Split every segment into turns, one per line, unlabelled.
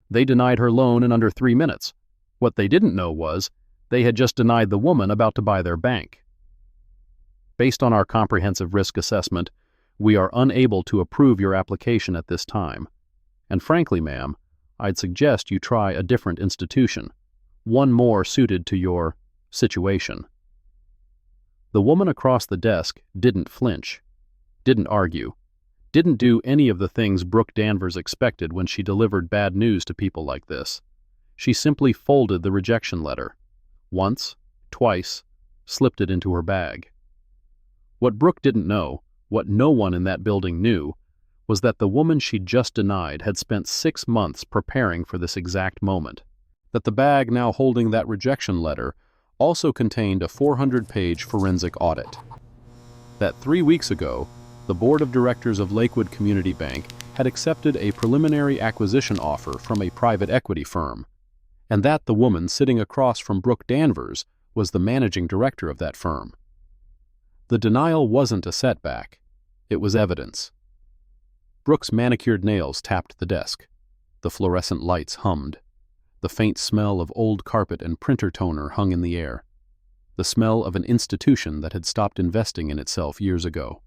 They denied her loan in under 3 minutes. What they didn't know was they had just denied the woman about to buy their bank. Based on our comprehensive risk assessment, we are unable to approve your application at this time. And frankly, ma'am, I'd suggest you try a different institution, one more suited to your situation. The woman across the desk didn't flinch, didn't argue, didn't do any of the things Brooke Danvers expected when she delivered bad news to people like this. She simply folded the rejection letter. Once, twice, slipped it into her bag. What Brooke didn't know, what no one in that building knew, was that the woman she'd just denied had spent 6 months preparing for this exact moment. That the bag now holding that rejection letter also contained a 400-page forensic audit. That 3 weeks ago, the board of directors of Lakewood Community Bank had accepted a preliminary acquisition offer from a private equity firm, and that the woman sitting across from Brooke Danvers was the managing director of that firm. The denial wasn't a setback, it was evidence. Brooke's manicured nails tapped the desk. The fluorescent lights hummed. The faint smell of old carpet and printer toner hung in the air. The smell of an institution that had stopped investing in itself years ago.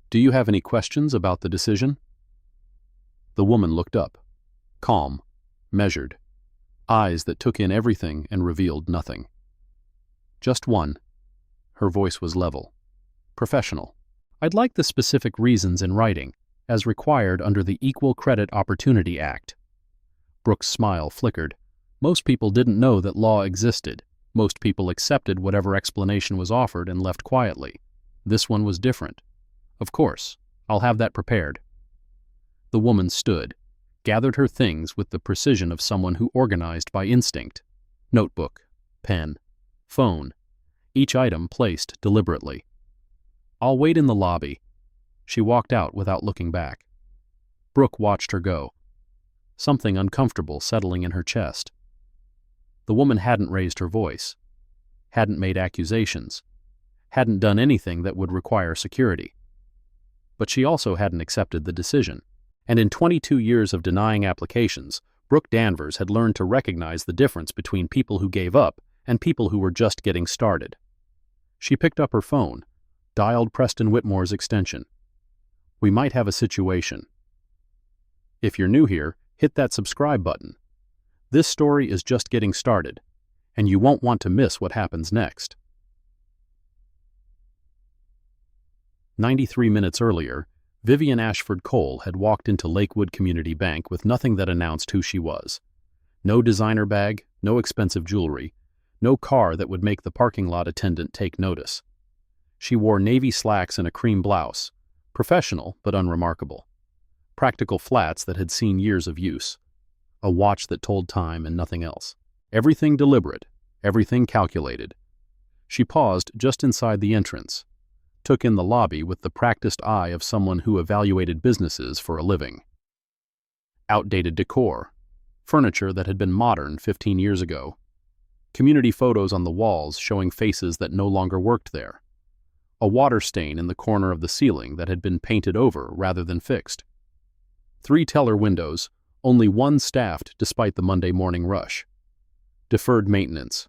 Do you have any questions about the decision? The woman looked up, calm, measured, eyes that took in everything and revealed nothing. Just one. Her voice was level, professional. I'd like the specific reasons in writing, as required under the Equal Credit Opportunity Act. Brooke's smile flickered. Most people didn't know that law existed. Most people accepted whatever explanation was offered and left quietly. This one was different. Of course, I'll have that prepared. The woman stood, gathered her things with the precision of someone who organized by instinct. Notebook, pen, phone, each item placed deliberately. I'll wait in the lobby. She walked out without looking back. Brooke watched her go, something uncomfortable settling in her chest. The woman hadn't raised her voice, hadn't made accusations, hadn't done anything that would require security. But she also hadn't accepted the decision. And in 22 years of denying applications, Brooke Danvers had learned to recognize the difference between people who gave up and people who were just getting started. She picked up her phone, dialed Preston Whitmore's extension. We might have a situation. If you're new here, hit that subscribe button. This story is just getting started, and you won't want to miss what happens next. 93 minutes earlier, Vivian Ashford Cole had walked into Lakewood Community Bank with nothing that announced who she was. No designer bag, no expensive jewelry, no car that would make the parking lot attendant take notice. She wore navy slacks and a cream blouse, professional but unremarkable. Practical flats that had seen years of use. A watch that told time and nothing else. Everything deliberate, everything calculated. She paused just inside the entrance, took in the lobby with the practiced eye of someone who evaluated businesses for a living. Outdated decor, furniture that had been modern 15 years ago, community photos on the walls showing faces that no longer worked there, a water stain in the corner of the ceiling that had been painted over rather than fixed, 3 teller windows, only one staffed despite the Monday morning rush, deferred maintenance,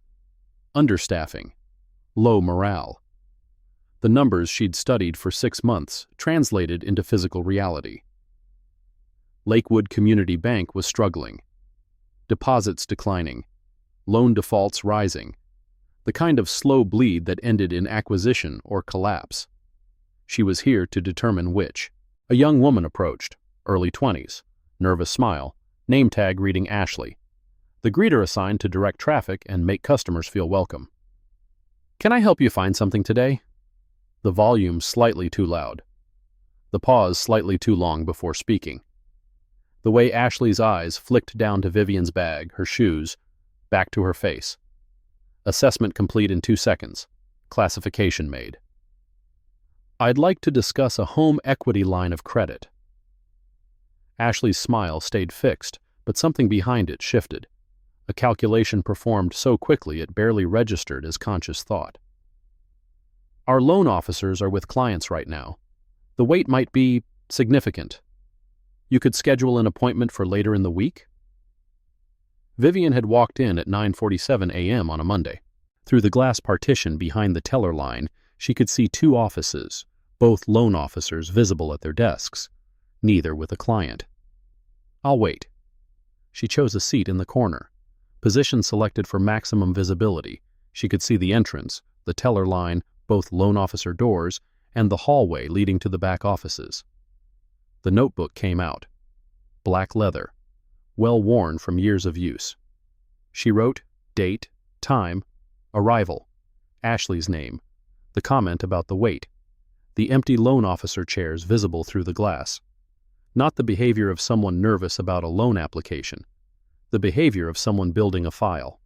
understaffing, low morale. The numbers she'd studied for 6 months translated into physical reality. Lakewood Community Bank was struggling. Deposits declining. Loan defaults rising. The kind of slow bleed that ended in acquisition or collapse. She was here to determine which. A young woman approached, early 20s, nervous smile, name tag reading Ashley. The greeter assigned to direct traffic and make customers feel welcome. Can I help you find something today? The volume slightly too loud. The pause slightly too long before speaking. The way Ashley's eyes flicked down to Vivian's bag, her shoes, back to her face. Assessment complete in 2 seconds. Classification made. I'd like to discuss a home equity line of credit. Ashley's smile stayed fixed, but something behind it shifted. A calculation performed so quickly it barely registered as conscious thought. Our loan officers are with clients right now. The wait might be significant. You could schedule an appointment for later in the week? Vivian had walked in at 9:47 a.m. on a Monday. Through the glass partition behind the teller line, she could see two offices, both loan officers visible at their desks, neither with a client. I'll wait. She chose a seat in the corner, position selected for maximum visibility. She could see the entrance, the teller line, both loan officer doors, and the hallway leading to the back offices. The notebook came out. Black leather, well worn from years of use. She wrote date, time, arrival, Ashley's name, the comment about the wait, the empty loan officer chairs visible through the glass. Not the behavior of someone nervous about a loan application, the behavior of someone building a file.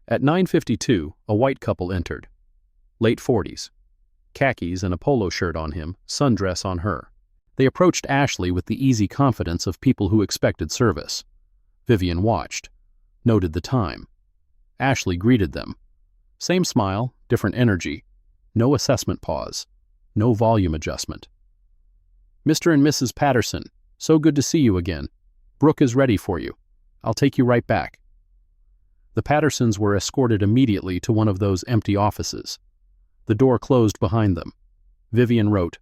At 9:52, a white couple entered. Late 40s. Khakis and a polo shirt on him, sundress on her. They approached Ashley with the easy confidence of people who expected service. Vivian watched, noted the time. Ashley greeted them. Same smile, different energy. No assessment pause. No volume adjustment. Mr. and Mrs. Patterson, so good to see you again. Brooke is ready for you. I'll take you right back. The Pattersons were escorted immediately to one of those empty offices. The door closed behind them. Vivian wrote,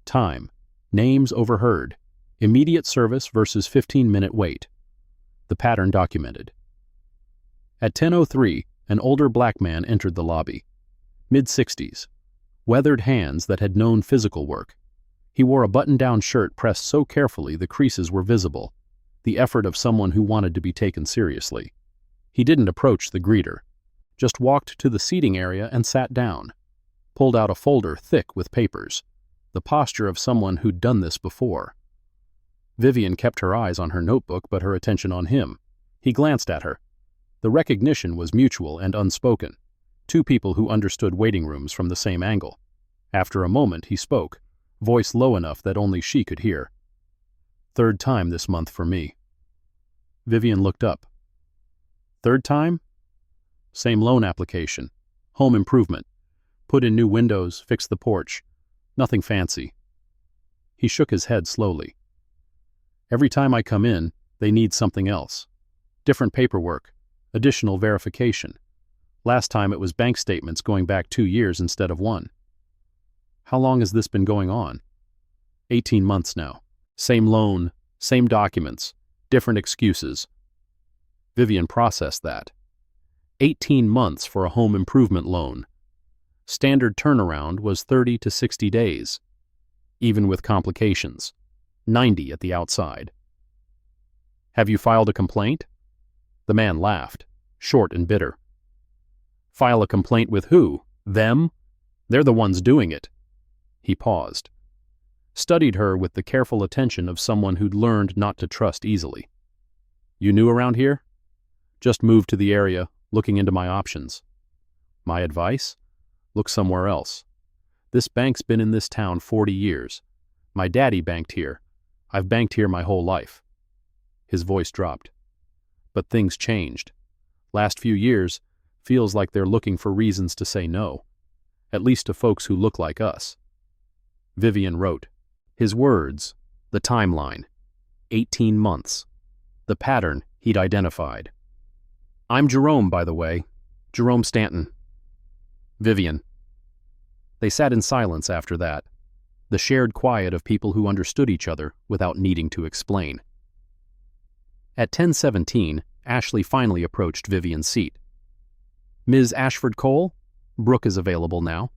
time, names overheard, immediate service versus 15-minute wait. The pattern documented. At 10:03, an older black man entered the lobby. Mid-60s. Weathered hands that had known physical work. He wore a button-down shirt pressed so carefully the creases were visible, the effort of someone who wanted to be taken seriously. He didn't approach the greeter, just walked to the seating area and sat down, pulled out a folder thick with papers, the posture of someone who'd done this before. Vivian kept her eyes on her notebook but her attention on him. He glanced at her. The recognition was mutual and unspoken, two people who understood waiting rooms from the same angle. After a moment he spoke, voice low enough that only she could hear. Third time this month for me. Vivian looked up. Third time? Same loan application. Home improvement. Put in new windows, fix the porch. Nothing fancy. He shook his head slowly. Every time I come in, they need something else. Different paperwork. Additional verification. Last time it was bank statements going back 2 years instead of 1. How long has this been going on? 18 months now. Same loan, same documents, different excuses. Vivian processed that. 18 months for a home improvement loan. Standard turnaround was 30 to 60 days. Even with complications. 90 at the outside. Have you filed a complaint? The man laughed, short and bitter. File a complaint with who? Them? They're the ones doing it. He paused. Studied her with the careful attention of someone who'd learned not to trust easily. You new around here? Just moved to the area, looking into my options. My advice? Look somewhere else. This bank's been in this town 40 years. My daddy banked here. I've banked here my whole life. His voice dropped. But things changed. Last few years, feels like they're looking for reasons to say no. At least to folks who look like us. Vivian wrote. His words, the timeline. 18 months. The pattern he'd identified. I'm Jerome, by the way. Jerome Stanton. Vivian. They sat in silence after that. The shared quiet of people who understood each other without needing to explain. At 10:17, Ashley finally approached Vivian's seat. Ms. Ashford Cole? Brooke is available now.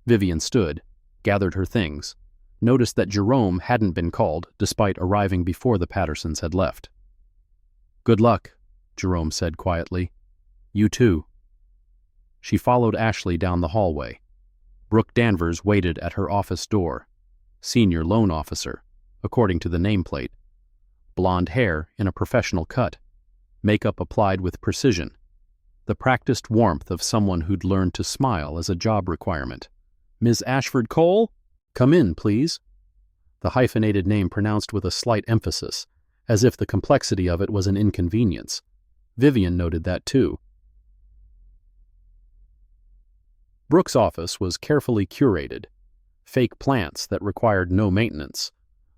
Vivian stood, gathered her things, noticed that Jerome hadn't been called despite arriving before the Pattersons had left. Good luck, Jerome said quietly. You too. She followed Ashley down the hallway. Brooke Danvers waited at her office door. Senior loan officer, according to the nameplate. Blonde hair in a professional cut. Makeup applied with precision. The practiced warmth of someone who'd learned to smile as a job requirement. Ms. Ashford Cole? Come in, please. The hyphenated name pronounced with a slight emphasis, as if the complexity of it was an inconvenience. Vivian noted that too. Brooke's office was carefully curated. Fake plants that required no maintenance.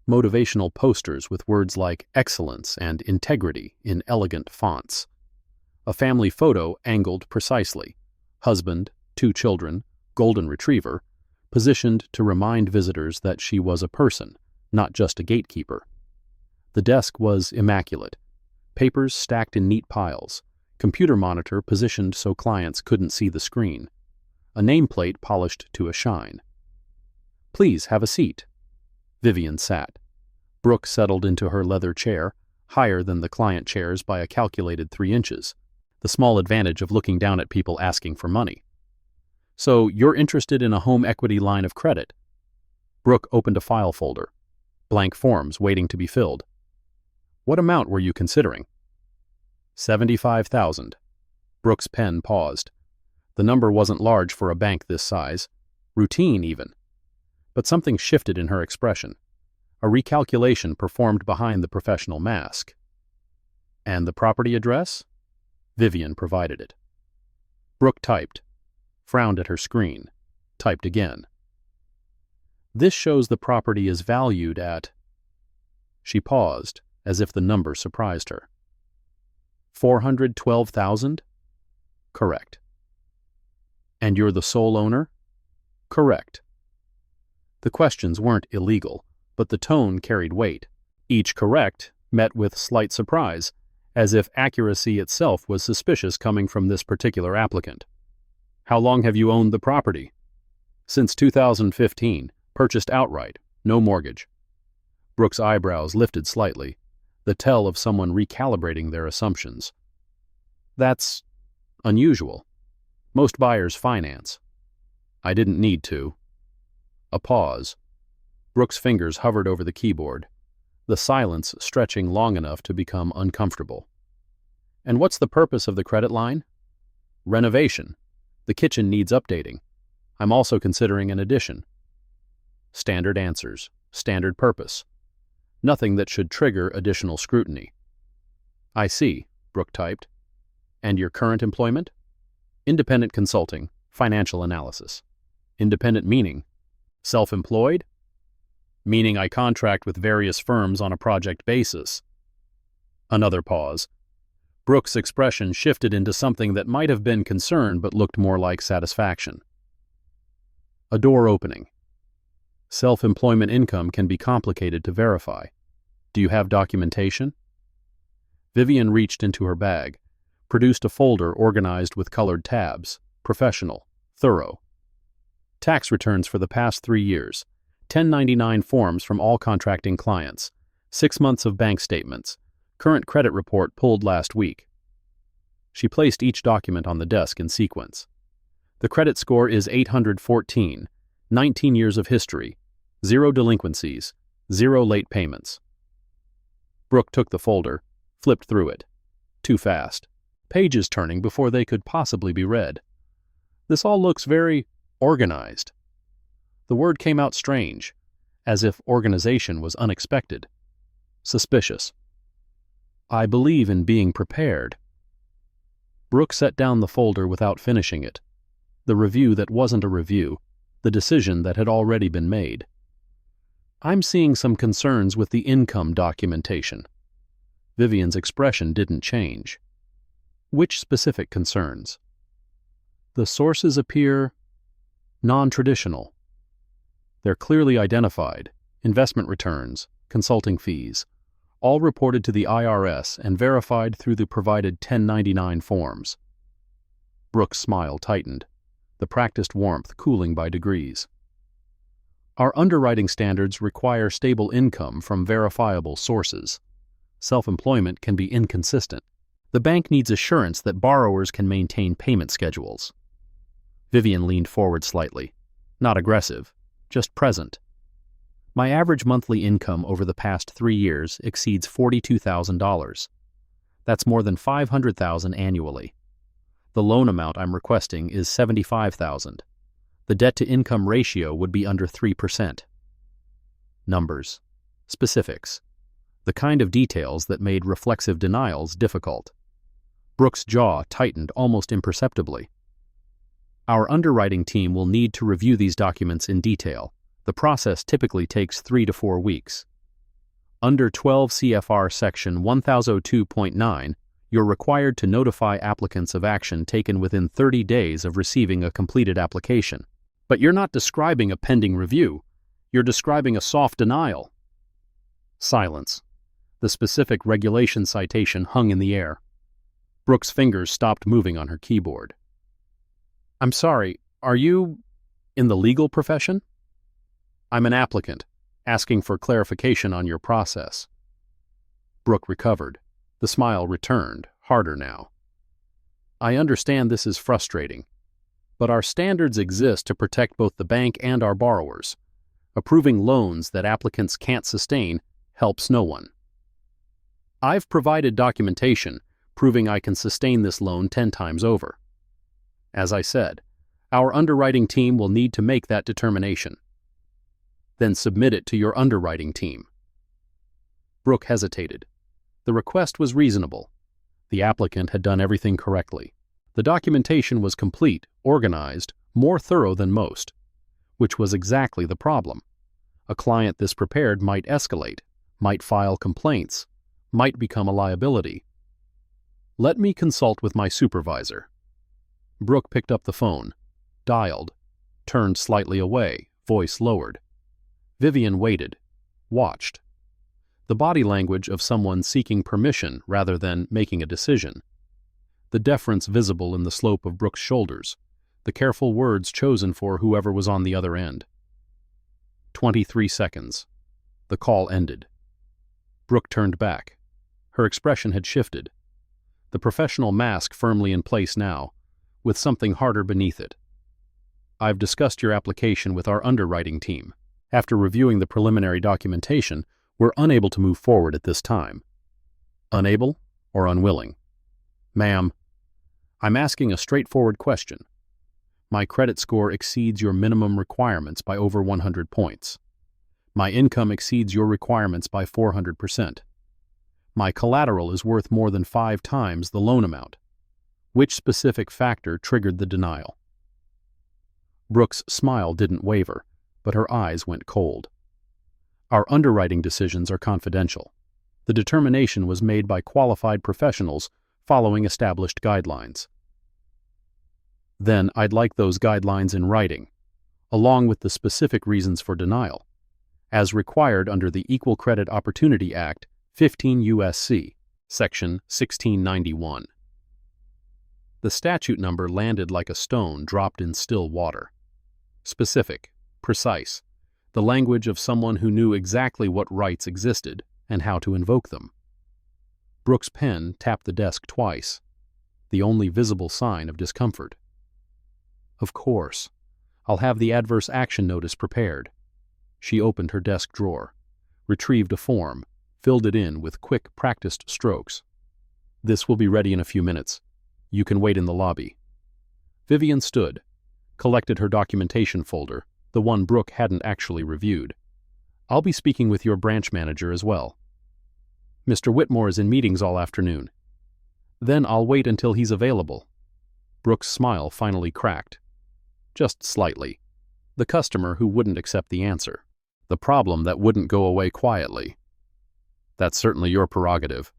motivational posters with words like excellence and integrity in elegant fonts. A family photo angled precisely. Husband, 2 children, golden retriever, positioned to remind visitors that she was a person, not just a gatekeeper. The desk was immaculate. Papers stacked in neat piles. Computer monitor positioned so clients couldn't see the screen. A nameplate polished to a shine. "Please have a seat." Vivian sat. Brooke settled into her leather chair, higher than the client chairs by a calculated 3 inches. The small advantage of looking down at people asking for money. "So you're interested in a home equity line of credit?" Brooke opened a file folder. Blank forms waiting to be filled. "What amount were you considering?" $75,000. Brooke's pen paused. The number wasn't large for a bank this size. Routine, even. But something shifted in her expression. A recalculation performed behind the professional mask. "And the property address?" Vivian provided it. Brooke typed, frowned at her screen, typed again. "This shows the property is valued at..." She paused, as if the number surprised her. $412,000? Correct. "And you're the sole owner?" Correct. The questions weren't illegal, but the tone carried weight. Each correct met with slight surprise, as if accuracy itself was suspicious coming from this particular applicant. "How long have you owned the property?" "Since 2015, purchased outright, no mortgage." Brooke's eyebrows lifted slightly, the tell of someone recalibrating their assumptions. "That's unusual. Most buyers finance." "I didn't need to." A pause. Brooke's fingers hovered over the keyboard, the silence stretching long enough to become uncomfortable. "And what's the purpose of the credit line?" "Renovation. The kitchen needs updating. I'm also considering an addition." Standard answers, standard purpose. Nothing that should trigger additional scrutiny. "I see," Brooke typed. "And your current employment?" "Independent consulting, financial analysis." "Independent meaning?" "Self-employed?" "Meaning I contract with various firms on a project basis." Another pause. Brooke's expression shifted into something that might have been concern but looked more like satisfaction. A door opening. "Self-employment income can be complicated to verify. Do you have documentation?" Vivian reached into her bag, produced a folder organized with colored tabs, professional, thorough. Tax returns for the past 3 years, 1099 forms from all contracting clients, 6 months of bank statements, current credit report pulled last week. She placed each document on the desk in sequence. "The credit score is 814, 19 years of history, 0 delinquencies, 0 late payments." Brooke took the folder, flipped through it. Too fast. Pages turning before they could possibly be read. "This all looks very organized." The word came out strange, as if organization was unexpected. Suspicious. "I believe in being prepared." Brooke set down the folder without finishing it. The review that wasn't a review, the decision that had already been made. "I'm seeing some concerns with the income documentation." Vivian's expression didn't change. "Which specific concerns?" "The sources appear non-traditional. They're clearly identified, investment returns, consulting fees, all reported to the IRS and verified through the provided 1099 forms." Brooke's smile tightened, the practiced warmth cooling by degrees. "Our underwriting standards require stable income from verifiable sources. Self-employment can be inconsistent. The bank needs assurance that borrowers can maintain payment schedules." Vivian leaned forward slightly. Not aggressive, just present. "My average monthly income over the past 3 years exceeds $42,000. That's more than $500,000 annually. The loan amount I'm requesting is $75,000. The debt-to-income ratio would be under 3%. Numbers. Specifics. The kind of details that made reflexive denials difficult. Brooke's jaw tightened almost imperceptibly. "Our underwriting team will need to review these documents in detail. The process typically takes 3 to 4 weeks." Under 12 CFR Section 1002.9, you're required to notify applicants of action taken within 30 days of receiving a completed application. But you're not describing a pending review. You're describing a soft denial. Silence. The specific regulation citation hung in the air. Brooke's fingers stopped moving on her keyboard. I'm sorry, are you in the legal profession? I'm an applicant, asking for clarification on your process. Brooke recovered. The smile returned, harder now. I understand this is frustrating, but our standards exist to protect both the bank and our borrowers. Approving loans that applicants can't sustain helps no one. I've provided documentation proving I can sustain this loan 10 times over. As I said, our underwriting team will need to make that determination. Then submit it to your underwriting team. Brooke hesitated. The request was reasonable. The applicant had done everything correctly. The documentation was complete, organized, more thorough than most, which was exactly the problem. A client this prepared might escalate, might file complaints, might become a liability. Let me consult with my supervisor. Brooke picked up the phone, dialed, turned slightly away, voice lowered. Vivian waited, watched. The body language of someone seeking permission rather than making a decision. The deference visible in the slope of Brooke's shoulders, the careful words chosen for whoever was on the other end. 23 seconds. The call ended. Brooke turned back. Her expression had shifted. The professional mask firmly in place now, with something harder beneath it. I've discussed your application with our underwriting team. After reviewing the preliminary documentation, we're unable to move forward at this time. Unable or unwilling? Ma'am, I'm asking a straightforward question. My credit score exceeds your minimum requirements by over 100 points. My income exceeds your requirements by 400%. My collateral is worth more than 5 times the loan amount. Which specific factor triggered the denial? Brooke's smile didn't waver, but her eyes went cold. Our underwriting decisions are confidential. The determination was made by qualified professionals following established guidelines. Then I'd like those guidelines in writing, along with the specific reasons for denial, as required under the Equal Credit Opportunity Act, 15 U.S.C., Section 1691. The statute number landed like a stone dropped in still water. Specific, precise, the language of someone who knew exactly what rights existed and how to invoke them. Brooke's pen tapped the desk twice, the only visible sign of discomfort. Of course. I'll have the adverse action notice prepared. She opened her desk drawer, retrieved a form, filled it in with quick, practiced strokes. This will be ready in a few minutes. You can wait in the lobby. Vivian stood, collected her documentation folder, the one Brooke hadn't actually reviewed. I'll be speaking with your branch manager as well. Mr. Whitmore is in meetings all afternoon. Then I'll wait until he's available. Brooke's smile finally cracked. Just slightly. The customer who wouldn't accept the answer. The problem that wouldn't go away quietly. That's certainly your prerogative.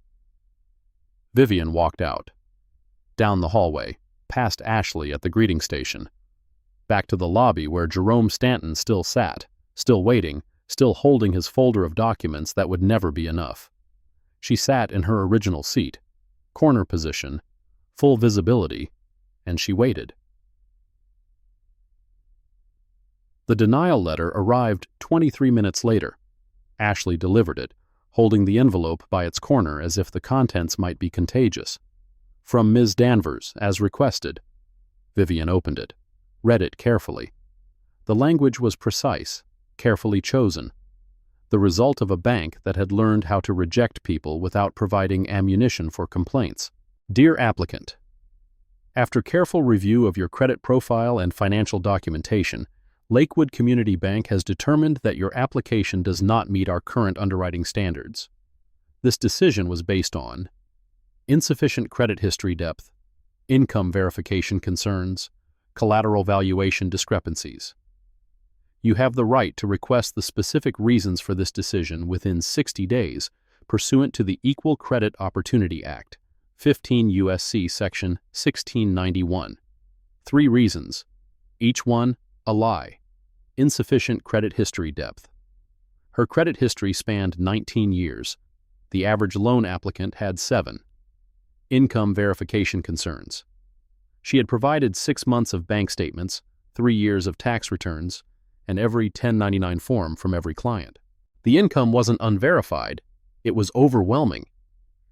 Vivian walked out. Down the hallway, past Ashley at the greeting station. Back to the lobby where Jerome Stanton still sat, still waiting, still holding his folder of documents that would never be enough. She sat in her original seat, corner position, full visibility, and she waited. The denial letter arrived 23 minutes later. Ashley delivered it, holding the envelope by its corner as if the contents might be contagious. From Ms. Danvers, as requested. Vivian opened it, read it carefully. The language was precise, carefully chosen. The result of a bank that had learned how to reject people without providing ammunition for complaints. Dear applicant, after careful review of your credit profile and financial documentation, Lakewood Community Bank has determined that your application does not meet our current underwriting standards. This decision was based on insufficient credit history depth, income verification concerns, collateral valuation discrepancies. You have the right to request the specific reasons for this decision within 60 days, pursuant to the Equal Credit Opportunity Act, 15 U.S.C. Section 1691. 3 reasons. Each one, a lie. Insufficient credit history depth. Her credit history spanned 19 years. The average loan applicant had 7. Income verification concerns. She had provided 6 months of bank statements, 3 years of tax returns, and every 1099 form from every client. The income wasn't unverified, it was overwhelming.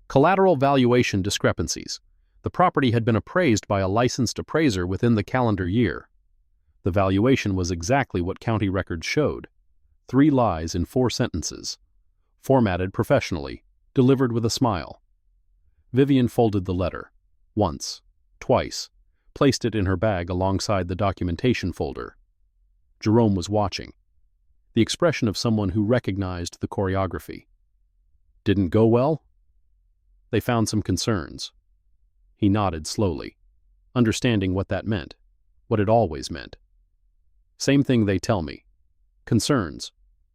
Collateral valuation discrepancies. The property had been appraised by a licensed appraiser within the calendar year. The valuation was exactly what county records showed. 3 lies in 4 sentences. Formatted professionally, delivered with a smile. Vivian folded the letter. Once, twice, placed it in her bag alongside the documentation folder. Jerome was watching. The expression of someone who recognized the choreography. Didn't go well? They found some concerns. He nodded slowly, understanding what that meant, what it always meant. Same thing they tell me. Concerns,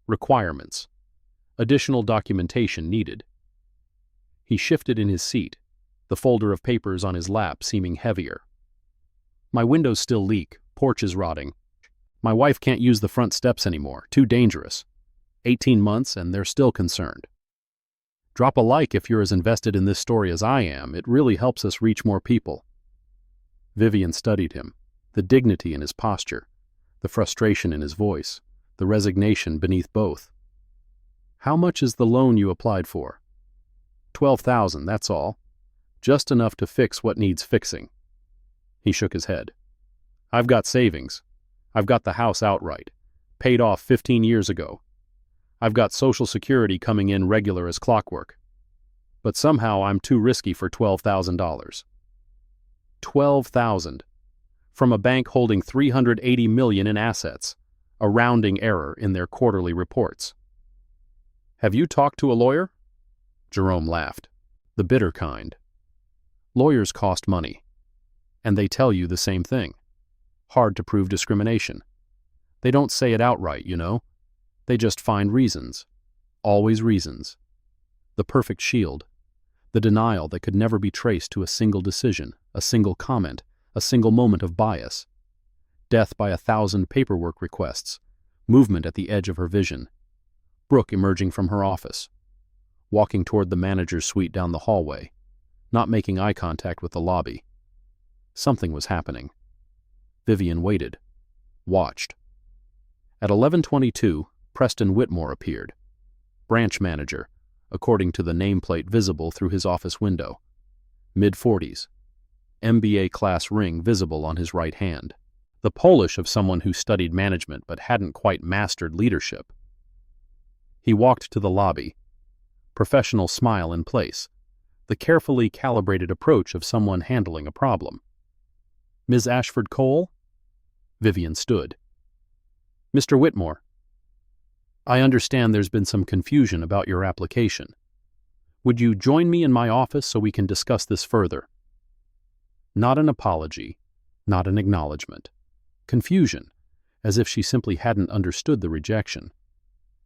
requirements, additional documentation needed. He shifted in his seat, the folder of papers on his lap seeming heavier. My windows still leak, porch is rotting. My wife can't use the front steps anymore, too dangerous. 18 months and they're still concerned. Drop a like if you're as invested in this story as I am, it really helps us reach more people. Vivian studied him, the dignity in his posture, the frustration in his voice, the resignation beneath both. How much is the loan you applied for? $12,000, that's all. Just enough to fix what needs fixing. He shook his head. I've got savings. I've got the house outright, paid off 15 years ago. I've got Social Security coming in regular as clockwork. But somehow I'm too risky for $12,000. $12,000. From a bank holding $380 million in assets, a rounding error in their quarterly reports. Have you talked to a lawyer? Jerome laughed. The bitter kind. Lawyers cost money. And they tell you the same thing. Hard to prove discrimination. They don't say it outright, you know. They just find reasons. Always reasons. The perfect shield. The denial that could never be traced to a single decision, a single comment, a single moment of bias. Death by 1,000 paperwork requests. Movement at the edge of her vision. Brooke emerging from her office. Walking toward the manager's suite down the hallway. Not making eye contact with the lobby. Something was happening. Vivian waited. Watched. At 11:22, Preston Whitmore appeared. Branch manager, according to the nameplate visible through his office window. Mid-40s. MBA class ring visible on his right hand. The Polish of someone who studied management but hadn't quite mastered leadership. He walked to the lobby. Professional smile in place. The carefully calibrated approach of someone handling a problem. Ms. Ashford Cole? Vivian stood. Mr. Whitmore. I understand there's been some confusion about your application. Would you join me in my office so we can discuss this further? Not an apology, not an acknowledgement. Confusion, as if she simply hadn't understood the rejection.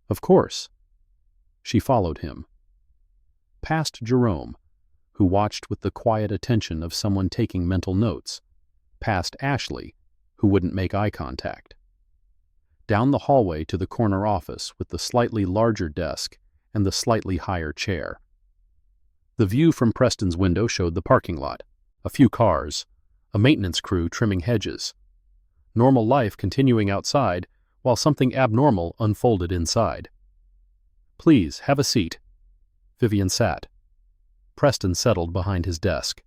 Of course. She followed him. Past Jerome, who watched with the quiet attention of someone taking mental notes. Past Ashley, who wouldn't make eye contact. Down the hallway to the corner office with the slightly larger desk and the slightly higher chair. The view from Preston's window showed the parking lot, a few cars, a maintenance crew trimming hedges. Normal life continuing outside while something abnormal unfolded inside. Please, have a seat. Vivian sat. Preston settled behind his desk.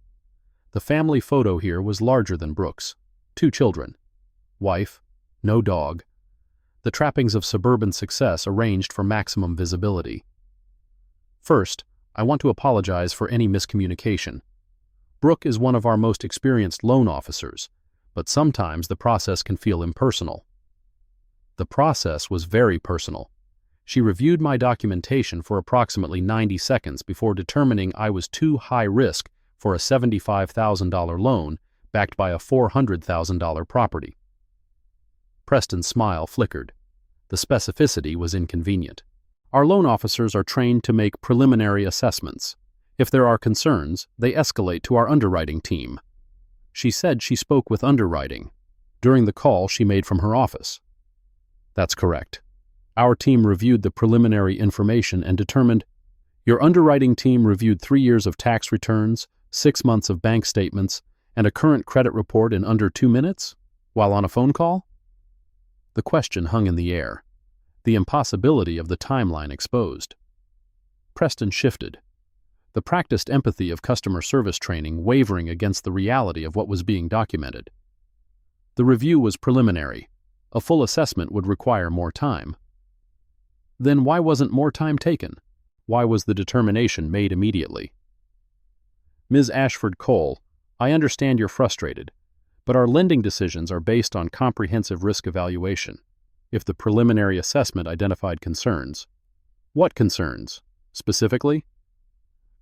The family photo here was larger than Brooke's. 2 children. Wife, no dog. The trappings of suburban success arranged for maximum visibility. First, I want to apologize for any miscommunication. Brooke is one of our most experienced loan officers, but sometimes the process can feel impersonal. The process was very personal. She reviewed my documentation for approximately 90 seconds before determining I was too high risk for a $75,000 loan backed by a $400,000 property. Preston's smile flickered. The specificity was inconvenient. Our loan officers are trained to make preliminary assessments. If there are concerns, they escalate to our underwriting team. She said she spoke with underwriting during the call she made from her office. That's correct. Our team reviewed the preliminary information and determined your underwriting team reviewed 3 years of tax returns, 6 months of bank statements, and a current credit report in under 2 minutes, while on a phone call? The question hung in the air, the impossibility of the timeline exposed. Preston shifted, the practiced empathy of customer service training wavering against the reality of what was being documented. The review was preliminary. A full assessment would require more time. Then why wasn't more time taken? Why was the determination made immediately? Ms. Ashford Cole, I understand you're frustrated, but our lending decisions are based on comprehensive risk evaluation. If the preliminary assessment identified concerns. What concerns, specifically?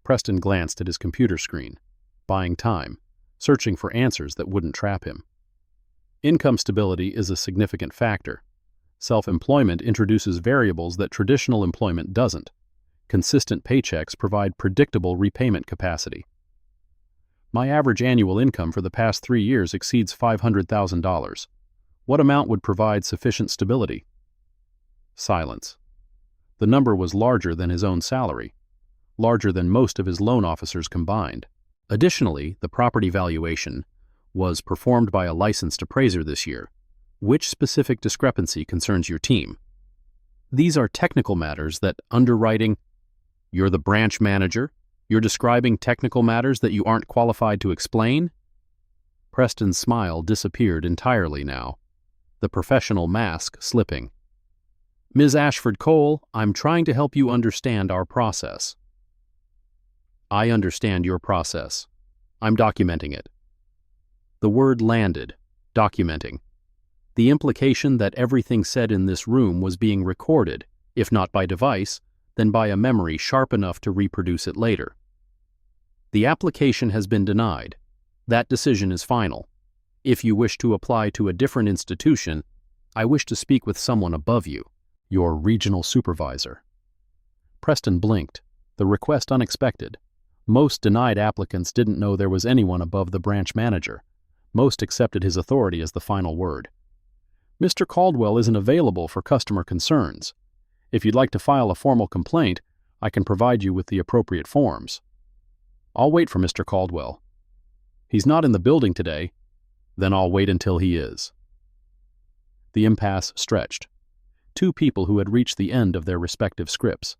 Preston glanced at his computer screen, buying time, searching for answers that wouldn't trap him. Income stability is a significant factor. Self-employment introduces variables that traditional employment doesn't. Consistent paychecks provide predictable repayment capacity. My average annual income for the past 3 years exceeds $500,000. What amount would provide sufficient stability? Silence. The number was larger than his own salary, larger than most of his loan officers combined. Additionally, the property valuation was performed by a licensed appraiser this year. Which specific discrepancy concerns your team? These are technical matters that underwriting. You're the branch manager. You're describing technical matters that you aren't qualified to explain? Preston's smile disappeared entirely now, the professional mask slipping. Ms. Ashford Cole, I'm trying to help you understand our process. I understand your process. I'm documenting it. The word landed, documenting. The implication that everything said in this room was being recorded, if not by device, then by a memory sharp enough to reproduce it later. The application has been denied. That decision is final. If you wish to apply to a different institution, I wish to speak with someone above you, your regional supervisor. Preston blinked, the request unexpected. Most denied applicants didn't know there was anyone above the branch manager. Most accepted his authority as the final word. Mr. Caldwell isn't available for customer concerns. If you'd like to file a formal complaint, I can provide you with the appropriate forms. I'll wait for Mr. Caldwell. He's not in the building today. Then I'll wait until he is. The impasse stretched. 2 people who had reached the end of their respective scripts.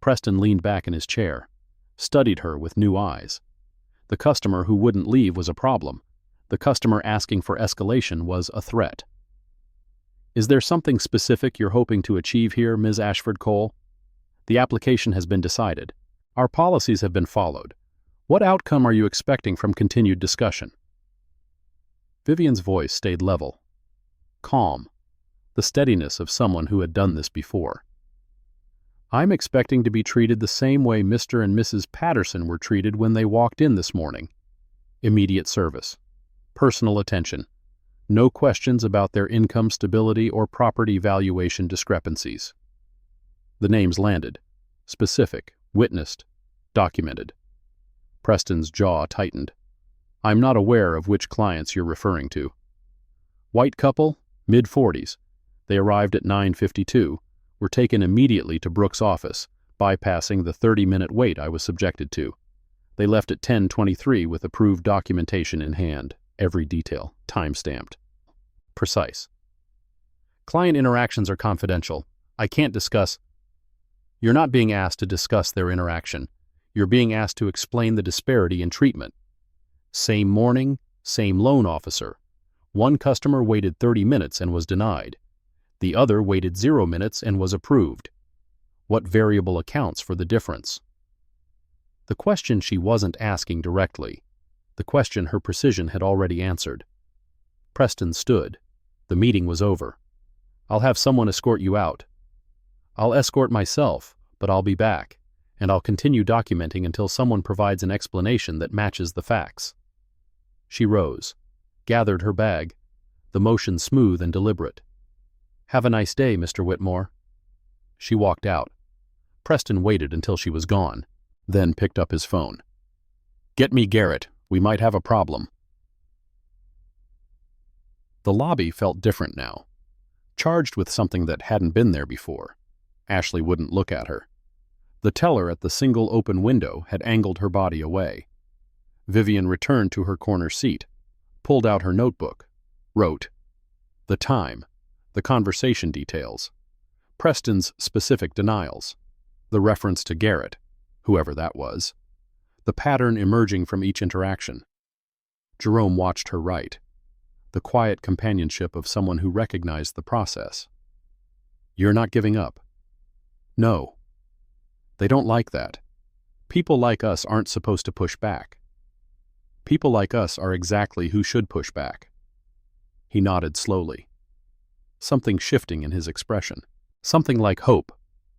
Preston leaned back in his chair, studied her with new eyes. The customer who wouldn't leave was a problem. The customer asking for escalation was a threat. Is there something specific you're hoping to achieve here, Ms. Ashford Cole? The application has been decided. Our policies have been followed. What outcome are you expecting from continued discussion? Vivian's voice stayed level, calm, the steadiness of someone who had done this before. I'm expecting to be treated the same way Mr. and Mrs. Patterson were treated when they walked in this morning. Immediate service. Personal attention. No questions about their income stability or property valuation discrepancies. The names landed. Specific, witnessed, documented. Preston's jaw tightened. I'm not aware of which clients you're referring to. White couple, mid-40s. They arrived at 9:52, were taken immediately to Brooks' office, bypassing the 30-minute wait I was subjected to. They left at 10:23 with approved documentation in hand, every detail, time-stamped. Precise. Client interactions are confidential. I can't discuss. You're not being asked to discuss their interaction. You're being asked to explain the disparity in treatment. Same morning, same loan officer. One customer waited 30 minutes and was denied. The other waited 0 minutes and was approved. What variable accounts for the difference? The question she wasn't asking directly. The question her precision had already answered. Preston stood. The meeting was over. I'll have someone escort you out. I'll escort myself, but I'll be back, and I'll continue documenting until someone provides an explanation that matches the facts. She rose, gathered her bag, the motion smooth and deliberate. Have a nice day, Mr. Whitmore. She walked out. Preston waited until she was gone, then picked up his phone. Get me Garrett. We might have a problem. The lobby felt different now, charged with something that hadn't been there before. Ashley wouldn't look at her. The teller at the single open window had angled her body away. Vivian returned to her corner seat, pulled out her notebook, wrote the time, the conversation details, Preston's specific denials, the reference to Garrett, whoever that was, the pattern emerging from each interaction. Jerome watched her write, the quiet companionship of someone who recognized the process. You're not giving up. No. They don't like that. People like us aren't supposed to push back. People like us are exactly who should push back. He nodded slowly. Something shifting in his expression. Something like hope,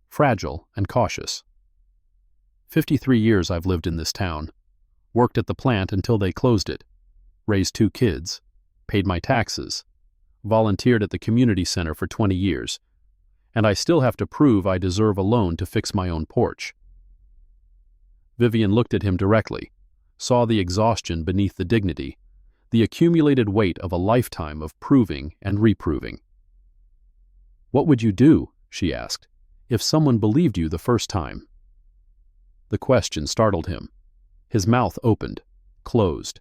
fragile and cautious. 53 years I've lived in this town. Worked at the plant until they closed it. Raised 2 kids. Paid my taxes. Volunteered at the community center for 20 years. And I still have to prove I deserve a loan to fix my own porch. Vivian looked at him directly, saw the exhaustion beneath the dignity, the accumulated weight of a lifetime of proving and reproving. What would you do, she asked, if someone believed you the first time? The question startled him. His mouth opened, closed,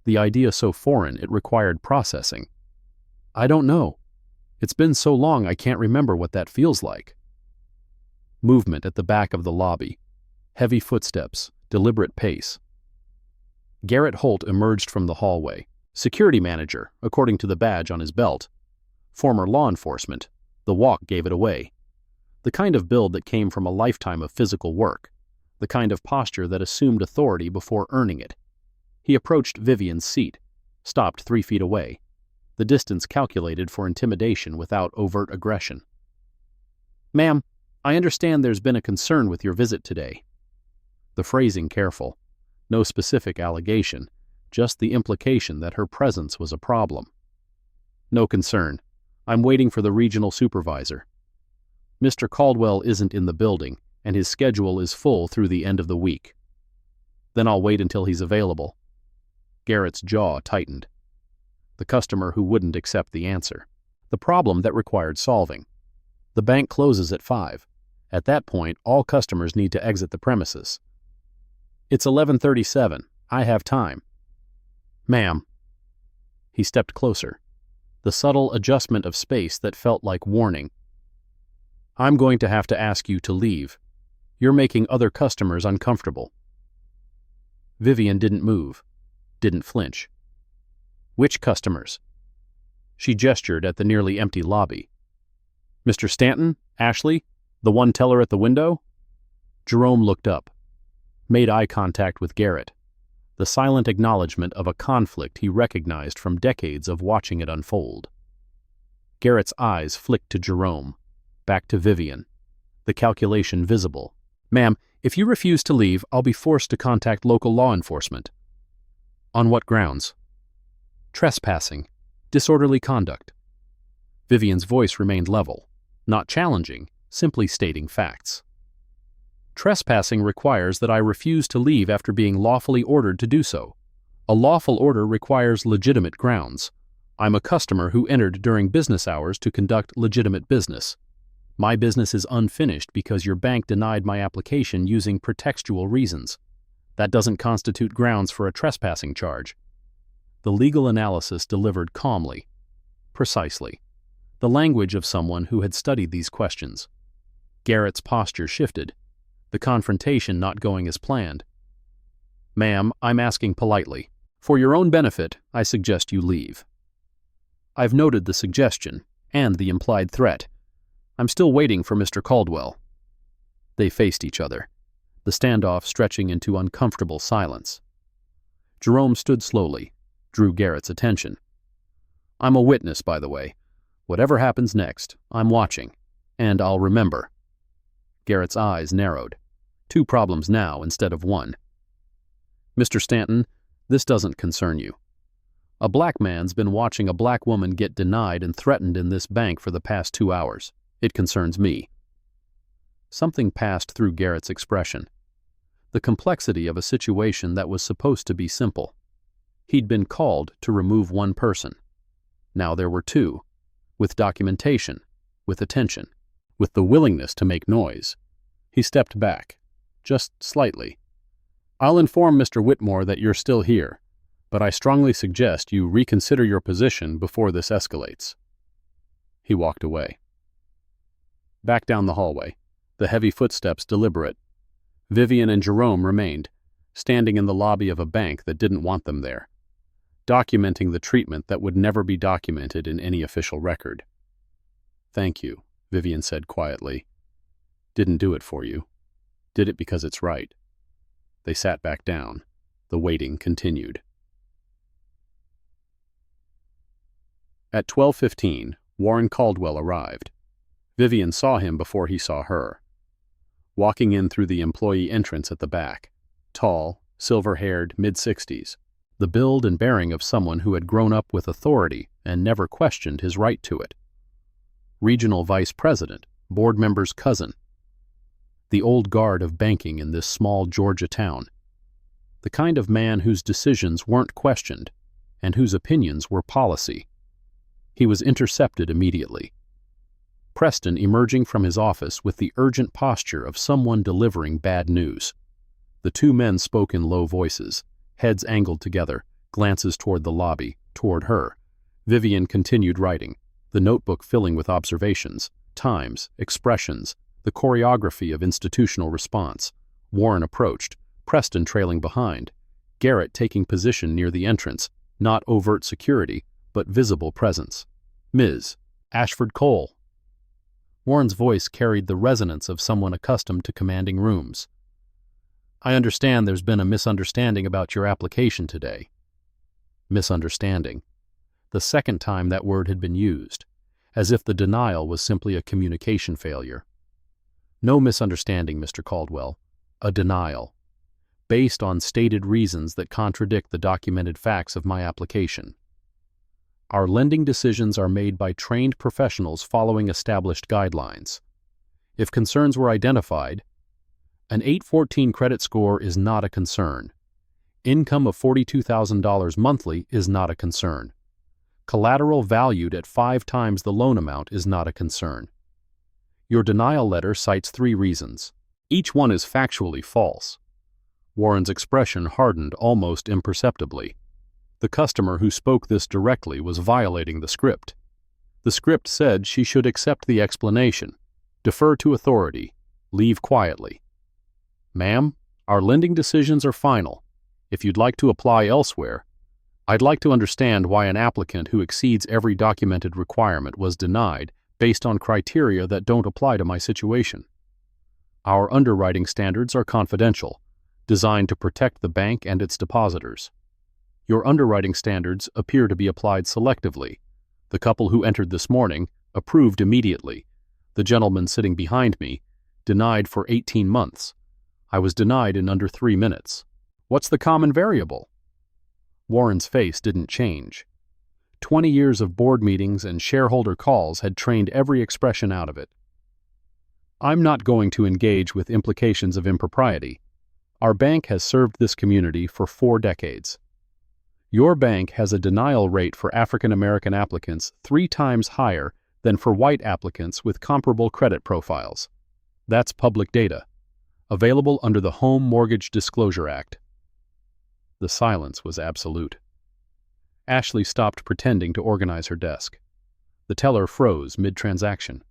the idea so foreign it required processing. I don't know. It's been so long I can't remember what that feels like. Movement at the back of the lobby. Heavy footsteps, deliberate pace. Garrett Holt emerged from the hallway. Security manager, according to the badge on his belt. Former law enforcement. The walk gave it away. The kind of build that came from a lifetime of physical work. The kind of posture that assumed authority before earning it. He approached Vivian's seat, stopped 3 feet away. The distance calculated for intimidation without overt aggression. Ma'am, I understand there's been a concern with your visit today. The phrasing careful. No specific allegation, just the implication that her presence was a problem. No concern. I'm waiting for the regional supervisor. Mr. Caldwell isn't in the building, and his schedule is full through the end of the week. Then I'll wait until he's available. Garrett's jaw tightened. The customer who wouldn't accept the answer. The problem that required solving. The bank closes at 5. At that point, all customers need to exit the premises. It's 11:37. I have time. Ma'am. He stepped closer. The subtle adjustment of space that felt like warning. I'm going to have to ask you to leave. You're making other customers uncomfortable. Vivian didn't move, didn't flinch. Which customers? She gestured at the nearly empty lobby. Mr. Stanton? Ashley? The one teller at the window? Jerome looked up, made eye contact with Garrett, the silent acknowledgement of a conflict he recognized from decades of watching it unfold. Garrett's eyes flicked to Jerome, back to Vivian, the calculation visible. Ma'am, if you refuse to leave, I'll be forced to contact local law enforcement. On what grounds? Trespassing, disorderly conduct. Vivian's voice remained level, not challenging, simply stating facts. Trespassing requires that I refuse to leave after being lawfully ordered to do so. A lawful order requires legitimate grounds. I'm a customer who entered during business hours to conduct legitimate business. My business is unfinished because your bank denied my application using pretextual reasons. That doesn't constitute grounds for a trespassing charge. The legal analysis delivered calmly, precisely, the language of someone who had studied these questions. Garrett's posture shifted, the confrontation not going as planned. Ma'am, I'm asking politely. For your own benefit, I suggest you leave. I've noted the suggestion and the implied threat. I'm still waiting for Mr. Caldwell. They faced each other, the standoff stretching into uncomfortable silence. Jerome stood slowly, drew Garrett's attention. I'm a witness, by the way. Whatever happens next, I'm watching, and I'll remember. Garrett's eyes narrowed. 2 problems now instead of 1. Mr. Stanton, this doesn't concern you. A black man's been watching a black woman get denied and threatened in this bank for the past 2 hours. It concerns me." Something passed through Garrett's expression. The complexity of a situation that was supposed to be simple. He'd been called to remove one person. Now there were two, with documentation, with attention, with the willingness to make noise. He stepped back, just slightly. "I'll inform Mr. Whitmore that you're still here, but I strongly suggest you reconsider your position before this escalates." He walked away. Back down the hallway, the heavy footsteps deliberate. Vivian and Jerome remained, standing in the lobby of a bank that didn't want them there, documenting the treatment that would never be documented in any official record. "Thank you," Vivian said quietly. "Didn't do it for you. Did it because it's right." They sat back down. The waiting continued. At 12:15, Warren Caldwell arrived. Vivian saw him before he saw her. Walking in through the employee entrance at the back, tall, silver-haired, mid-60s, the build and bearing of someone who had grown up with authority and never questioned his right to it. Regional vice president, board member's cousin. The old guard of banking in this small Georgia town. The kind of man whose decisions weren't questioned and whose opinions were policy. He was intercepted immediately. Preston emerging from his office with the urgent posture of someone delivering bad news. The two men spoke in low voices, heads angled together, glances toward the lobby, toward her. Vivian continued writing, the notebook filling with observations, times, expressions, the choreography of institutional response. Warren approached, Preston trailing behind, Garrett taking position near the entrance, not overt security, but visible presence. "Ms. Ashford Cole." Warren's voice carried the resonance of someone accustomed to commanding rooms. "I understand there's been a misunderstanding about your application today." Misunderstanding. The second time that word had been used, as if the denial was simply a communication failure. "No misunderstanding, Mr. Caldwell. A denial. Based on stated reasons that contradict the documented facts of my application. Our lending decisions are made by trained professionals following established guidelines. If concerns were identified, an 814 credit score is not a concern. Income of $42,000 monthly is not a concern. Collateral valued at 5 times the loan amount is not a concern. Your denial letter cites 3 reasons. Each one is factually false." Warren's expression hardened almost imperceptibly. The customer who spoke this directly was violating the script. The script said she should accept the explanation, defer to authority, leave quietly. "Ma'am, our lending decisions are final. If you'd like to apply elsewhere, I'd like to understand why an applicant who exceeds every documented requirement was denied based on criteria that don't apply to my situation. Our underwriting standards are confidential, designed to protect the bank and its depositors. Your underwriting standards appear to be applied selectively. The couple who entered this morning approved immediately. The gentleman sitting behind me denied for 18 months. I was denied in under 3 minutes. What's the common variable?" Warren's face didn't change. 20 years of board meetings and shareholder calls had trained every expression out of it. "I'm not going to engage with implications of impropriety. Our bank has served this community for 4 decades. Your bank has a denial rate for African American applicants 3 times higher than for white applicants with comparable credit profiles. That's public data, available under the Home Mortgage Disclosure Act." The silence was absolute. Ashley stopped pretending to organize her desk. The teller froze mid-transaction.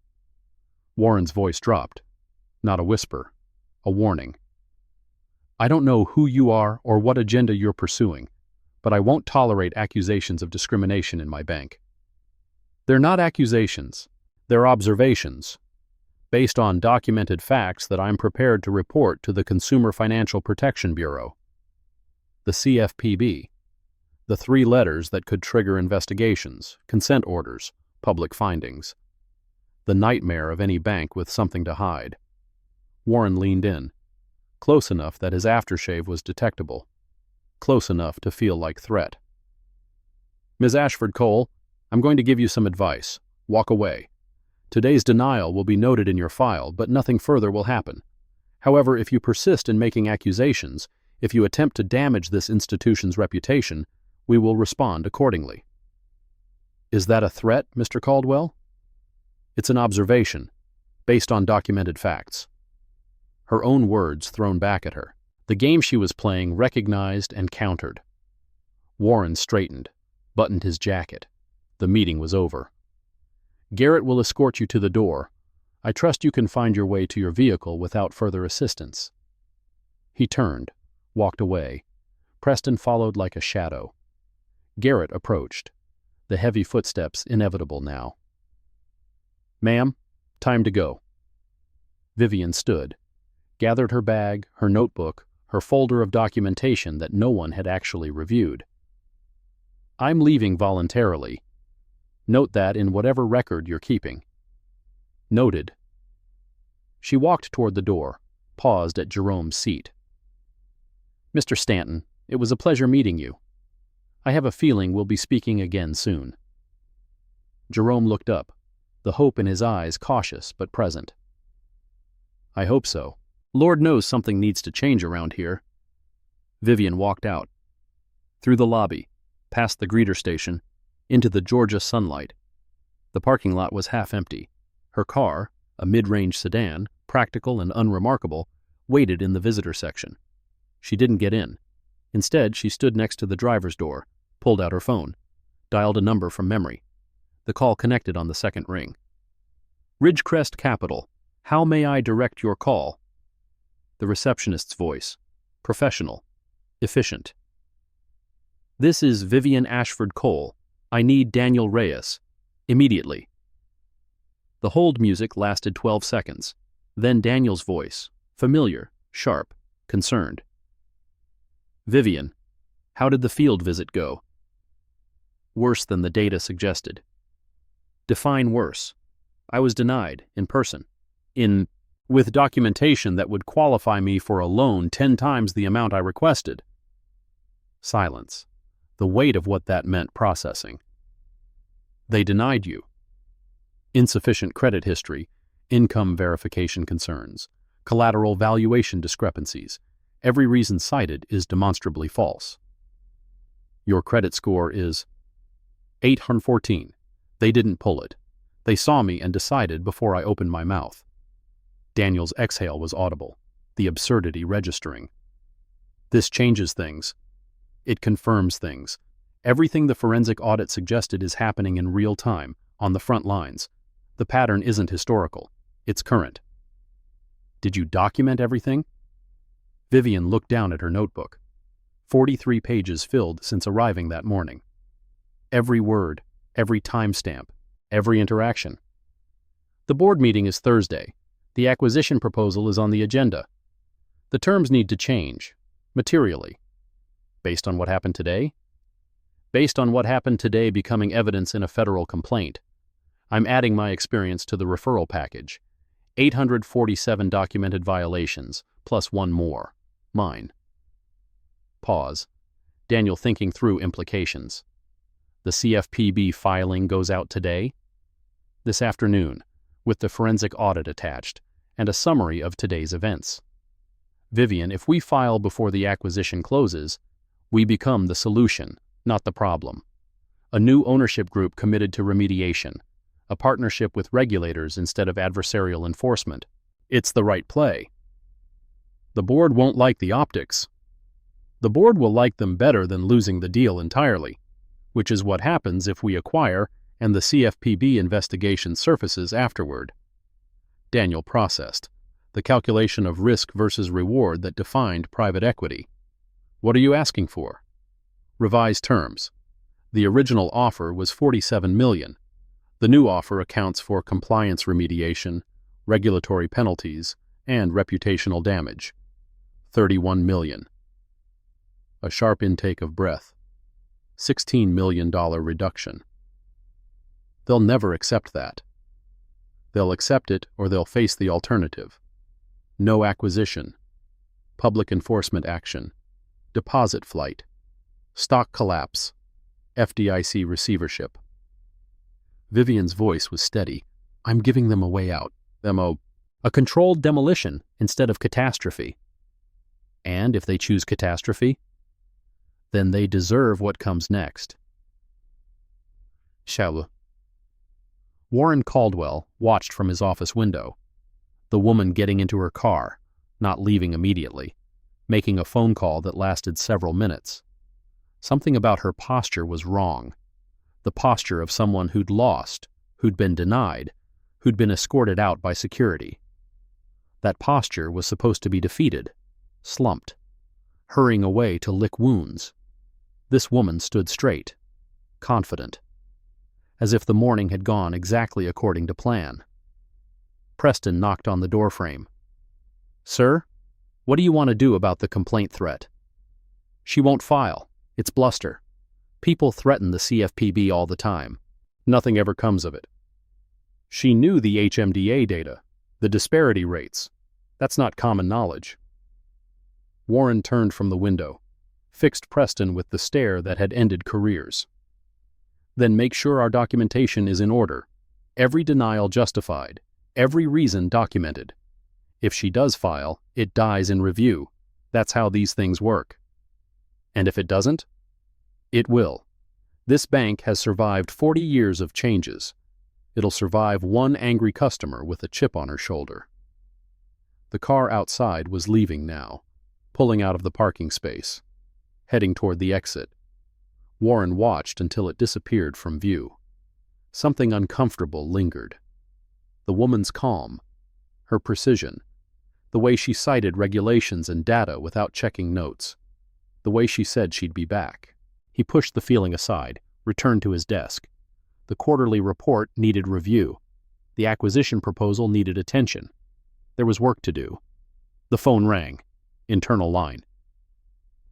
Warren's voice dropped. Not a whisper, a warning. "I don't know who you are or what agenda you're pursuing, but I won't tolerate accusations of discrimination in my bank." "They're not accusations. They're observations, based on documented facts that I'm prepared to report to the Consumer Financial Protection Bureau." The CFPB. The 3 letters that could trigger investigations, consent orders, public findings. The nightmare of any bank with something to hide. Warren leaned in, close enough that his aftershave was detectable, close enough to feel like threat. Ms. Ashford Cole, I'm going to give you some advice. Walk away. Today's denial will be noted in your file, but nothing further will happen. However, if you persist in making accusations, if you attempt to damage this institution's reputation, we will respond accordingly. Is that a threat, Mr. Caldwell? It's an observation, based on documented facts. Her own words thrown back at her. The game she was playing recognized and countered. Warren straightened, buttoned his jacket. The meeting was over. Garrett will escort you to the door. I trust you can find your way to your vehicle without further assistance. He turned, walked away. Preston followed like a shadow. Garrett approached, the heavy footsteps inevitable now. Ma'am, time to go. Vivian stood, gathered her bag, her notebook, her folder of documentation that no one had actually reviewed. I'm leaving voluntarily. Note that in whatever record you're keeping. Noted. She walked toward the door, paused at Jerome's seat. Mr. Stanton, it was a pleasure meeting you. I have a feeling we'll be speaking again soon. Jerome looked up, the hope in his eyes cautious but present. I hope so. Lord knows something needs to change around here. Vivian walked out. Through the lobby, past the greeter station, into the Georgia sunlight. The parking lot was half empty. Her car, a mid-range sedan, practical and unremarkable, waited in the visitor section. She didn't get in. Instead, she stood next to the driver's door, pulled out her phone, dialed a number from memory. The call connected on the second ring. Ridgecrest Capital, how may I direct your call? The receptionist's voice, professional, efficient. This is Vivian Ashford Cole. I need Daniel Reyes. Immediately. The hold music lasted 12 seconds. Then Daniel's voice, familiar, sharp, concerned. Vivian, how did the field visit go? Worse than the data suggested. Define worse. I was denied, in person. With documentation that would qualify me for a loan 10 times the amount I requested. Silence. The weight of what that meant processing. They denied you. Insufficient credit history, income verification concerns, collateral valuation discrepancies. Every reason cited is demonstrably false. Your credit score is 814. They didn't pull it. They saw me and decided before I opened my mouth. Daniel's exhale was audible, the absurdity registering. This changes things. It confirms things. Everything the forensic audit suggested is happening in real time, on the front lines. The pattern isn't historical. It's current. Did you document everything? Vivian looked down at her notebook. 43 pages filled since arriving that morning. Every word, every timestamp, every interaction. The board meeting is Thursday. The acquisition proposal is on the agenda. The terms need to change, materially. Based on what happened today? Based on what happened today becoming evidence in a federal complaint. I'm adding my experience to the referral package. 847 documented violations, plus one more. Mine. Pause. Daniel thinking through implications. The CFPB filing goes out today? This afternoon, with the forensic audit attached, and a summary of today's events. Vivian, if we file before the acquisition closes, we become the solution, not the problem. A new ownership group committed to remediation, a partnership with regulators instead of adversarial enforcement. It's the right play. The board won't like the optics. The board will like them better than losing the deal entirely, which is what happens if we acquire and the CFPB investigation surfaces afterward. Daniel processed, the calculation of risk versus reward that defined private equity. What are you asking for? Revised terms. The original offer was $47 million. The new offer accounts for compliance remediation, regulatory penalties, and reputational damage. $31 million. A sharp intake of breath. $16 million reduction. They'll never accept that. They'll accept it or they'll face the alternative. No acquisition. Public enforcement action. Deposit flight. Stock collapse. FDIC receivership. Vivian's voice was steady. I'm giving them a way out. A controlled demolition instead of catastrophe. And if they choose catastrophe, then they deserve what comes next. Shall. Warren Caldwell watched from his office window. The woman getting into her car, not leaving immediately, making a phone call that lasted several minutes. Something about her posture was wrong. The posture of someone who'd lost, who'd been denied, who'd been escorted out by security. That posture was supposed to be defeated, slumped, hurrying away to lick wounds. This woman stood straight, confident, as if the morning had gone exactly according to plan. Preston knocked on the doorframe. Sir, what do you want to do about the complaint threat? She won't file. It's bluster. People threaten the CFPB all the time. Nothing ever comes of it. She knew the HMDA data, the disparity rates. That's not common knowledge. Warren turned from the window, fixed Preston with the stare that had ended careers. Then make sure our documentation is in order, every denial justified, every reason documented. If she does file, it dies in review. That's how these things work. And if it doesn't, it will. This bank has survived 40 years of changes. It'll survive one angry customer with a chip on her shoulder. The car outside was leaving now, pulling out of the parking space, heading toward the exit. Warren watched until it disappeared from view. Something uncomfortable lingered. The woman's calm, her precision, the way she cited regulations and data without checking notes, the way she said she'd be back. He pushed the feeling aside, returned to his desk. The quarterly report needed review. The acquisition proposal needed attention. There was work to do. The phone rang. Internal line.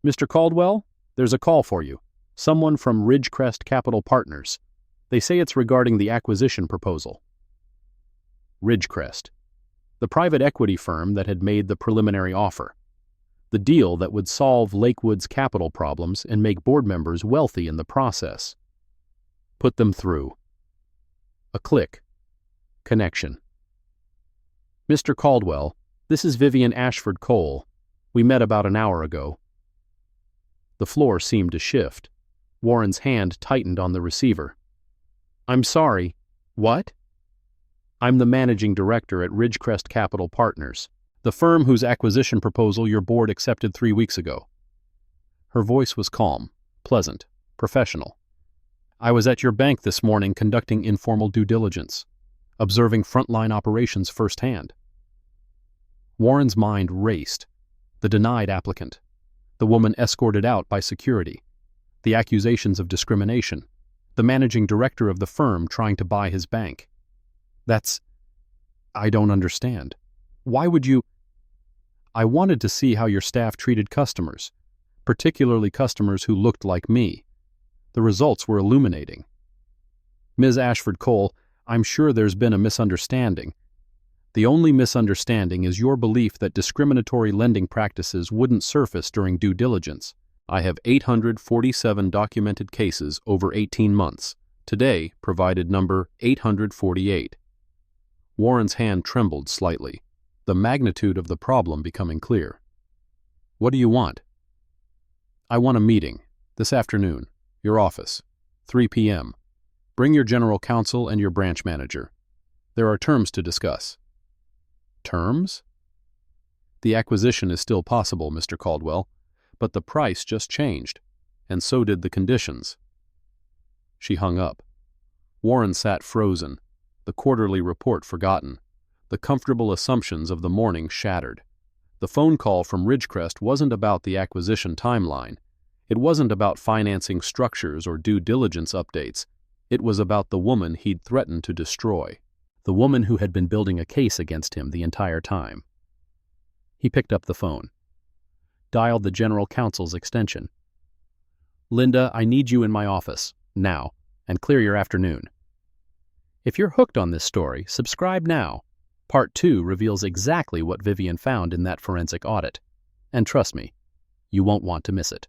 Mr. Caldwell, there's a call for you. Someone from Ridgecrest Capital Partners. They say it's regarding the acquisition proposal. Ridgecrest. The private equity firm that had made the preliminary offer. The deal that would solve Lakewood's capital problems and make board members wealthy in the process. Put them through. A click. Connection. Mr. Caldwell, this is Vivian Ashford Cole. We met about an hour ago. The floor seemed to shift. Warren's hand tightened on the receiver. I'm sorry. What? I'm the managing director at Ridgecrest Capital Partners, the firm whose acquisition proposal your board accepted 3 weeks ago. Her voice was calm, pleasant, professional. I was at your bank this morning conducting informal due diligence, observing frontline operations firsthand. Warren's mind raced. The denied applicant, the woman escorted out by security, the accusations of discrimination, the managing director of the firm trying to buy his bank. I don't understand. Why would you? I wanted to see how your staff treated customers, particularly customers who looked like me. The results were illuminating. Ms. Ashford Cole, I'm sure there's been a misunderstanding. The only misunderstanding is your belief that discriminatory lending practices wouldn't surface during due diligence. I have 847 documented cases over 18 months. Today provided number 848. Warren's hand trembled slightly, the magnitude of the problem becoming clear. What do you want? I want a meeting, this afternoon, your office, 3 p.m. Bring your general counsel and your branch manager. There are terms to discuss. Terms? The acquisition is still possible, Mr. Caldwell, but the price just changed, and so did the conditions. She hung up. Warren sat frozen, the quarterly report forgotten, the comfortable assumptions of the morning shattered. The phone call from Ridgecrest wasn't about the acquisition timeline. It wasn't about financing structures or due diligence updates. It was about the woman he'd threatened to destroy, the woman who had been building a case against him the entire time. He picked up the phone, dialed the general counsel's extension. Linda, I need you in my office, now, and clear your afternoon. If you're hooked on this story, subscribe now. Part 2 reveals exactly what Vivian found in that forensic audit. And trust me, you won't want to miss it.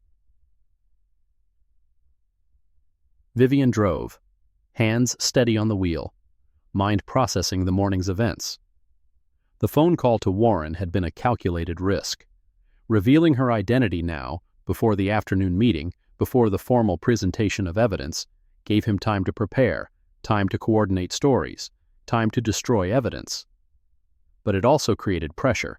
Vivian drove, hands steady on the wheel, mind processing the morning's events. The phone call to Warren had been a calculated risk. Revealing her identity now, before the afternoon meeting, before the formal presentation of evidence, gave him time to prepare, time to coordinate stories, time to destroy evidence. But it also created pressure.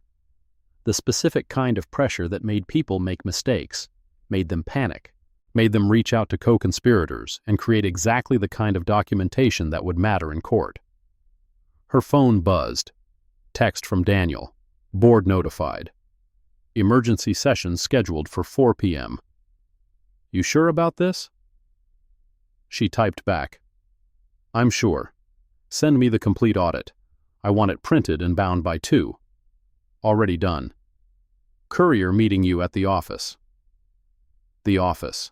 The specific kind of pressure that made people make mistakes, made them panic, made them reach out to co-conspirators and create exactly the kind of documentation that would matter in court. Her phone buzzed. Text from Daniel. Board notified. Emergency session scheduled for 4 p.m. You sure about this? She typed back. I'm sure. Send me the complete audit. I want it printed and bound by 2. Already done. Courier meeting you at the office. The office.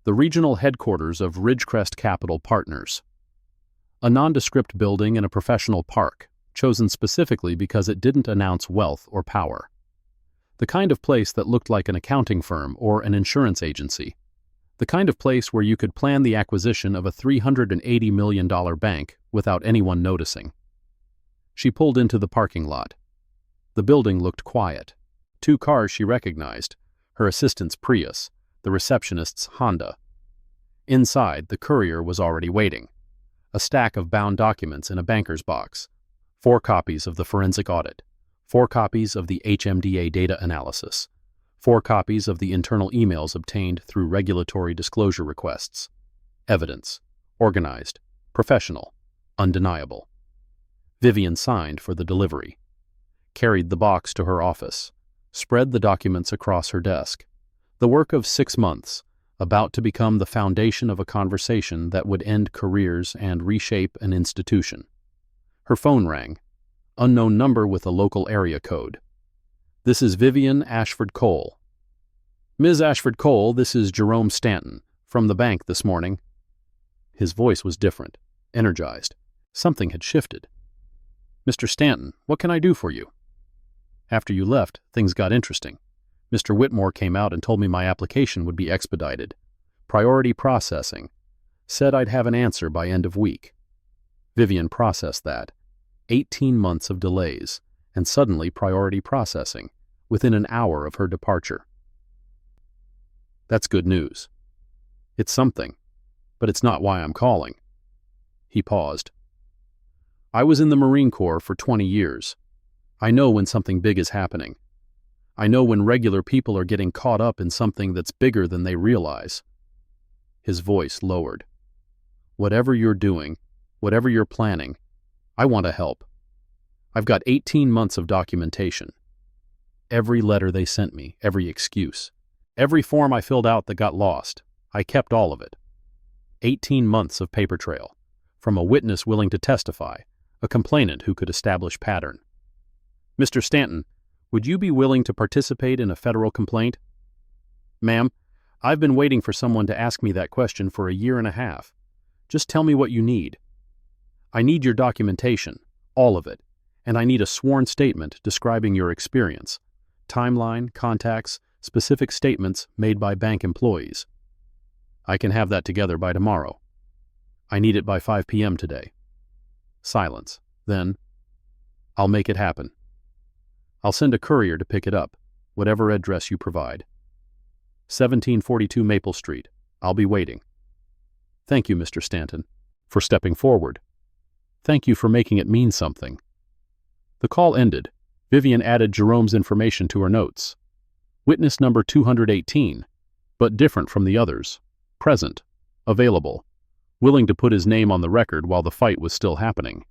The regional headquarters of Ridgecrest Capital Partners. A nondescript building in a professional park, chosen specifically because it didn't announce wealth or power. The kind of place that looked like an accounting firm or an insurance agency. The kind of place where you could plan the acquisition of a $380 million bank without anyone noticing. She pulled into the parking lot. The building looked quiet. 2 cars she recognized, her assistant's Prius, the receptionist's Honda. Inside, the courier was already waiting. A stack of bound documents in a banker's box. 4 copies of the forensic audit. 4 copies of the HMDA data analysis. 4 copies of the internal emails obtained through regulatory disclosure requests. Evidence. Organized. Professional. Undeniable. Vivian signed for the delivery. Carried the box to her office. Spread the documents across her desk. The work of 6 months, about to become the foundation of a conversation that would end careers and reshape an institution. Her phone rang. Unknown number with a local area code. This is Vivian Ashford Cole. Ms. Ashford Cole, this is Jerome Stanton, from the bank this morning. His voice was different, energized. Something had shifted. Mr. Stanton, what can I do for you? After you left, things got interesting. Mr. Whitmore came out and told me my application would be expedited. Priority processing. Said I'd have an answer by end of week. Vivian processed that. 18 months of delays, and suddenly priority processing, within an hour of her departure. That's good news. It's something, but it's not why I'm calling. He paused. I was in the Marine Corps for 20 years. I know when something big is happening. I know when regular people are getting caught up in something that's bigger than they realize. His voice lowered. Whatever you're doing, whatever you're planning, I want to help. I've got 18 months of documentation. Every letter they sent me, every excuse, every form I filled out that got lost, I kept all of it. 18 months of paper trail, from a witness willing to testify, a complainant who could establish pattern. Mr. Stanton, would you be willing to participate in a federal complaint? Ma'am, I've been waiting for someone to ask me that question for 1.5 years. Just tell me what you need. I need your documentation, all of it, and I need a sworn statement describing your experience, timeline, contacts, specific statements made by bank employees. I can have that together by tomorrow. I need it by 5 p.m. today. Silence. Then, I'll make it happen. I'll send a courier to pick it up, whatever address you provide. 1742 Maple Street. I'll be waiting. Thank you, Mr. Stanton, for stepping forward. Thank you for making it mean something. The call ended. Vivian added Jerome's information to her notes. Witness number 218, but different from the others. Present. Available. Willing to put his name on the record while the fight was still happening.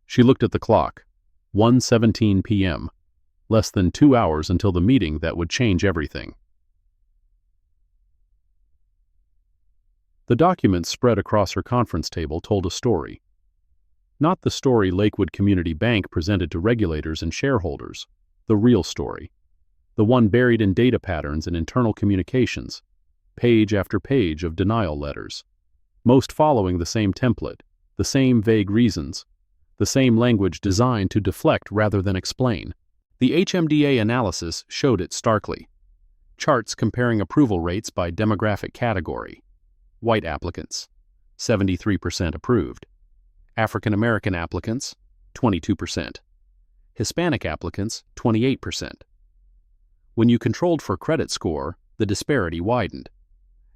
She looked at the clock. 1:17 p.m. Less than 2 hours until the meeting that would change everything. The documents spread across her conference table told a story. Not the story Lakewood Community Bank presented to regulators and shareholders, the real story. The one buried in data patterns and internal communications, page after page of denial letters, most following the same template, the same vague reasons, the same language designed to deflect rather than explain. The HMDA analysis showed it starkly. Charts comparing approval rates by demographic category. White applicants, 73% approved. African American applicants, 22%. Hispanic applicants, 28%. When you controlled for credit score, the disparity widened.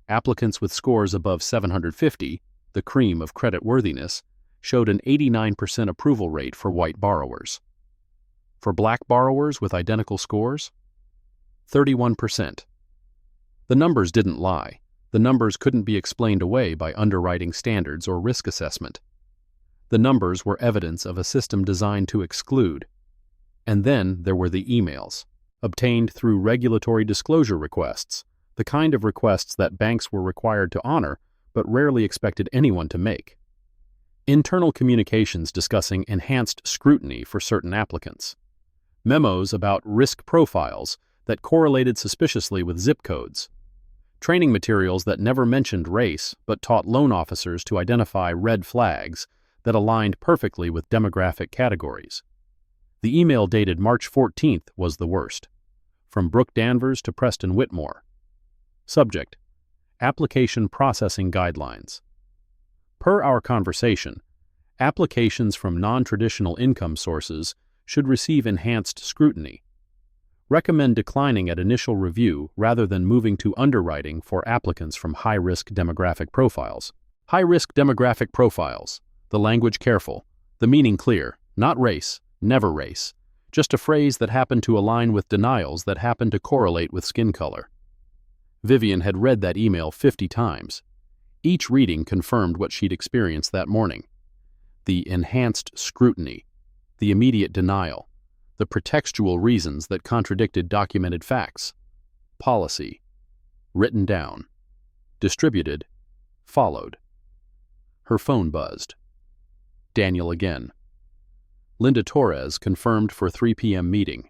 Applicants with scores above 750, the cream of creditworthiness, showed an 89% approval rate for white borrowers. For black borrowers with identical scores, 31%. The numbers didn't lie. The numbers couldn't be explained away by underwriting standards or risk assessment. The numbers were evidence of a system designed to exclude. And then there were the emails, obtained through regulatory disclosure requests, the kind of requests that banks were required to honor but rarely expected anyone to make. Internal communications discussing enhanced scrutiny for certain applicants. Memos about risk profiles that correlated suspiciously with zip codes. Training materials that never mentioned race but taught loan officers to identify red flags that aligned perfectly with demographic categories. The email dated March 14th was the worst. From Brooke Danvers to Preston Whitmore. Subject: Application Processing Guidelines. Per our conversation, applications from non-traditional income sources should receive enhanced scrutiny. Recommend declining at initial review rather than moving to underwriting for applicants from high-risk demographic profiles. High-risk demographic profiles. The language careful. The meaning clear. Not race. Never race. Just a phrase that happened to align with denials that happened to correlate with skin color. Vivian had read that email 50 times. Each reading confirmed what she'd experienced that morning. The enhanced scrutiny. The immediate denial. The pretextual reasons that contradicted documented facts. Policy. Written down. Distributed. Followed. Her phone buzzed. Daniel again. Linda Torres confirmed for 3 p.m. meeting.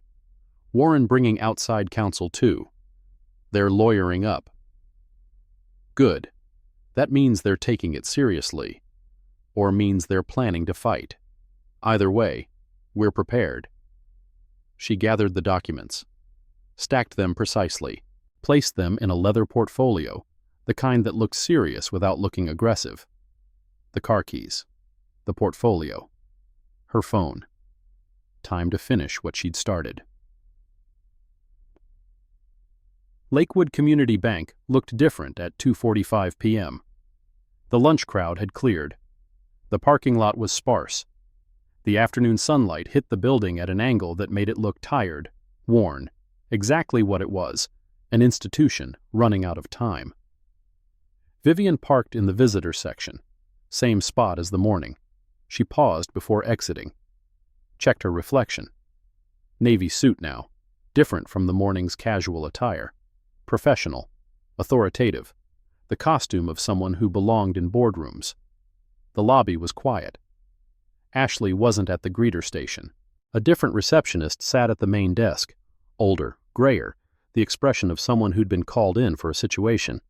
Warren bringing outside counsel too. They're lawyering up. Good. That means they're taking it seriously. Or means they're planning to fight. Either way, we're prepared. She gathered the documents, stacked them precisely, placed them in a leather portfolio, the kind that looked serious without looking aggressive. The car keys, the portfolio, her phone. Time to finish what she'd started. Lakewood Community Bank looked different at 2:45 p.m. The lunch crowd had cleared. The parking lot was sparse. The afternoon sunlight hit the building at an angle that made it look tired, worn, exactly what it was, an institution running out of time. Vivian parked in the visitor section, same spot as the morning. She paused before exiting. Checked her reflection. Navy suit now, different from the morning's casual attire. Professional, authoritative, the costume of someone who belonged in boardrooms. The lobby was quiet. Ashley wasn't at the greeter station. A different receptionist sat at the main desk, older, grayer, the expression of someone who'd been called in for a situation.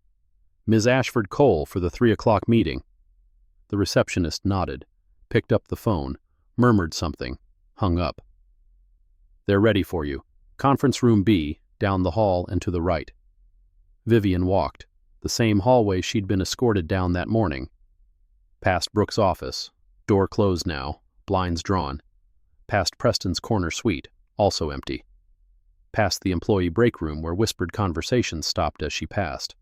Ms. Ashford Cole for the 3 o'clock meeting. The receptionist nodded, picked up the phone, murmured something, hung up. They're ready for you. Conference room B, down the hall and to the right. Vivian walked, the same hallway she'd been escorted down that morning. Past Brooke's office, door closed now, blinds drawn. Past Preston's corner suite, also empty. Past the employee break room where whispered conversations stopped as she passed.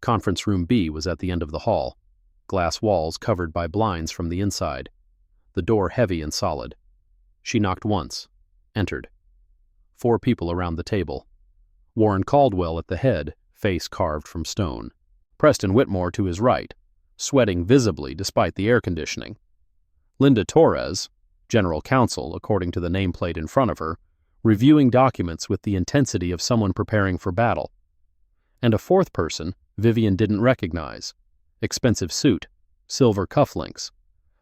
Conference room B was at the end of the hall, glass walls covered by blinds from the inside, the door heavy and solid. She knocked once, entered. 4 people around the table. Warren Caldwell at the head, face carved from stone. Preston Whitmore to his right, sweating visibly despite the air conditioning. Linda Torres, general counsel according to the nameplate in front of her, reviewing documents with the intensity of someone preparing for battle. And a 4th person Vivian didn't recognize. Expensive suit, silver cufflinks,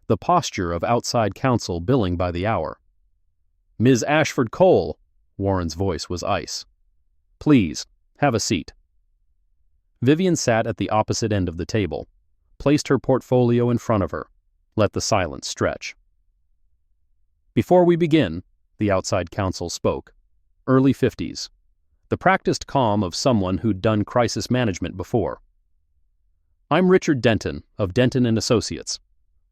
the posture of outside counsel billing by the hour. Ms. Ashford Cole, Warren's voice was ice. Please, have a seat. Vivian sat at the opposite end of the table, placed her portfolio in front of her, let the silence stretch. Before we begin, the outside counsel spoke. Early 50s. The practiced calm of someone who'd done crisis management before. I'm Richard Denton of Denton & Associates.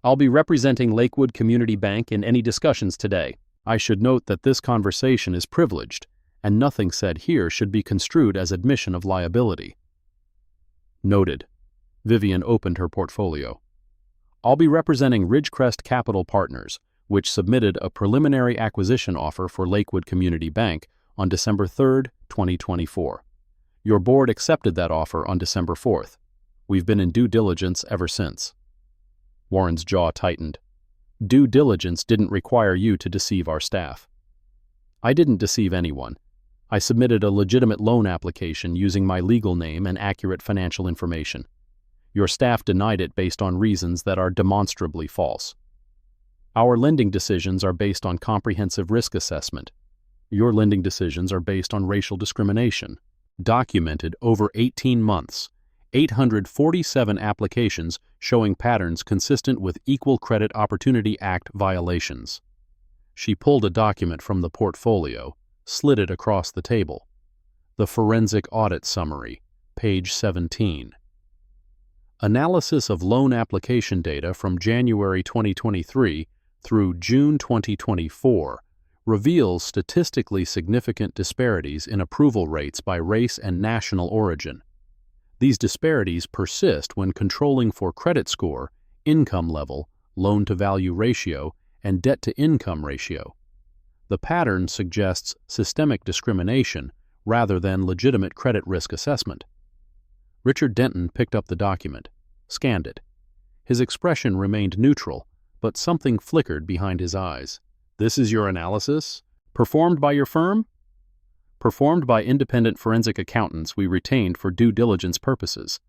I'll be representing Lakewood Community Bank in any discussions today. I should note that this conversation is privileged, and nothing said here should be construed as admission of liability. Noted. Vivian opened her portfolio. I'll be representing Ridgecrest Capital Partners, which submitted a preliminary acquisition offer for Lakewood Community Bank on December 3, 2024. Your board accepted that offer on December 4th. We've been in due diligence ever since. Warren's jaw tightened. Due diligence didn't require you to deceive our staff. I didn't deceive anyone. I submitted a legitimate loan application using my legal name and accurate financial information. Your staff denied it based on reasons that are demonstrably false. Our lending decisions are based on comprehensive risk assessment. Your lending decisions are based on racial discrimination. Documented over 18 months, 847 applications showing patterns consistent with Equal Credit Opportunity Act violations. She pulled a document from the portfolio, slid it across the table. The Forensic Audit Summary, page 17. Analysis of loan application data from January 2023 through June 2024 reveals statistically significant disparities in approval rates by race and national origin. These disparities persist when controlling for credit score, income level, loan-to-value ratio, and debt-to-income ratio. The pattern suggests systemic discrimination rather than legitimate credit risk assessment. Richard Denton picked up the document, scanned it. His expression remained neutral, but something flickered behind his eyes. This is your analysis? Performed by your firm? Performed by independent forensic accountants we retained for due diligence purposes.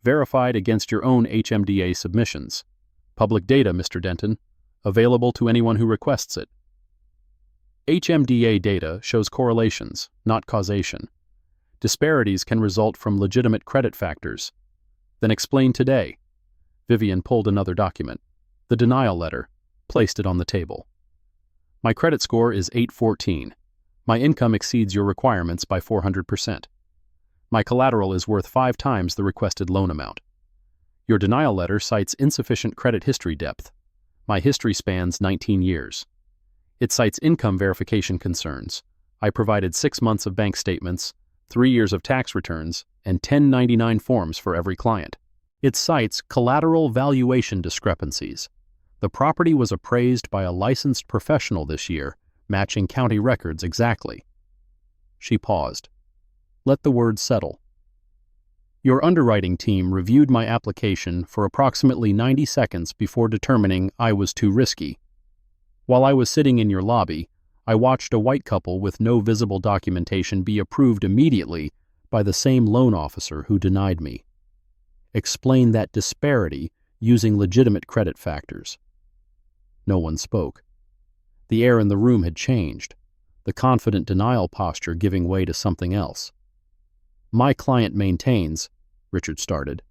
Verified against your own HMDA submissions. Public data, Mr. Denton. Available to anyone who requests it. HMDA data shows correlations, not causation. Disparities can result from legitimate credit factors. Then explain today. Vivian pulled another document. The denial letter. Placed it on the table. My credit score is 814. My income exceeds your requirements by 400%. My collateral is worth 5 times the requested loan amount. Your denial letter cites insufficient credit history depth. My history spans 19 years. It cites income verification concerns. I provided 6 months of bank statements, 3 years of tax returns, and 1099 forms for every client. It cites collateral valuation discrepancies. The property was appraised by a licensed professional this year, matching county records exactly. She paused. Let the words settle. Your underwriting team reviewed my application for approximately 90 seconds before determining I was too risky. While I was sitting in your lobby, I watched a white couple with no visible documentation be approved immediately by the same loan officer who denied me. Explain that disparity using legitimate credit factors. No one spoke. The air in the room had changed, the confident denial posture giving way to something else. My client maintains, Richard started.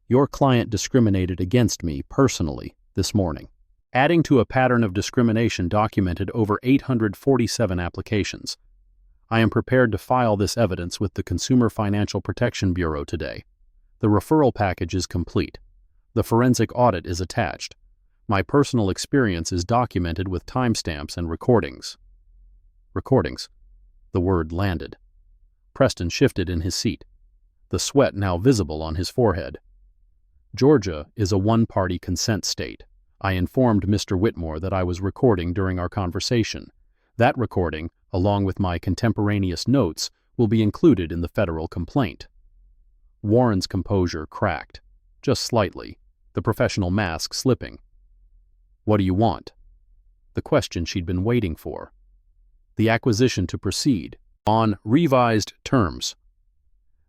Your client discriminated against me personally this morning, adding to a pattern of discrimination documented over 847 applications. I am prepared to file this evidence with the Consumer Financial Protection Bureau today. The referral package is complete. The forensic audit is attached. My personal experience is documented with timestamps and recordings. Recordings. The word landed. Preston shifted in his seat, the sweat now visible on his forehead. Georgia is a one-party consent state. I informed Mr. Whitmore that I was recording during our conversation. That recording, along with my contemporaneous notes, will be included in the federal complaint. Warren's composure cracked, just slightly, the professional mask slipping. What do you want? The question she'd been waiting for. The acquisition to proceed, on revised terms.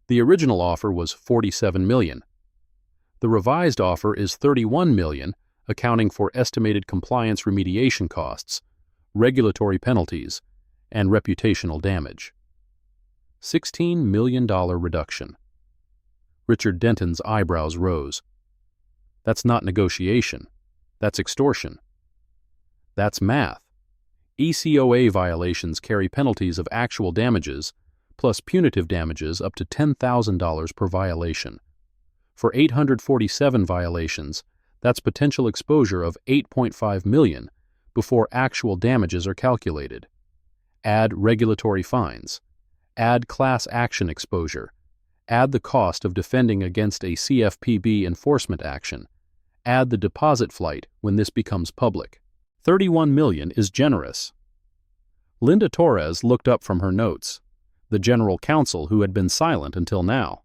The original offer was $47 million. The revised offer is $31 million, accounting for estimated compliance remediation costs, regulatory penalties, and reputational damage. $16 million reduction. Richard Denton's eyebrows rose. That's not negotiation. That's extortion. That's math. ECOA violations carry penalties of actual damages plus punitive damages up to $10,000 per violation. For 847 violations, that's potential exposure of 8.5 million before actual damages are calculated. Add regulatory fines. Add class action exposure. Add the cost of defending against a CFPB enforcement action. Add the deposit flight when this becomes public. 31 million is generous. Linda Torres looked up from her notes, the general counsel who had been silent until now.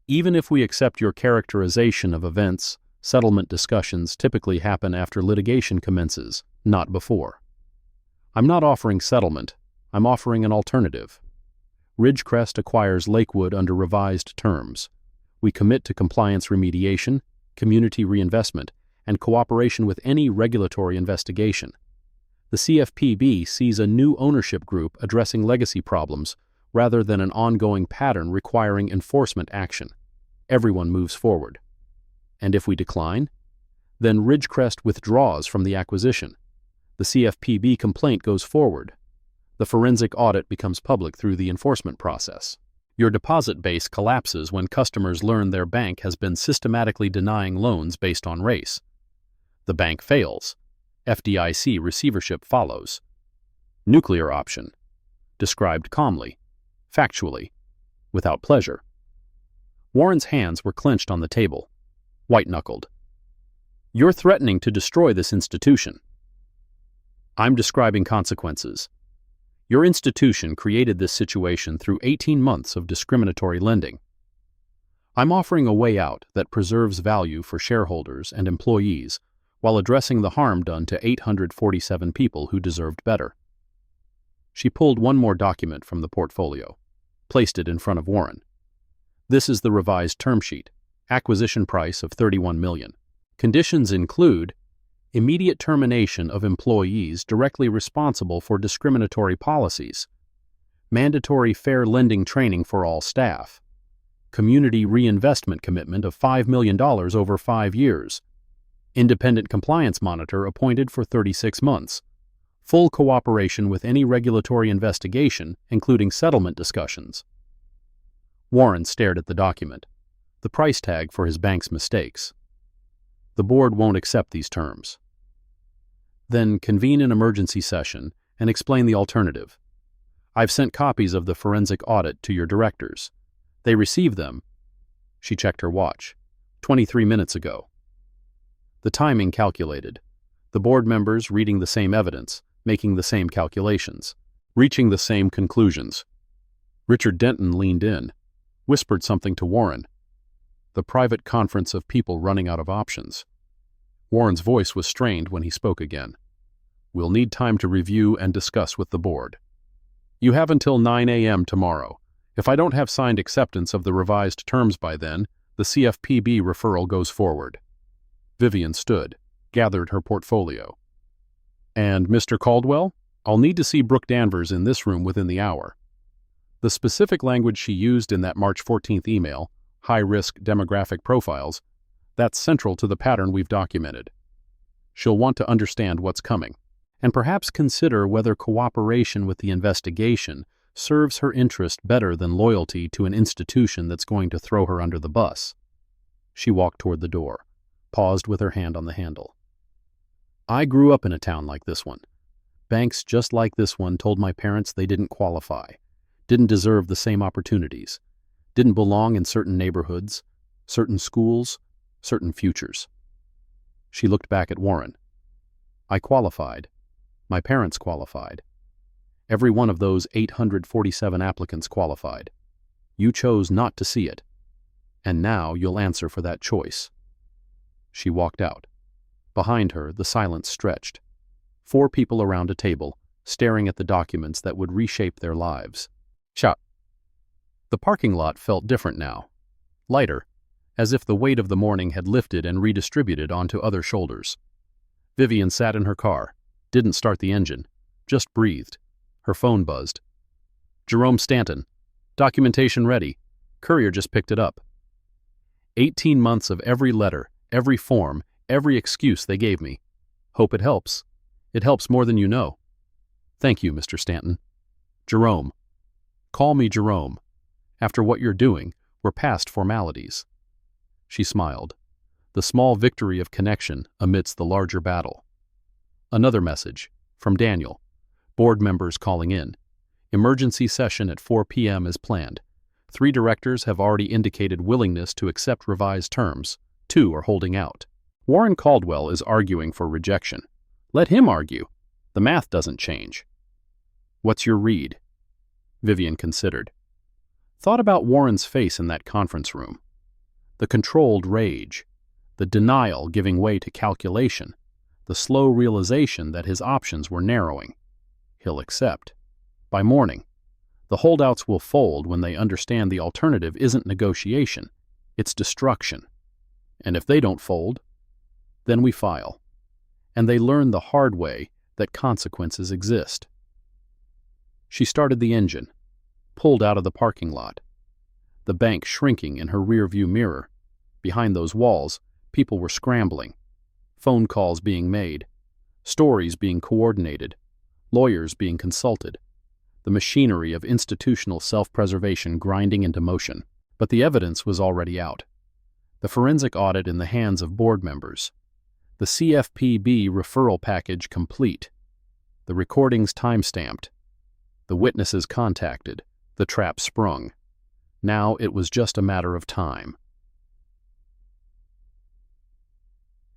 Even if we accept your characterization of events, settlement discussions typically happen after litigation commences, not before. I'm not offering settlement, I'm offering an alternative. Ridgecrest acquires Lakewood under revised terms. We commit to compliance remediation, community reinvestment, and cooperation with any regulatory investigation. The CFPB sees a new ownership group addressing legacy problems rather than an ongoing pattern requiring enforcement action. Everyone moves forward. And if we decline? Then Ridgecrest withdraws from the acquisition. The CFPB complaint goes forward. The forensic audit becomes public through the enforcement process. Your deposit base collapses when customers learn their bank has been systematically denying loans based on race. The bank fails. FDIC receivership follows. Nuclear option. Described calmly, factually, without pleasure. Warren's hands were clenched on the table, white-knuckled. You're threatening to destroy this institution. I'm describing consequences. Your institution created this situation through 18 months of discriminatory lending. I'm offering a way out that preserves value for shareholders and employees while addressing the harm done to 847 people who deserved better. She pulled one more document from the portfolio, placed it in front of Warren. This is the revised term sheet, acquisition price of $31 million. Conditions include immediate termination of employees directly responsible for discriminatory policies, mandatory fair lending training for all staff, community reinvestment commitment of $5 million over 5 years, independent compliance monitor appointed for 36 months, full cooperation with any regulatory investigation, including settlement discussions. Warren stared at the document, the price tag for his bank's mistakes. The board won't accept these terms. Then convene an emergency session and explain the alternative. I've sent copies of the forensic audit to your directors. They received them. She checked her watch. 23 minutes ago. The timing calculated. The board members reading the same evidence, making the same calculations, reaching the same conclusions. Richard Denton leaned in, whispered something to Warren. The private conference of people running out of options. Warren's voice was strained when he spoke again. We'll need time to review and discuss with the board. You have until 9 a.m. tomorrow. If I don't have signed acceptance of the revised terms by then, the CFPB referral goes forward. Vivian stood, gathered her portfolio. And Mr. Caldwell? I'll need to see Brooke Danvers in this room within the hour. The specific language she used in that March 14th email, high-risk demographic profiles, that's central to the pattern we've documented. She'll want to understand what's coming, and perhaps consider whether cooperation with the investigation serves her interest better than loyalty to an institution that's going to throw her under the bus. She walked toward the door, paused with her hand on the handle. I grew up in a town like this one. Banks just like this one told my parents they didn't qualify, didn't deserve the same opportunities, didn't belong in certain neighborhoods, certain schools, certain futures. She looked back at Warren. I qualified. My parents qualified. Every one of those 847 applicants qualified. You chose not to see it, and now you'll answer for that choice. She walked out. Behind her, the silence stretched. 4 people around a table, staring at the documents that would reshape their lives. Shot. The parking lot felt different now, lighter, as if the weight of the morning had lifted and redistributed onto other shoulders. Vivian sat in her car, didn't start the engine, just breathed. Her phone buzzed. Jerome Stanton. Documentation ready. Courier just picked it up. 18 months of every letter, every form, every excuse they gave me. Hope it helps. It helps more than you know. Thank you, Mr. Stanton. Jerome. Call me Jerome. After what you're doing, we're past formalities. She smiled. The small victory of connection amidst the larger battle. Another message, from Daniel. Board members calling in. Emergency session at 4 p.m. is planned. 3 directors have already indicated willingness to accept revised terms. 2 are holding out. Warren Caldwell is arguing for rejection. Let him argue. The math doesn't change. What's your read? Vivian considered. Thought about Warren's face in that conference room. The controlled rage. The denial giving way to calculation. The slow realization that his options were narrowing. He'll accept. By morning, the holdouts will fold when they understand the alternative isn't negotiation, it's destruction. And if they don't fold, then we file. And they learn the hard way that consequences exist. She started the engine, pulled out of the parking lot. The bank shrinking in her rearview mirror. Behind those walls, people were scrambling. Phone calls being made. Stories being coordinated. Lawyers being consulted. The machinery of institutional self-preservation grinding into motion. But the evidence was already out. The forensic audit in the hands of board members. The CFPB referral package complete. The recordings time-stamped. The witnesses contacted. The trap sprung. Now it was just a matter of time.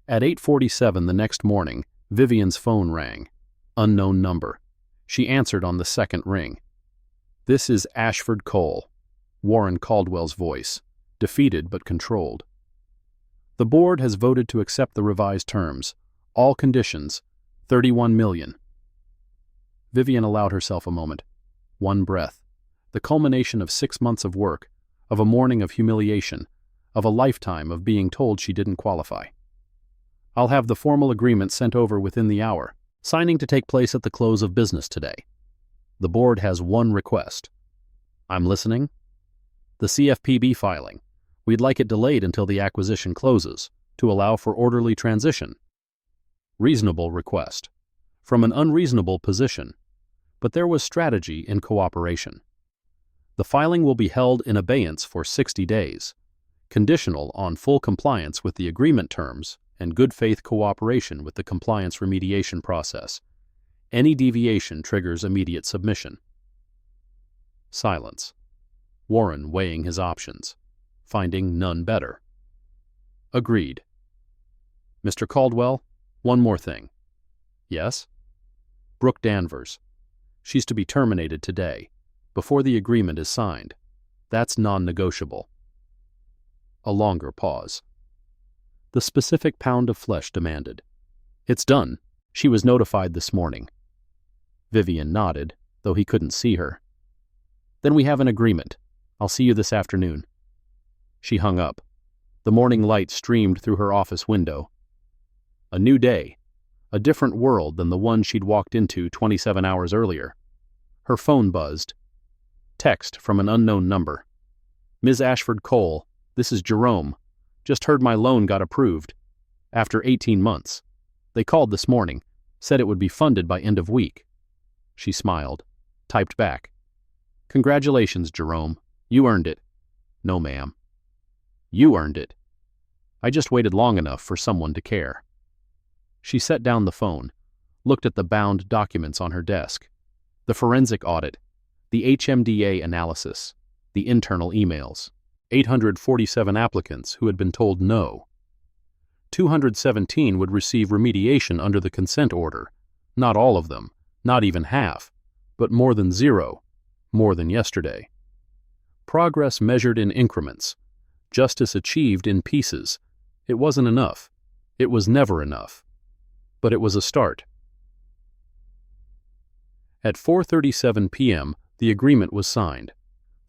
At 8:47 the next morning, Vivian's phone rang. Unknown number. She answered on the second ring. This is Ashford Cole. Warren Caldwell's voice, defeated but controlled. The board has voted to accept the revised terms. All conditions, $31 million. Vivian allowed herself a moment. One breath. The culmination of 6 months of work, of a morning of humiliation, of a lifetime of being told she didn't qualify. I'll have the formal agreement sent over within the hour. Signing to take place at the close of business today. The board has one request. I'm listening. The CFPB filing. We'd like it delayed until the acquisition closes, to allow for orderly transition. Reasonable request. From an unreasonable position. But there was strategy in cooperation. The filing will be held in abeyance for 60 days, conditional on full compliance with the agreement terms and good faith cooperation with the compliance remediation process. Any deviation triggers immediate submission. Silence. Warren weighing his options, finding none better. Agreed. Mr. Caldwell, one more thing. Yes? Brooke Danvers. She's to be terminated today, before the agreement is signed. That's non-negotiable. A longer pause. The specific pound of flesh demanded. It's done. She was notified this morning. Vivian nodded, though he couldn't see her. Then we have an agreement. I'll see you this afternoon. She hung up. The morning light streamed through her office window. A new day. A different world than the one she'd walked into 27 hours earlier. Her phone buzzed. Text from an unknown number. Ms. Ashford Cole, this is Jerome. Just heard my loan got approved. After 18 months. They called this morning. Said it would be funded by end of week. She smiled. Typed back. Congratulations, Jerome. You earned it. No, ma'am. You earned it. I just waited long enough for someone to care. She set down the phone, looked at the bound documents on her desk. The forensic audit, the HMDA analysis, the internal emails. 847 applicants who had been told no. 217 would receive remediation under the consent order. Not all of them, not even half, but more than 0, more than yesterday. Progress measured in increments. Justice achieved in pieces. It wasn't enough. It was never enough. But it was a start. At 4:37 p.m., the agreement was signed.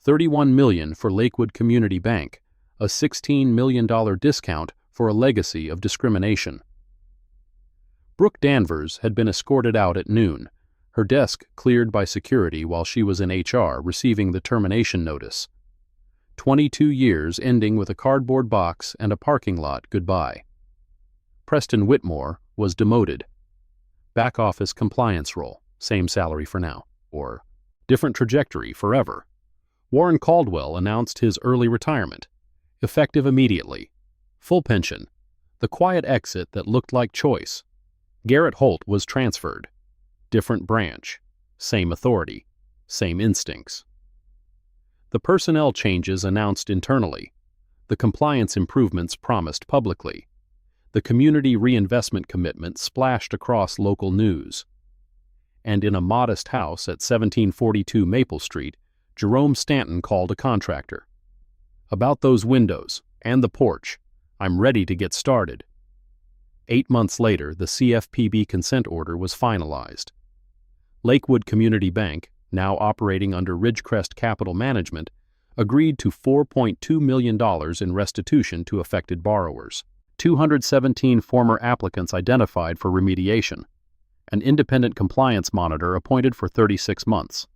$31 million for Lakewood Community Bank, a $16 million discount for a legacy of discrimination. Brooke Danvers had been escorted out at noon, her desk cleared by security while she was in HR receiving the termination notice. 22 years ending with a cardboard box and a parking lot goodbye. Preston Whitmore was demoted. Back office compliance role, same salary for now, or different trajectory forever. Warren Caldwell announced his early retirement, effective immediately, Full pension. The quiet exit that looked like choice. Garrett Holt was transferred. Different branch. Same authority. Same instincts. The personnel changes announced internally. The compliance improvements promised publicly. The community reinvestment commitment splashed across local news. And in a modest house at 1742 Maple Street, Jerome Stanton called a contractor. About those windows and the porch, I'm ready to get started. 8 months later, the CFPB consent order was finalized. Lakewood Community Bank, now operating under Ridgecrest Capital Management, agreed to $4.2 million in restitution to affected borrowers. 217 former applicants identified for remediation. An independent compliance monitor appointed for 36 months.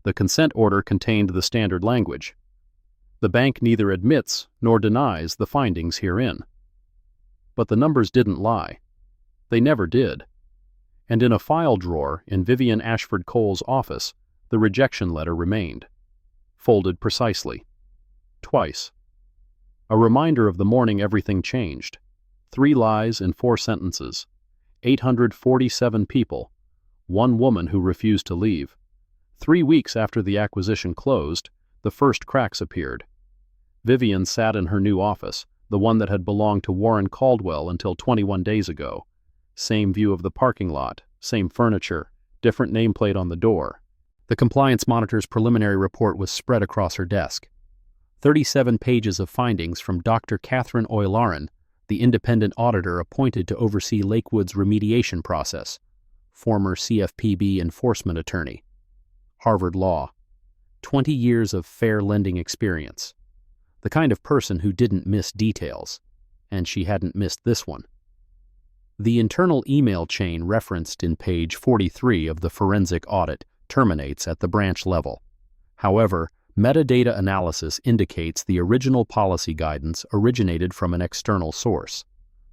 The consent order contained the standard language. The bank neither admits nor denies the findings herein. But the numbers didn't lie. They never did. And in a file drawer in Vivian Ashford Cole's office, the rejection letter remained, folded precisely. Twice. A reminder of the morning everything changed. 3 lies in 4 sentences. 847 people. 1 woman who refused to leave. 3 weeks after the acquisition closed, the first cracks appeared. Vivian sat in her new office, the one that had belonged to Warren Caldwell until 21 days ago. Same view of the parking lot, same furniture, different nameplate on the door. The compliance monitor's preliminary report was spread across her desk. 37 pages of findings from Dr. Catherine Oylarin, the independent auditor appointed to oversee Lakewood's remediation process, former CFPB enforcement attorney. Harvard Law. 20 years of fair lending experience. The kind of person who didn't miss details, and she hadn't missed this one. The internal email chain referenced in page 43 of the forensic audit terminates at the branch level. However, metadata analysis indicates the original policy guidance originated from an external source.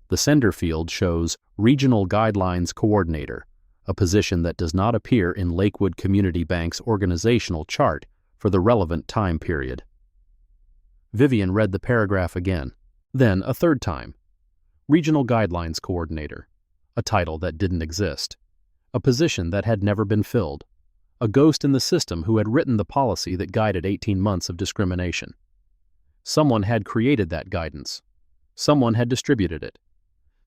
The sender field shows Regional Guidelines Coordinator, a position that does not appear in Lakewood Community Bank's organizational chart for the relevant time period. Vivian read the paragraph again, then a third time. Regional Guidelines Coordinator, a title that didn't exist, a position that had never been filled, a ghost in the system who had written the policy that guided 18 months of discrimination. Someone had created that guidance. Someone had distributed it.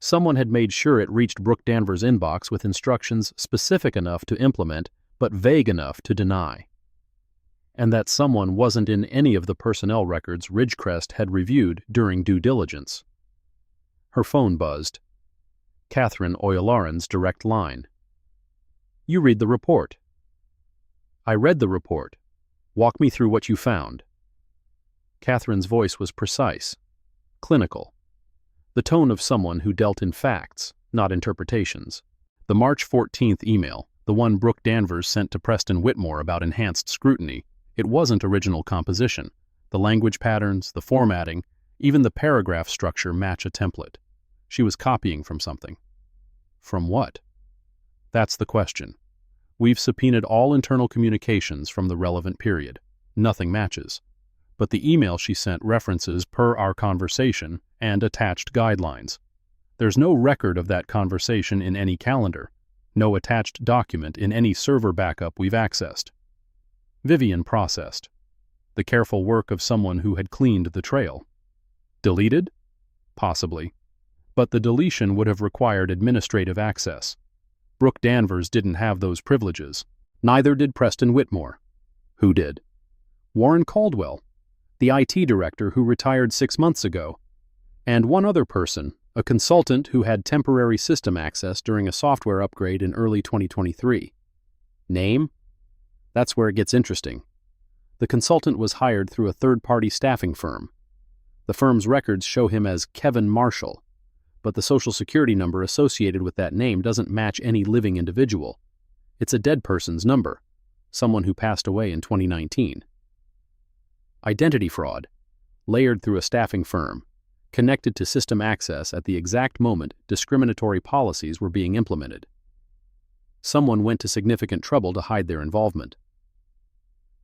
Someone had made sure it reached Brooke Danvers' inbox with instructions specific enough to implement, but vague enough to deny. And that someone wasn't in any of the personnel records Ridgecrest had reviewed during due diligence. Her phone buzzed. Catherine Oylarin's direct line. You read the report. I read the report. Walk me through what you found. Catherine's voice was precise, clinical. The tone of someone who dealt in facts, not interpretations. The March 14th email, the one Brooke Danvers sent to Preston Whitmore about enhanced scrutiny, it wasn't original composition. The language patterns, the formatting, even the paragraph structure match a template. She was copying from something. From what? That's the question. We've subpoenaed all internal communications from the relevant period. Nothing matches. But the email she sent references per our conversation and attached guidelines. There's no record of that conversation in any calendar, no attached document in any server backup we've accessed. Vivian processed. The careful work of someone who had cleaned the trail. Deleted? Possibly. But the deletion would have required administrative access. Brooke Danvers didn't have those privileges. Neither did Preston Whitmore. Who did? Warren Caldwell, the IT director who retired 6 months ago. And one other person, a consultant who had temporary system access during a software upgrade in early 2023. Name? That's where it gets interesting. The consultant was hired through a third-party staffing firm. The firm's records show him as Kevin Marshall, but the Social Security number associated with that name doesn't match any living individual. It's a dead person's number, someone who passed away in 2019. Identity fraud, layered through a staffing firm, connected to system access at the exact moment discriminatory policies were being implemented. Someone went to significant trouble to hide their involvement.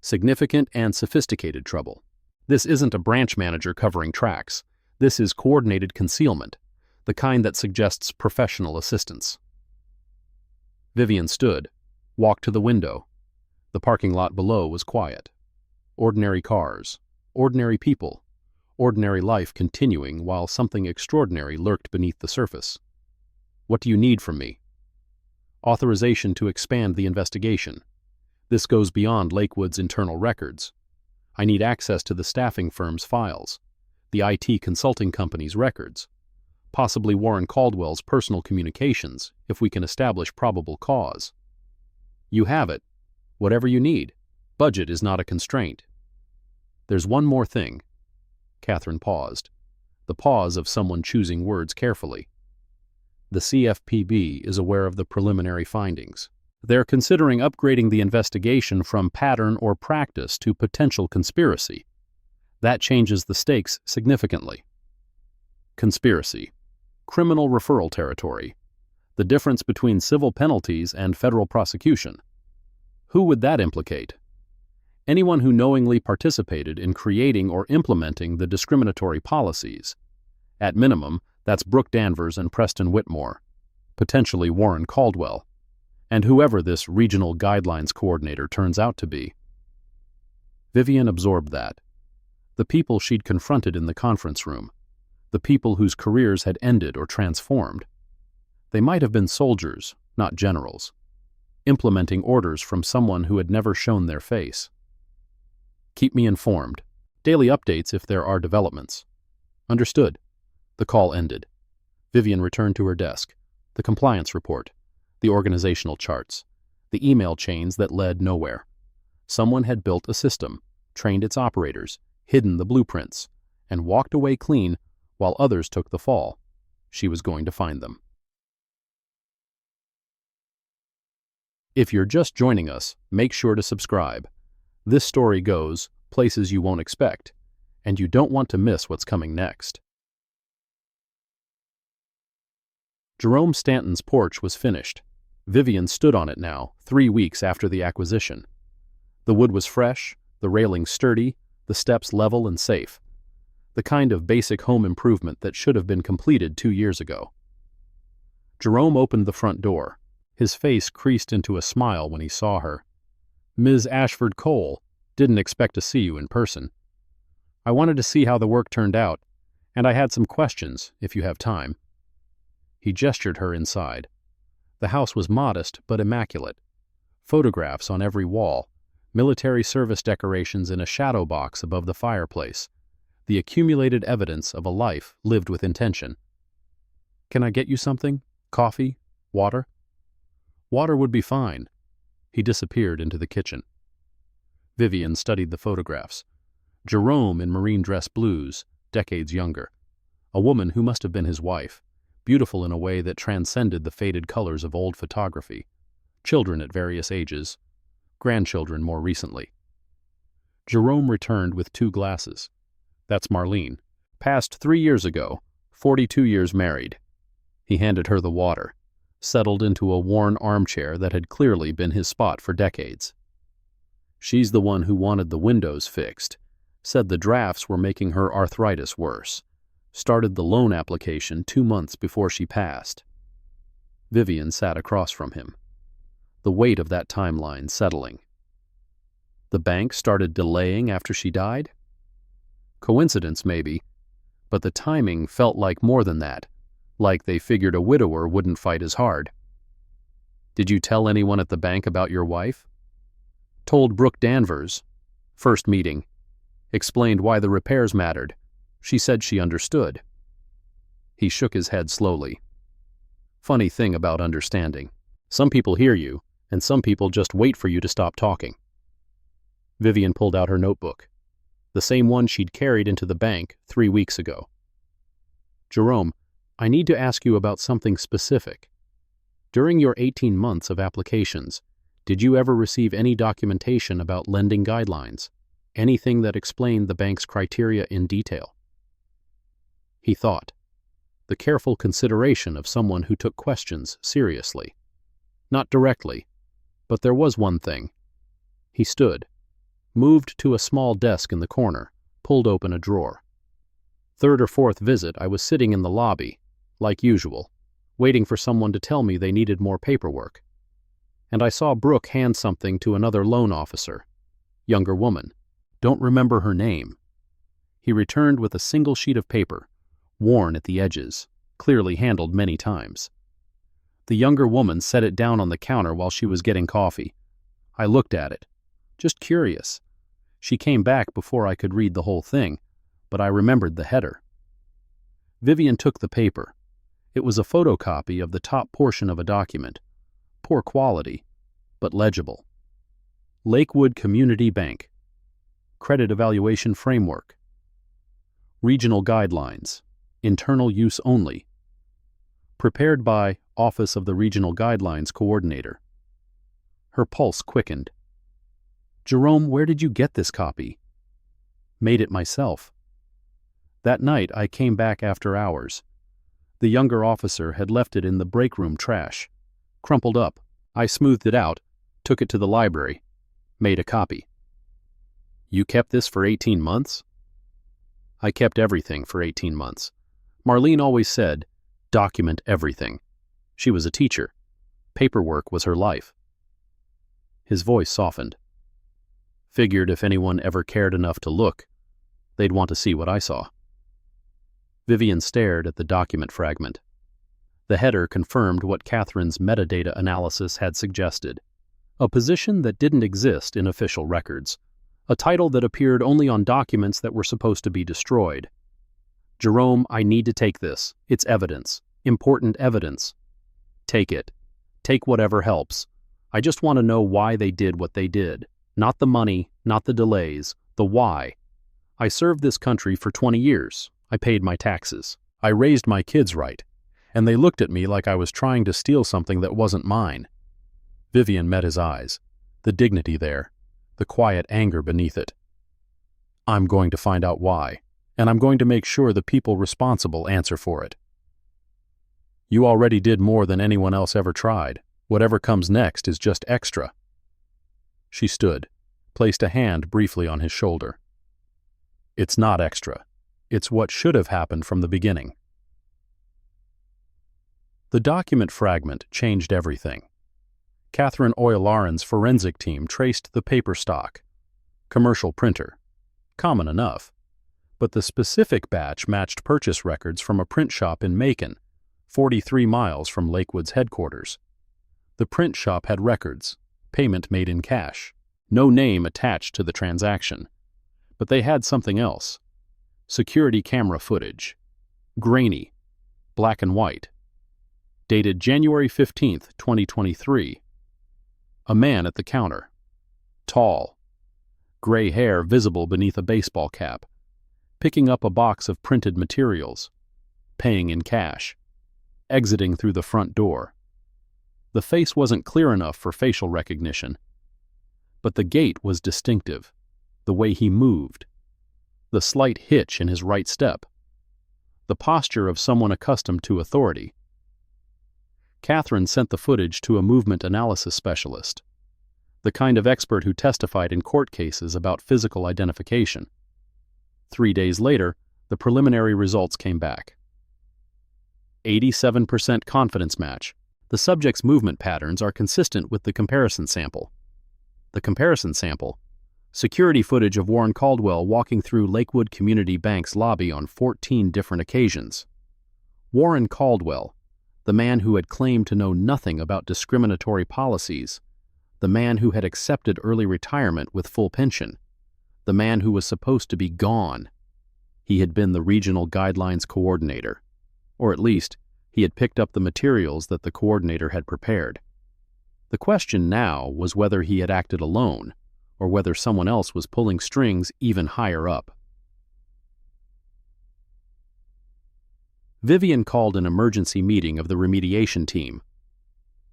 Significant and sophisticated trouble. This isn't a branch manager covering tracks. This is coordinated concealment, the kind that suggests professional assistance. Vivian stood, walked to the window. The parking lot below was quiet. Ordinary cars, ordinary people, ordinary life continuing while something extraordinary lurked beneath the surface. What do you need from me? Authorization to expand the investigation. This goes beyond Lakewood's internal records. I need access to the staffing firm's files, the IT consulting company's records, possibly Warren Caldwell's personal communications if we can establish probable cause. You have it. Whatever you need. Budget is not a constraint. There's one more thing. Catherine paused, the pause of someone choosing words carefully. The CFPB is aware of the preliminary findings. They're considering upgrading the investigation from pattern or practice to potential conspiracy. That changes the stakes significantly. Conspiracy. Criminal referral territory. The difference between civil penalties and federal prosecution. Who would that implicate? Anyone who knowingly participated in creating or implementing the discriminatory policies. At minimum, that's Brooke Danvers and Preston Whitmore, potentially Warren Caldwell, and whoever this regional guidelines coordinator turns out to be. Vivian absorbed that. The people she'd confronted in the conference room, the people whose careers had ended or transformed. They might have been soldiers, not generals, implementing orders from someone who had never shown their face. Keep me informed. Daily updates if there are developments. Understood. The call ended. Vivian returned to her desk. The compliance report, the organizational charts, the email chains that led nowhere. Someone had built a system, trained its operators, hidden the blueprints, and walked away clean while others took the fall. She was going to find them. If you're just joining us, make sure to subscribe. This story goes places you won't expect, and you don't want to miss what's coming next. Jerome Stanton's porch was finished. Vivian stood on it now, 3 weeks after the acquisition. The wood was fresh, the railings sturdy, the steps level and safe. The kind of basic home improvement that should have been completed 2 years ago. Jerome opened the front door. His face creased into a smile when he saw her. Ms. Ashford Cole, didn't expect to see you in person. I wanted to see how the work turned out, and I had some questions, if you have time. He gestured her inside. The house was modest but immaculate. Photographs on every wall, military service decorations in a shadow box above the fireplace, the accumulated evidence of a life lived with intention. Can I get you something? Coffee? Water? Water would be fine. He disappeared into the kitchen. Vivian studied the photographs. Jerome in marine dress blues, decades younger. A woman who must have been his wife, beautiful in a way that transcended the faded colors of old photography. Children at various ages, grandchildren more recently. Jerome returned with 2 glasses. That's Marlene. Passed 3 years ago, 42 years married. He handed her the water, settled into a worn armchair that had clearly been his spot for decades. She's the one who wanted the windows fixed, said the drafts were making her arthritis worse, started the loan application 2 months before she passed. Vivian sat across from him, the weight of that timeline settling. The bank started delaying after she died? Coincidence, maybe, but the timing felt like more than that, like they figured a widower wouldn't fight as hard. Did you tell anyone at the bank about your wife? Told Brooke Danvers. First meeting. Explained why the repairs mattered. She said she understood. He shook his head slowly. Funny thing about understanding. Some people hear you, and some people just wait for you to stop talking. Vivian pulled out her notebook, the same one she'd carried into the bank 3 weeks ago. Jerome, I need to ask you about something specific. During your 18 months of applications, did you ever receive any documentation about lending guidelines? Anything that explained the bank's criteria in detail? He thought. The careful consideration of someone who took questions seriously. Not directly, but there was one thing. He stood, moved to a small desk in the corner, pulled open a drawer. Third or fourth visit, I was sitting in the lobby, like usual, waiting for someone to tell me they needed more paperwork. And I saw Brooke hand something to another loan officer, younger woman. Don't remember her name. He returned with a single sheet of paper, worn at the edges, clearly handled many times. The younger woman set it down on the counter while she was getting coffee. I looked at it, just curious. She came back before I could read the whole thing, but I remembered the header. Vivian took the paper. It was a photocopy of the top portion of a document. Poor quality, but legible. Lakewood Community Bank. Credit Evaluation Framework. Regional Guidelines. Internal use only. Prepared by Office of the Regional Guidelines Coordinator. Her pulse quickened. Jerome, where did you get this copy? Made it myself. That night I came back after hours. The younger officer had left it in the break room trash. Crumpled up. I smoothed it out, took it to the library, made a copy. You kept this for 18 months? I kept everything for 18 months. Marlene always said, document everything. She was a teacher. Paperwork was her life. His voice softened. Figured if anyone ever cared enough to look, they'd want to see what I saw. Vivian stared at the document fragment. The header confirmed what Catherine's metadata analysis had suggested. A position that didn't exist in official records. A title that appeared only on documents that were supposed to be destroyed. Jerome, I need to take this. It's evidence. Important evidence. Take it. Take whatever helps. I just want to know why they did what they did. Not the money, not the delays, the why. I served this country for 20 years. I paid my taxes. I raised my kids right. And they looked at me like I was trying to steal something that wasn't mine. Vivian met his eyes. The dignity there. The quiet anger beneath it. I'm going to find out why. And I'm going to make sure the people responsible answer for it. You already did more than anyone else ever tried. Whatever comes next is just extra. She stood, placed a hand briefly on his shoulder. It's not extra. It's what should have happened from the beginning. The document fragment changed everything. Catherine Oyalaran's forensic team traced the paper stock. Commercial printer. Common enough. But the specific batch matched purchase records from a print shop in Macon, 43 miles from Lakewood's headquarters. The print shop had records, payment made in cash, no name attached to the transaction. But they had something else. Security camera footage. Grainy. Black and white. Dated January 15, 2023. A man at the counter. Tall. Gray hair visible beneath a baseball cap. Picking up a box of printed materials. Paying in cash. Exiting through the front door. The face wasn't clear enough for facial recognition. But the gait was distinctive. The way he moved. The slight hitch in his right step. The posture of someone accustomed to authority. Catherine sent the footage to a movement analysis specialist, the kind of expert who testified in court cases about physical identification. 3 days later, the preliminary results came back. 87% confidence match. The subject's movement patterns are consistent with the comparison sample. The comparison sample. Security footage of Warren Caldwell walking through Lakewood Community Bank's lobby on 14 different occasions. Warren Caldwell, the man who had claimed to know nothing about discriminatory policies, the man who had accepted early retirement with full pension, the man who was supposed to be gone. He had been the regional guidelines coordinator, or at least he had picked up the materials that the coordinator had prepared. The question now was whether he had acted alone, or whether someone else was pulling strings even higher up. Vivian called an emergency meeting of the remediation team.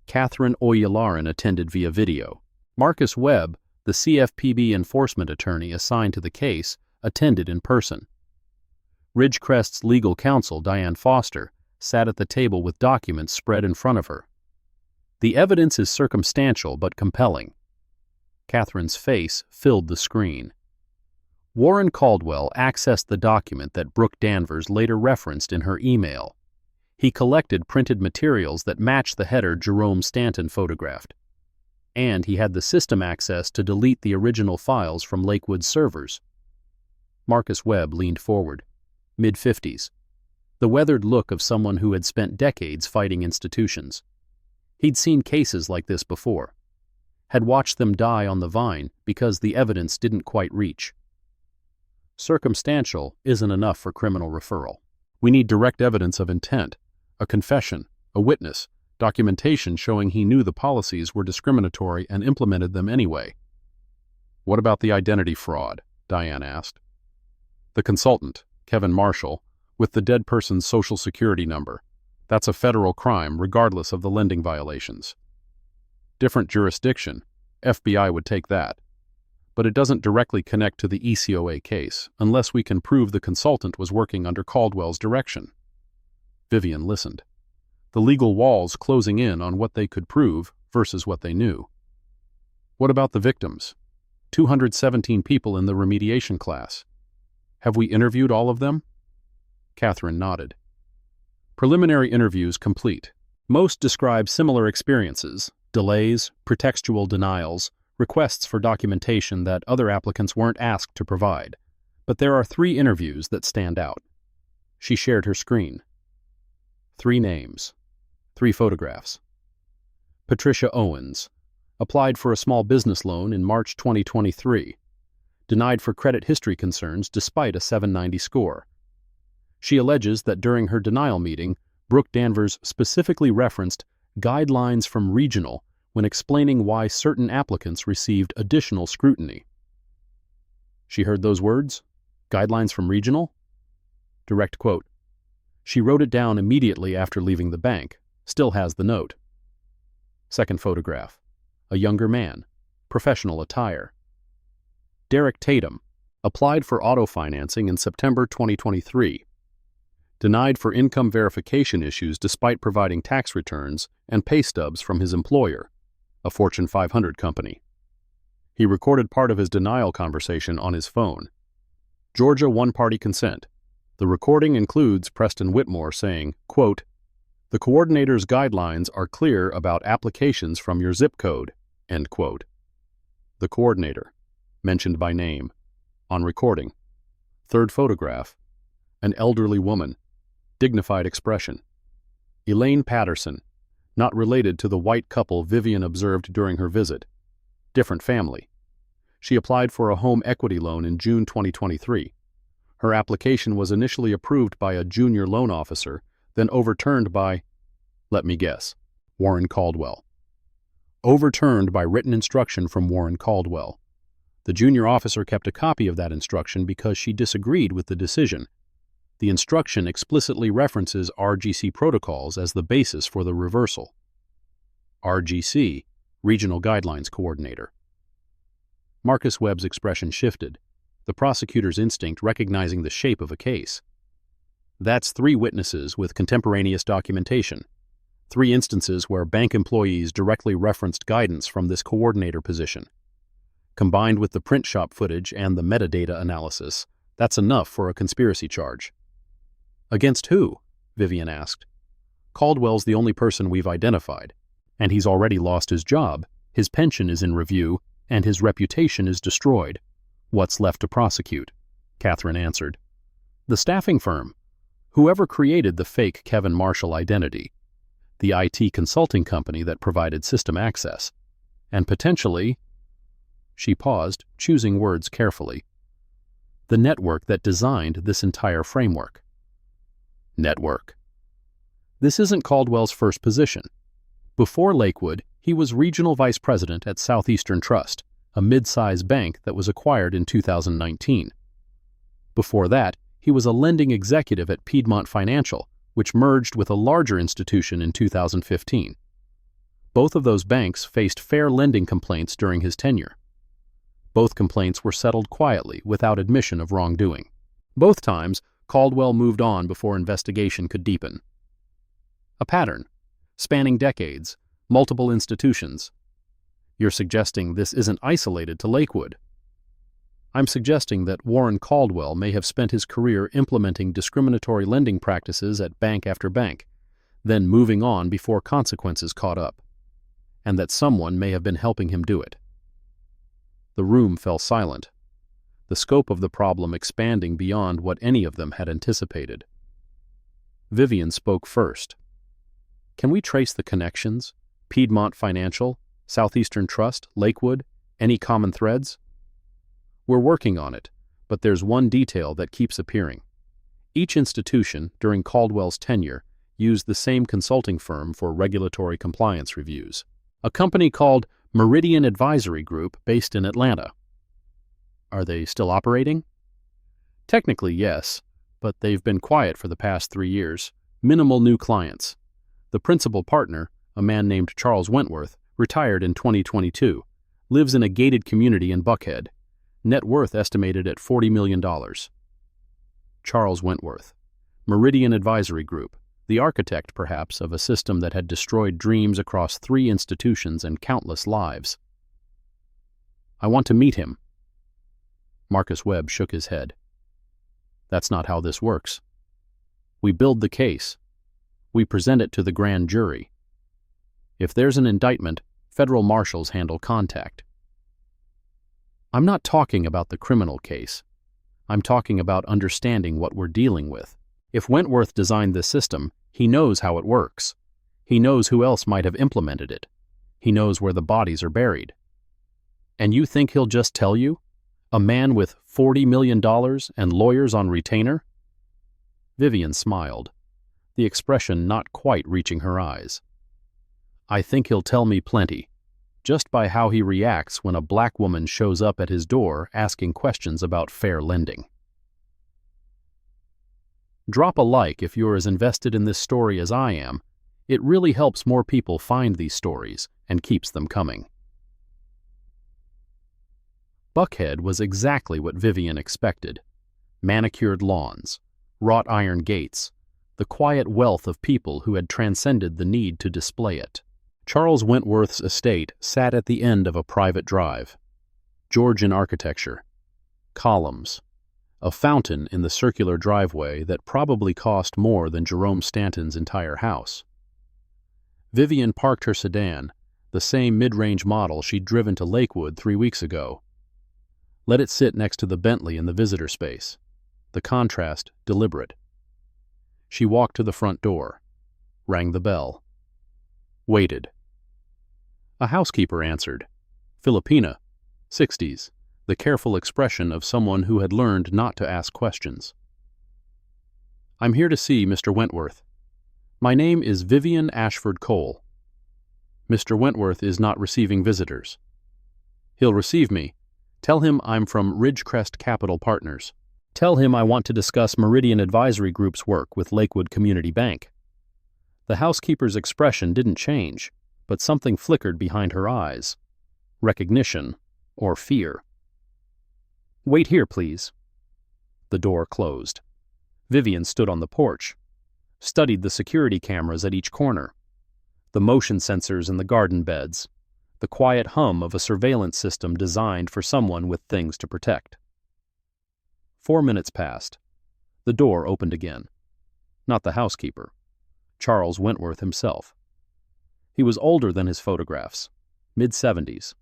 Catherine Oyalaran attended via video. Marcus Webb, the CFPB enforcement attorney assigned to the case, attended in person. Ridgecrest's legal counsel, Diane Foster, sat at the table with documents spread in front of her. The evidence is circumstantial but compelling. Catherine's face filled the screen. Warren Caldwell accessed the document that Brooke Danvers later referenced in her email. He collected printed materials that matched the header Jerome Stanton photographed. And he had the system access to delete the original files from Lakewood's servers. Marcus Webb leaned forward, mid-50s, the weathered look of someone who had spent decades fighting institutions. He'd seen cases like this before, had watched them die on the vine because the evidence didn't quite reach. Circumstantial isn't enough for criminal referral. We need direct evidence of intent, a confession, a witness, documentation showing he knew the policies were discriminatory and implemented them anyway. What about the identity fraud? Diane asked. The consultant, Kevin Marshall, with the dead person's social security number. That's a federal crime regardless of the lending violations. Different jurisdiction, FBI would take that. But it doesn't directly connect to the ECOA case unless we can prove the consultant was working under Caldwell's direction. Vivian listened, the legal walls closing in on what they could prove versus what they knew. What about the victims? 217 people in the remediation class. Have we interviewed all of them? Catherine nodded. Preliminary interviews complete. Most describe similar experiences, delays, pretextual denials, requests for documentation that other applicants weren't asked to provide. But there are 3 interviews that stand out. She shared her screen. 3 names. 3 photographs. Patricia Owens. Applied for a small business loan in March 2023. Denied for credit history concerns despite a 790 score. She alleges that during her denial meeting, Brooke Danvers specifically referenced guidelines from Regional when explaining why certain applicants received additional scrutiny. She heard those words? Guidelines from Regional? Direct quote. She wrote it down immediately after leaving the bank. Still has the note. Second photograph. A younger man. Professional attire. Derek Tatum. Applied for auto financing in September 2023. Denied for income verification issues despite providing tax returns and pay stubs from his employer, a Fortune 500 company. He recorded part of his denial conversation on his phone. Georgia one-party consent. The recording includes Preston Whitmore saying, quote, "The coordinator's guidelines are clear about applications from your zip code," end quote. The coordinator, mentioned by name. On recording. Third photograph. An elderly woman. Dignified expression. Elaine Patterson, not related to the white couple Vivian observed during her visit. Different family. She applied for a home equity loan in June 2023. Her application was initially approved by a junior loan officer, then overturned by, let me guess, Warren Caldwell. Overturned by written instruction from Warren Caldwell. The junior officer kept a copy of that instruction because she disagreed with the decision. The instruction explicitly references RGC protocols as the basis for the reversal. RGC, Regional Guidelines Coordinator. Marcus Webb's expression shifted, the prosecutor's instinct recognizing the shape of a case. That's 3 witnesses with contemporaneous documentation. 3 instances where bank employees directly referenced guidance from this coordinator position. Combined with the print shop footage and the metadata analysis, that's enough for a conspiracy charge. Against who? Vivian asked. Caldwell's the only person we've identified, and he's already lost his job, his pension is in review, and his reputation is destroyed. What's left to prosecute? Catherine answered. The staffing firm. Whoever created the fake Kevin Marshall identity. The IT consulting company that provided system access. And potentially... She paused, choosing words carefully. The network that designed this entire framework. Network. This isn't Caldwell's first position. Before Lakewood, he was regional vice president at Southeastern Trust, a mid-size bank that was acquired in 2019. Before that, he was a lending executive at Piedmont Financial, which merged with a larger institution in 2015. Both of those banks faced fair lending complaints during his tenure. Both complaints were settled quietly without admission of wrongdoing. Both times, Caldwell moved on before investigation could deepen. A pattern, spanning decades, multiple institutions. You're suggesting this isn't isolated to Lakewood? I'm suggesting that Warren Caldwell may have spent his career implementing discriminatory lending practices at bank after bank, then moving on before consequences caught up, and that someone may have been helping him do it. The room fell silent, the scope of the problem expanding beyond what any of them had anticipated. Vivian spoke first. Can we trace the connections? Piedmont Financial, Southeastern Trust, Lakewood, any common threads? We're working on it, but there's one detail that keeps appearing. Each institution, during Caldwell's tenure, used the same consulting firm for regulatory compliance reviews, a company called Meridian Advisory Group based in Atlanta. Are they still operating? Technically, yes, but they've been quiet for the past 3 years. Minimal new clients. The principal partner, a man named Charles Wentworth, retired in 2022, lives in a gated community in Buckhead. Net worth estimated at $40 million. Charles Wentworth, Meridian Advisory Group, the architect, perhaps, of a system that had destroyed dreams across 3 institutions and countless lives. I want to meet him. Marcus Webb shook his head. That's not how this works. We build the case. We present it to the grand jury. If there's an indictment, federal marshals handle contact. I'm not talking about the criminal case. I'm talking about understanding what we're dealing with. If Wentworth designed this system, he knows how it works. He knows who else might have implemented it. He knows where the bodies are buried. And you think he'll just tell you? A man with $40 million and lawyers on retainer? Vivian smiled, the expression not quite reaching her eyes. I think he'll tell me plenty, just by how he reacts when a black woman shows up at his door asking questions about fair lending. Drop a like if you're as invested in this story as I am. It really helps more people find these stories and keeps them coming. Buckhead was exactly what Vivian expected. Manicured lawns, wrought iron gates, the quiet wealth of people who had transcended the need to display it. Charles Wentworth's estate sat at the end of a private drive. Georgian architecture, columns, a fountain in the circular driveway that probably cost more than Jerome Stanton's entire house. Vivian parked her sedan, the same mid-range model she'd driven to Lakewood 3 weeks ago. Let it sit next to the Bentley in the visitor space, the contrast deliberate. She walked to the front door, rang the bell, waited. A housekeeper answered, Filipina, 60s, the careful expression of someone who had learned not to ask questions. I'm here to see Mr. Wentworth. My name is Vivian Ashford Cole. Mr. Wentworth is not receiving visitors. He'll receive me. Tell him I'm from Ridgecrest Capital Partners. Tell him I want to discuss Meridian Advisory Group's work with Lakewood Community Bank. The housekeeper's expression didn't change, but something flickered behind her eyes. Recognition or fear. Wait here, please. The door closed. Vivian stood on the porch, studied the security cameras at each corner, the motion sensors in the garden beds, the quiet hum of a surveillance system designed for someone with things to protect. 4 minutes passed. The door opened again. Not the housekeeper. Charles Wentworth himself. He was older than his photographs, mid-70s.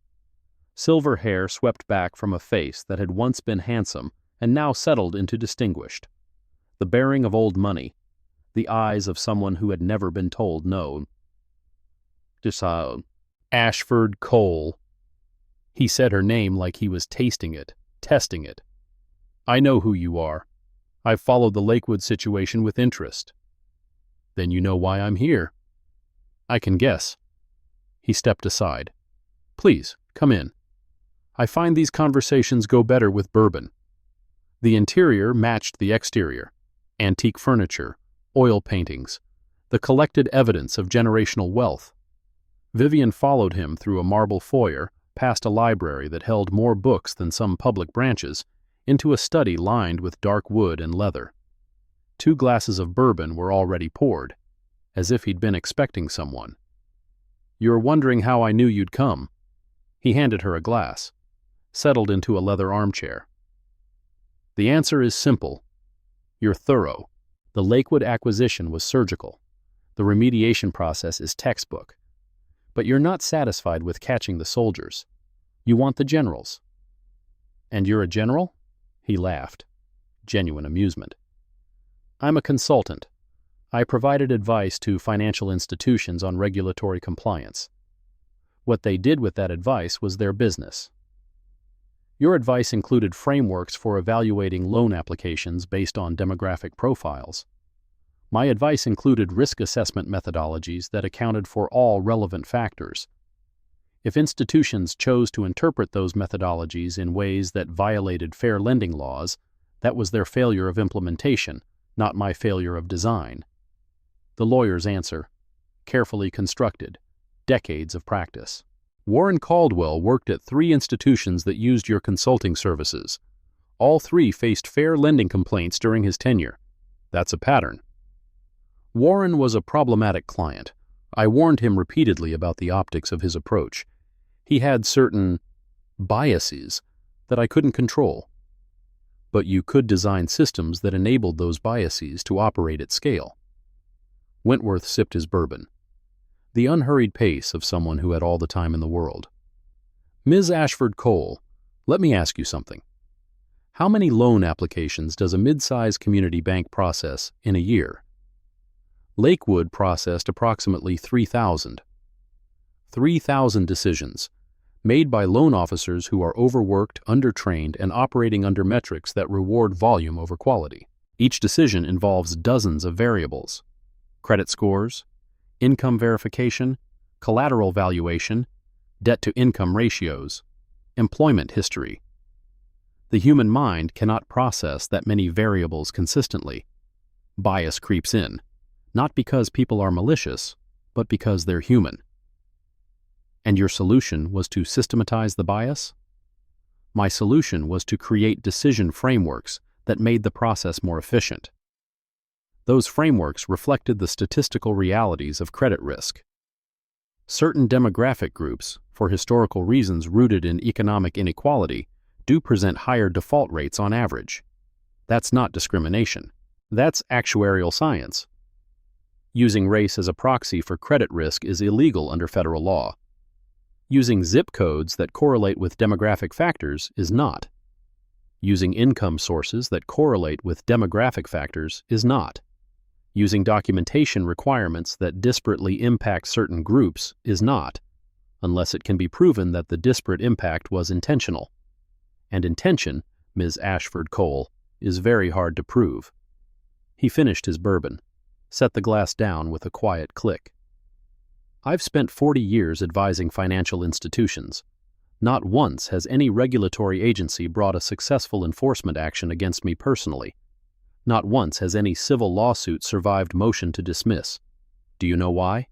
Silver hair swept back from a face that had once been handsome and now settled into distinguished. The bearing of old money, the eyes of someone who had never been told no. Ashford Cole. He said her name like he was tasting it, testing it. I know who you are. I've followed the Lakewood situation with interest. Then you know why I'm here. I can guess. He stepped aside. Please, come in. I find these conversations go better with bourbon. The interior matched the exterior. Antique furniture, oil paintings, the collected evidence of generational wealth. Vivian followed him through a marble foyer, past a library that held more books than some public branches, into a study lined with dark wood and leather. 2 glasses of bourbon were already poured, as if he'd been expecting someone. You're wondering how I knew you'd come. He handed her a glass, settled into a leather armchair. The answer is simple. You're thorough. The Lakewood acquisition was surgical. The remediation process is textbook. But you're not satisfied with catching the soldiers. You want the generals. And you're a general? He laughed. Genuine amusement. I'm a consultant. I provided advice to financial institutions on regulatory compliance. What they did with that advice was their business. Your advice included frameworks for evaluating loan applications based on demographic profiles. My advice included risk assessment methodologies that accounted for all relevant factors. If institutions chose to interpret those methodologies in ways that violated fair lending laws, that was their failure of implementation, not my failure of design. The lawyer's answer, carefully constructed, decades of practice. Warren Caldwell worked at 3 institutions that used your consulting services. All 3 faced fair lending complaints during his tenure. That's a pattern. Warren was a problematic client. I warned him repeatedly about the optics of his approach. He had certain biases that I couldn't control. But you could design systems that enabled those biases to operate at scale. Wentworth sipped his bourbon. The unhurried pace of someone who had all the time in the world. Ms. Ashford Cole, let me ask you something. How many loan applications does a mid-size community bank process in a year? Lakewood processed approximately 3,000. 3,000 decisions, made by loan officers who are overworked, undertrained, and operating under metrics that reward volume over quality. Each decision involves dozens of variables: credit scores, income verification, collateral valuation, debt-to-income ratios, employment history. The human mind cannot process that many variables consistently. Bias creeps in, not because people are malicious, but because they're human. And your solution was to systematize the bias? My solution was to create decision frameworks that made the process more efficient. Those frameworks reflected the statistical realities of credit risk. Certain demographic groups, for historical reasons rooted in economic inequality, do present higher default rates on average. That's not discrimination. That's actuarial science. Using race as a proxy for credit risk is illegal under federal law. Using zip codes that correlate with demographic factors is not. Using income sources that correlate with demographic factors is not. Using documentation requirements that disparately impact certain groups is not, unless it can be proven that the disparate impact was intentional. And intention, Ms. Ashford Cole, is very hard to prove. He finished his bourbon, set the glass down with a quiet click. I've spent 40 years advising financial institutions. Not once has any regulatory agency brought a successful enforcement action against me personally. Not once has any civil lawsuit survived motion to dismiss. Do you know why?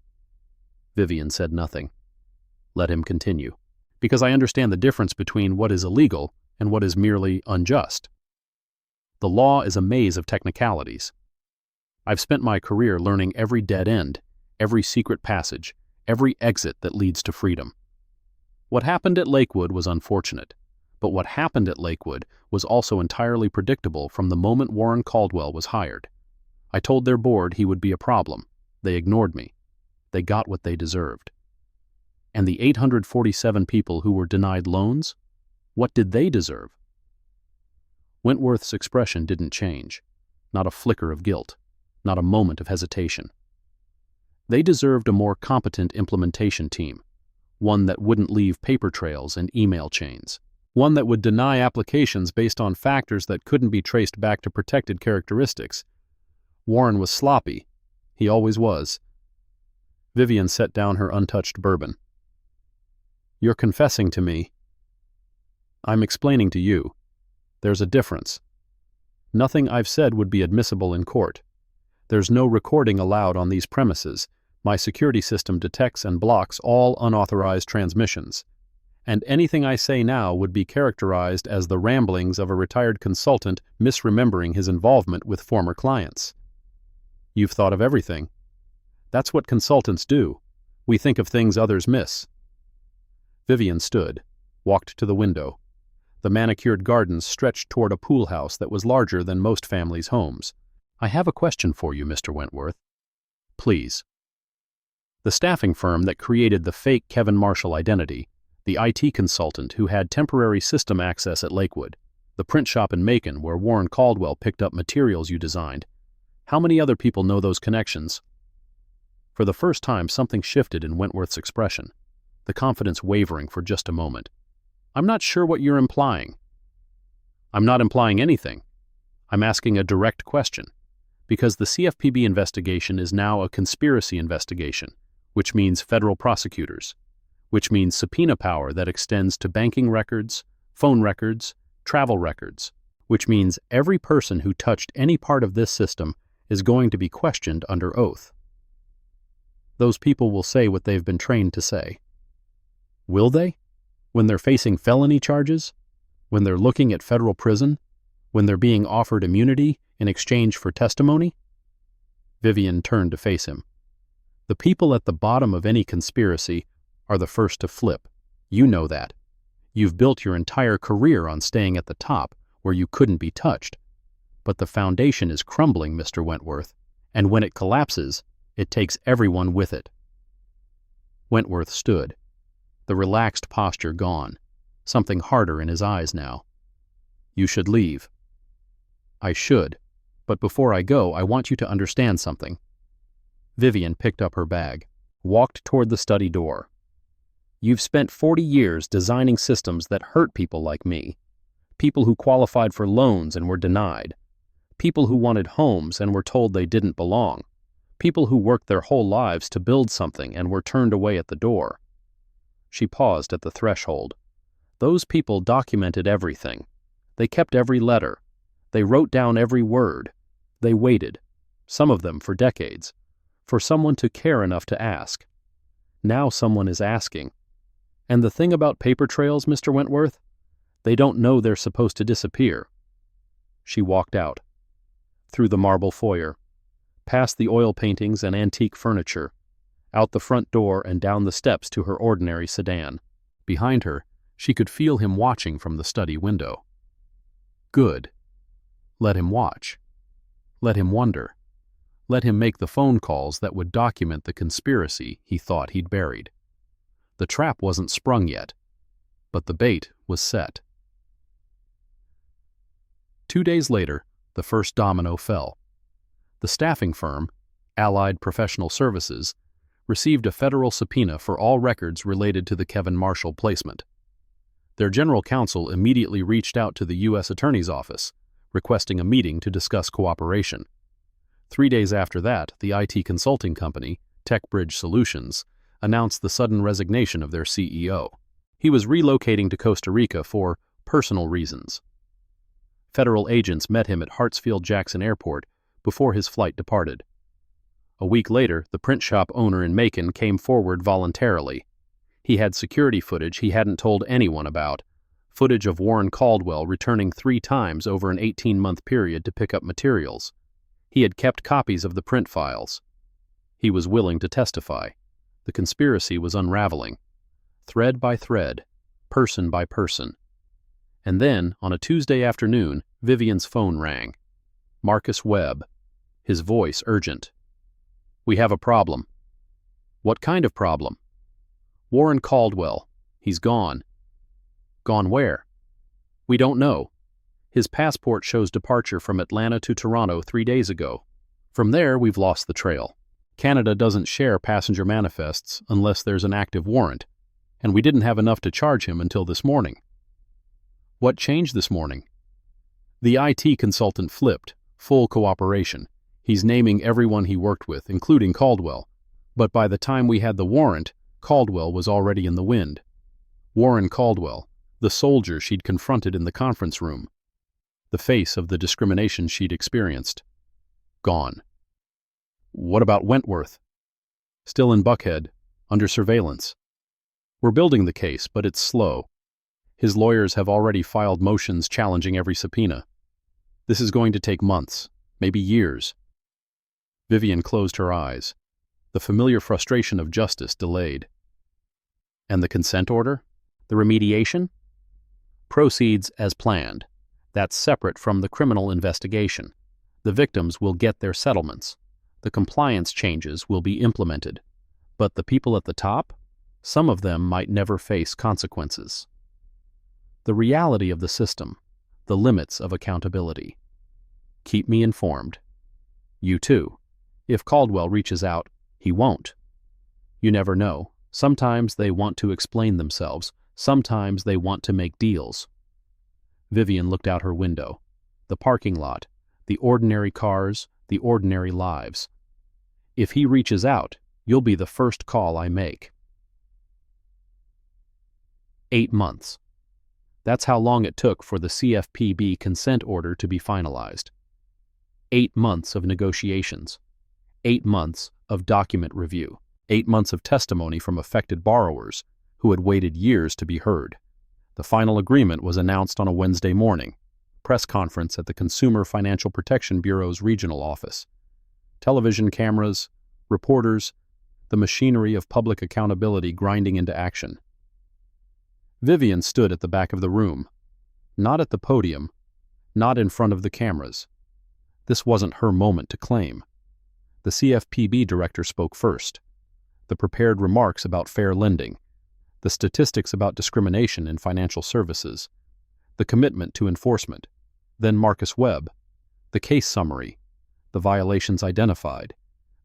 Vivian said nothing. Let him continue. Because I understand the difference between what is illegal and what is merely unjust. The law is a maze of technicalities. I've spent my career learning every dead end, every secret passage, every exit that leads to freedom. What happened at Lakewood was unfortunate, but what happened at Lakewood was also entirely predictable from the moment Warren Caldwell was hired. I told their board he would be a problem. They ignored me. They got what they deserved. And the 847 people who were denied loans? What did they deserve? Wentworth's expression didn't change. Not a flicker of guilt. Not a moment of hesitation. They deserved a more competent implementation team. One that wouldn't leave paper trails and email chains. One that would deny applications based on factors that couldn't be traced back to protected characteristics. Warren was sloppy. He always was. Vivian set down her untouched bourbon. You're confessing to me. I'm explaining to you. There's a difference. Nothing I've said would be admissible in court. There's no recording allowed on these premises. My security system detects and blocks all unauthorized transmissions. And anything I say now would be characterized as the ramblings of a retired consultant misremembering his involvement with former clients. You've thought of everything. That's what consultants do. We think of things others miss. Vivian stood, walked to the window. The manicured gardens stretched toward a pool house that was larger than most families' homes. "I have a question for you, Mr. Wentworth." "Please." The staffing firm that created the fake Kevin Marshall identity, the IT consultant who had temporary system access at Lakewood, the print shop in Macon where Warren Caldwell picked up materials you designed. How many other people know those connections? For the first time, something shifted in Wentworth's expression, the confidence wavering for just a moment. "I'm not sure what you're implying." "I'm not implying anything. I'm asking a direct question, because the CFPB investigation is now a conspiracy investigation, which means federal prosecutors, which means subpoena power that extends to banking records, phone records, travel records, which means every person who touched any part of this system is going to be questioned under oath. Those people will say what they've been trained to say. Will they? When they're facing felony charges? When they're looking at federal prison? When they're being offered immunity in exchange for testimony? Vivian turned to face him. The people at the bottom of any conspiracy are the first to flip. You know that. You've built your entire career on staying at the top, where you couldn't be touched. But the foundation is crumbling, Mr. Wentworth, and when it collapses, it takes everyone with it. Wentworth stood, the relaxed posture gone, something harder in his eyes now. "You should leave." "I should, but before I go, I want you to understand something." Vivian picked up her bag, walked toward the study door. "You've spent 40 years designing systems that hurt people like me, people who qualified for loans and were denied, people who wanted homes and were told they didn't belong, people who worked their whole lives to build something and were turned away at the door." She paused at the threshold. "Those people documented everything. They kept every letter. They wrote down every word. They waited, some of them for decades, for someone to care enough to ask. Now someone is asking. And the thing about paper trails, Mr. Wentworth, they don't know they're supposed to disappear." She walked out, through the marble foyer, past the oil paintings and antique furniture, out the front door and down the steps to her ordinary sedan. Behind her, she could feel him watching from the study window. Good. Let him watch. Let him wonder. Let him make the phone calls that would document the conspiracy he thought he'd buried. The trap wasn't sprung yet, but the bait was set. 2 days later, the first domino fell. The staffing firm, Allied Professional Services, received a federal subpoena for all records related to the Kevin Marshall placement. Their general counsel immediately reached out to the U.S. Attorney's Office, requesting a meeting to discuss cooperation. 3 days after that, the IT consulting company, TechBridge Solutions, announced the sudden resignation of their CEO. He was relocating to Costa Rica for personal reasons. Federal agents met him at Hartsfield-Jackson Airport before his flight departed. A week later, the print shop owner in Macon came forward voluntarily. He had security footage he hadn't told anyone about, footage of Warren Caldwell returning 3 times over an 18-month period to pick up materials. He had kept copies of the print files. He was willing to testify. The conspiracy was unraveling, thread by thread, person by person. And then, on a Tuesday afternoon, Vivian's phone rang. Marcus Webb, his voice urgent. "We have a problem." "What kind of problem?" "Warren Caldwell. He's gone." "Gone where?" "We don't know. His passport shows departure from Atlanta to Toronto 3 days ago. From there, we've lost the trail. Canada doesn't share passenger manifests unless there's an active warrant, and we didn't have enough to charge him until this morning." "What changed this morning?" The IT consultant flipped, full cooperation. He's naming everyone he worked with, including Caldwell. But by the time we had the warrant, Caldwell was already in the wind. Warren Caldwell, the soldier she'd confronted in the conference room. The face of the discrimination she'd experienced. Gone. "What about Wentworth?" "Still in Buckhead, under surveillance. We're building the case, but it's slow. His lawyers have already filed motions challenging every subpoena. This is going to take months, maybe years." Vivian closed her eyes. The familiar frustration of justice delayed. "And the consent order? The remediation?" Proceeds as planned. That's separate from the criminal investigation. The victims will get their settlements. The compliance changes will be implemented. But the people at the top? Some of them might never face consequences. The reality of the system. The limits of accountability. Keep me informed. You too. If Caldwell reaches out, he won't. You never know. Sometimes they want to explain themselves. Sometimes they want to make deals. Vivian looked out her window. The parking lot, the ordinary cars, the ordinary lives. If he reaches out, you'll be the first call I make. 8 months. That's how long it took for the CFPB consent order to be finalized. 8 months of negotiations. 8 months of document review. 8 months of testimony from affected borrowers who had waited years to be heard. The final agreement was announced on a Wednesday morning. Press conference at the Consumer Financial Protection Bureau's regional office. Television cameras, reporters, the machinery of public accountability grinding into action. Vivian stood at the back of the room, not at the podium, not in front of the cameras. This wasn't her moment to claim. The CFPB director spoke first. The prepared remarks about fair lending, the statistics about discrimination in financial services, the commitment to enforcement, then Marcus Webb, the case summary, the violations identified,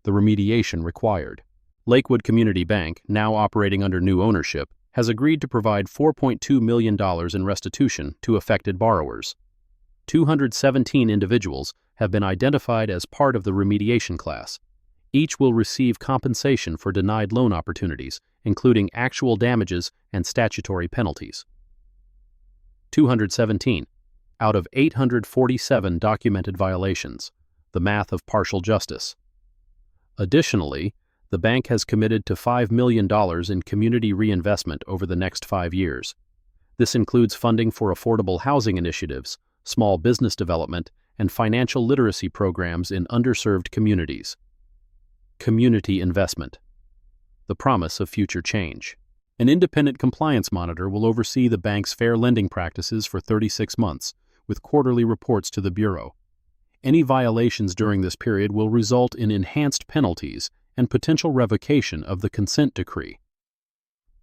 the remediation required. Lakewood Community Bank, now operating under new ownership, has agreed to provide $4.2 million in restitution to affected borrowers. 217 individuals have been identified as part of the remediation class. Each will receive compensation for denied loan opportunities, including actual damages and statutory penalties. 217 out of 847 documented violations, the math of partial justice. Additionally, the bank has committed to $5 million in community reinvestment over the next 5 years. This includes funding for affordable housing initiatives, small business development, and financial literacy programs in underserved communities. Community investment. The promise of future change. An independent compliance monitor will oversee the bank's fair lending practices for 36 months, with quarterly reports to the Bureau. Any violations during this period will result in enhanced penalties and potential revocation of the consent decree.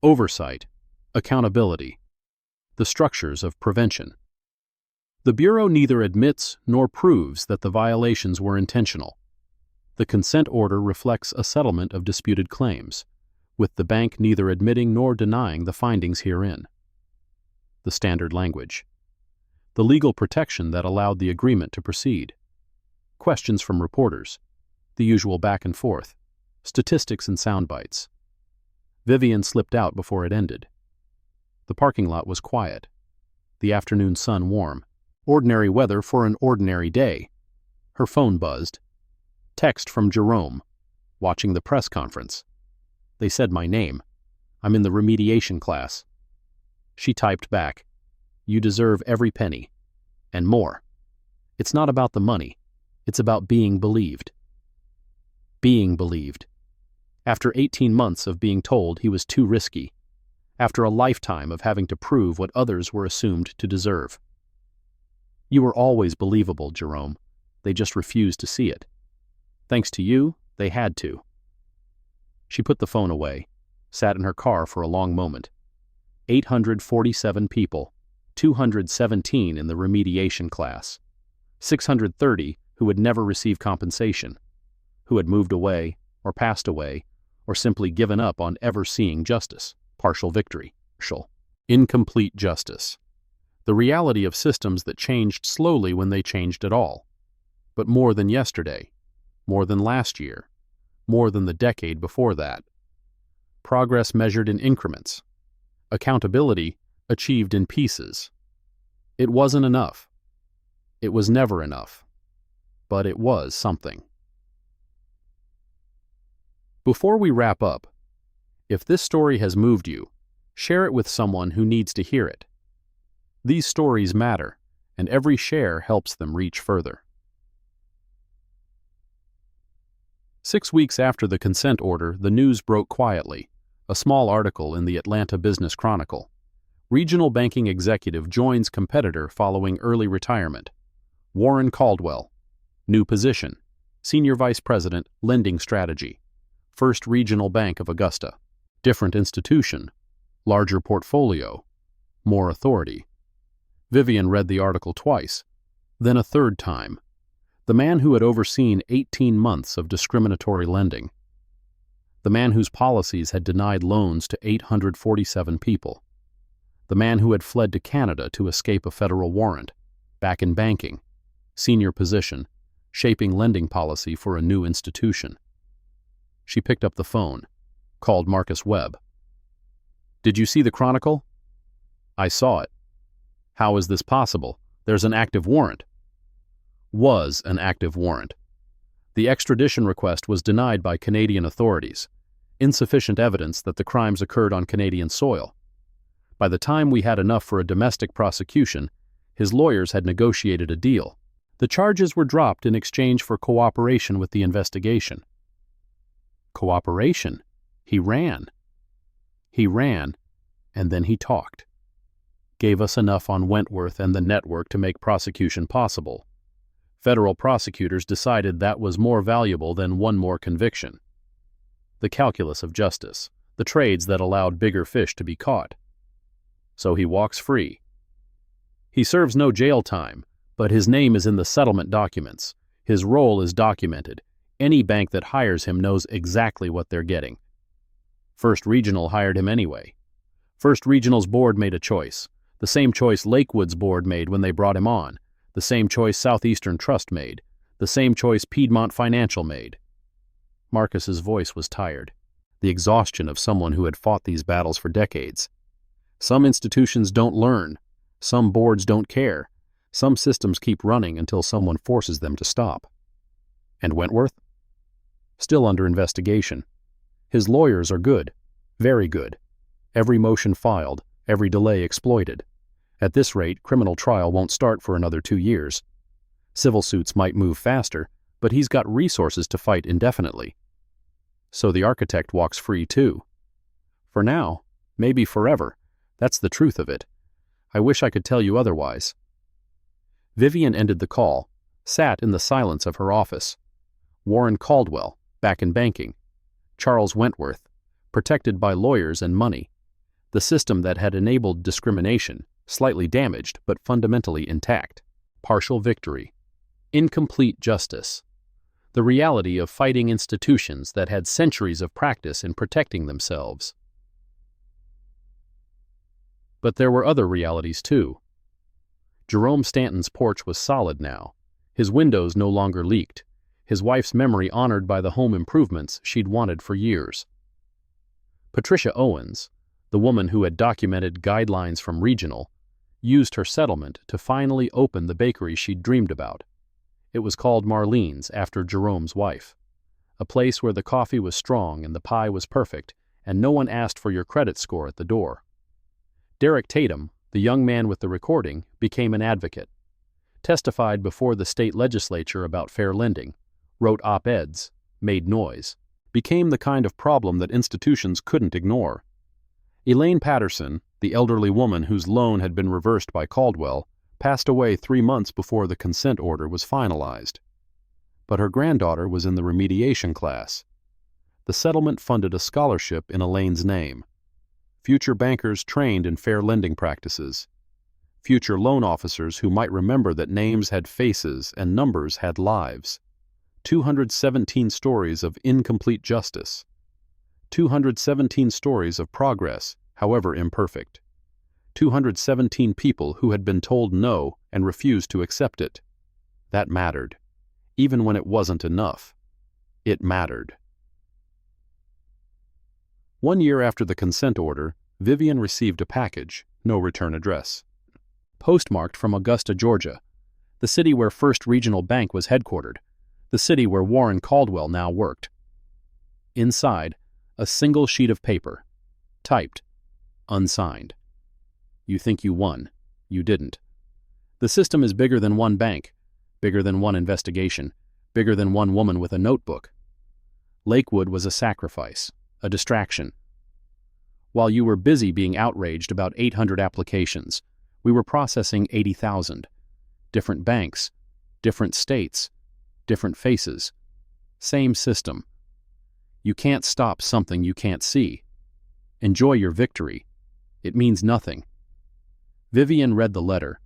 Oversight. Accountability. The structures of prevention. The Bureau neither admits nor proves that the violations were intentional. The consent order reflects a settlement of disputed claims, with the bank neither admitting nor denying the findings herein. The standard language. The legal protection that allowed the agreement to proceed. Questions from reporters. The usual back and forth. Statistics and sound bites. Vivian slipped out before it ended. The parking lot was quiet. The afternoon sun warm. Ordinary weather for an ordinary day. Her phone buzzed. Text from Jerome, watching the press conference. They said my name. I'm in the remediation class. She typed back, "You deserve every penny. And more. It's not about the money. It's about being believed." Being believed. After 18 months of being told he was too risky. After a lifetime of having to prove what others were assumed to deserve. You were always believable, Jerome. They just refused to see it. Thanks to you, they had to. She put the phone away, sat in her car for a long moment. 847 people, 217 in the remediation class, 630 who would never receive compensation, who had moved away, or passed away, or simply given up on ever seeing justice. Partial victory. Partial. Incomplete justice. The reality of systems that changed slowly when they changed at all. But more than yesterday, more than last year, more than the decade before that. Progress measured in increments. Accountability achieved in pieces. It wasn't enough. It was never enough. But it was something. Before we wrap up, if this story has moved you, share it with someone who needs to hear it. These stories matter, and every share helps them reach further. 6 weeks after the consent order, the news broke quietly, a small article in the Atlanta Business Chronicle. Regional banking executive joins competitor following early retirement. Warren Caldwell. New position. Senior Vice President, Lending Strategy. First Regional Bank of Augusta. Different institution. Larger portfolio. More authority. Vivian read the article twice, then a third time. The man who had overseen 18 months of discriminatory lending. The man whose policies had denied loans to 847 people. The man who had fled to Canada to escape a federal warrant. Back in banking. Senior position. Shaping lending policy for a new institution. She picked up the phone. Called Marcus Webb. "Did you see the Chronicle?" "I saw it." "How is this possible? There's an active warrant." Was an active warrant. The extradition request was denied by Canadian authorities. Insufficient evidence that the crimes occurred on Canadian soil. By the time we had enough for a domestic prosecution, his lawyers had negotiated a deal. The charges were dropped in exchange for cooperation with the investigation. Cooperation? He ran. He ran, and then he talked. Gave us enough on Wentworth and the network to make prosecution possible. Federal prosecutors decided that was more valuable than one more conviction. The calculus of justice, the trades that allowed bigger fish to be caught. So he walks free. He serves no jail time, but his name is in the settlement documents. His role is documented. Any bank that hires him knows exactly what they're getting. First Regional hired him anyway. First Regional's board made a choice. The same choice Lakewood's board made when they brought him on. The same choice Southeastern Trust made. The same choice Piedmont Financial made. Marcus's voice was tired. The exhaustion of someone who had fought these battles for decades. Some institutions don't learn. Some boards don't care. Some systems keep running until someone forces them to stop. And Wentworth? Still under investigation. His lawyers are good. Very good. Every motion filed, every delay exploited. At this rate, criminal trial won't start for another 2 years. Civil suits might move faster, but he's got resources to fight indefinitely. So the architect walks free too. For now, maybe forever. That's the truth of it. I wish I could tell you otherwise. Vivian ended the call, sat in the silence of her office. Warren Caldwell, back in banking. Charles Wentworth, protected by lawyers and money. The system that had enabled discrimination, slightly damaged but fundamentally intact. Partial victory. Incomplete justice. The reality of fighting institutions that had centuries of practice in protecting themselves. But there were other realities too. Jerome Stanton's porch was solid now. His windows no longer leaked. His wife's memory honored by the home improvements she'd wanted for years. Patricia Owens, the woman who had documented guidelines from Regional, used her settlement to finally open the bakery she'd dreamed about. It was called Marlene's after Jerome's wife. A place where the coffee was strong and the pie was perfect, and no one asked for your credit score at the door. Derek Tatum, the young man with the recording, became an advocate. Testified before the state legislature about fair lending, wrote op-eds, made noise, became the kind of problem that institutions couldn't ignore. Elaine Patterson, the elderly woman whose loan had been reversed by Caldwell, passed away 3 months before the consent order was finalized. But her granddaughter was in the remediation class. The settlement funded a scholarship in Elaine's name. Future bankers trained in fair lending practices. Future loan officers who might remember that names had faces and numbers had lives. 217 stories of incomplete justice. 217 stories of progress, however imperfect. 217 people who had been told no and refused to accept it. That mattered. Even when it wasn't enough. It mattered. 1 year after the consent order, Vivian received a package, no return address. Postmarked from Augusta, Georgia, the city where First Regional Bank was headquartered, the city where Warren Caldwell now worked. Inside, a single sheet of paper, typed, unsigned. You think you won. You didn't. The system is bigger than one bank, bigger than one investigation, bigger than one woman with a notebook. Lakewood was a sacrifice, a distraction. While you were busy being outraged about 800 applications, we were processing 80,000. Different banks, different states, different faces. Same system. You can't stop something you can't see. Enjoy your victory. It means nothing. Vivian read the letter,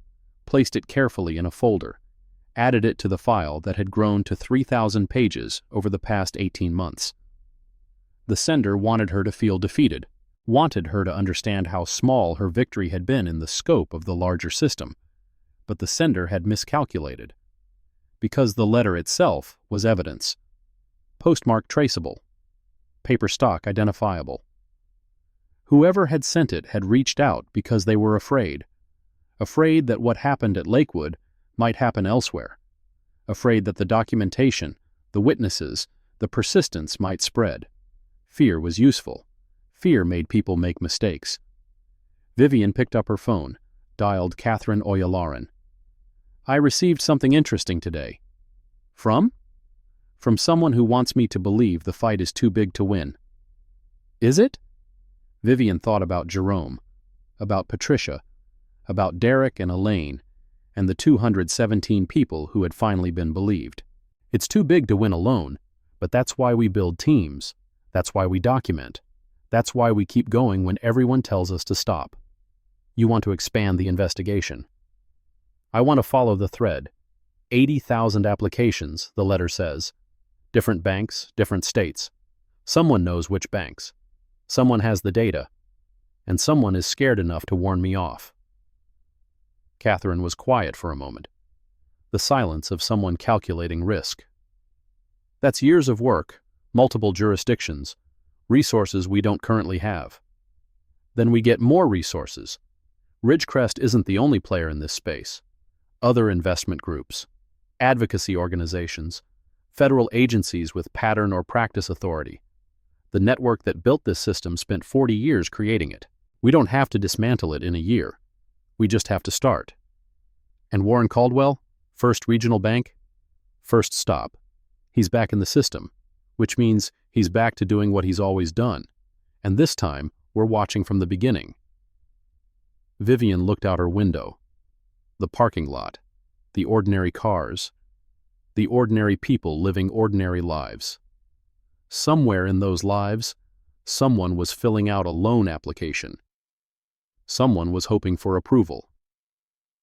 placed it carefully in a folder, added it to the file that had grown to 3,000 pages over the past 18 months. The sender wanted her to feel defeated, wanted her to understand how small her victory had been in the scope of the larger system, but the sender had miscalculated. Because the letter itself was evidence. Postmark traceable. Paper stock identifiable. Whoever had sent it had reached out because they were afraid that what happened at Lakewood might happen elsewhere, afraid that the documentation, the witnesses, the persistence might spread. Fear was useful. Fear made people make mistakes. Vivian picked up her phone, dialed Catherine Oyalaran. I received something interesting today. From? From someone who wants me to believe the fight is too big to win. Is it? Vivian thought about Jerome, about Patricia, about Derek and Elaine, and the 217 people who had finally been believed. It's too big to win alone, but that's why we build teams. That's why we document. That's why we keep going when everyone tells us to stop. You want to expand the investigation. I want to follow the thread. 80,000 applications, the letter says. Different banks, different states. Someone knows which banks. Someone has the data. And someone is scared enough to warn me off. Catherine was quiet for a moment. The silence of someone calculating risk. That's years of work, multiple jurisdictions, resources we don't currently have. Then we get more resources. Ridgecrest isn't the only player in this space. Other investment groups, advocacy organizations, federal agencies with pattern or practice authority. The network that built this system spent 40 years creating it. We don't have to dismantle it in a year. We just have to start. And Warren Caldwell, First Regional Bank? First stop. He's back in the system, which means he's back to doing what he's always done. And this time, we're watching from the beginning. Vivian looked out her window. The parking lot, the ordinary cars, the ordinary people living ordinary lives. Somewhere in those lives, someone was filling out a loan application. Someone was hoping for approval.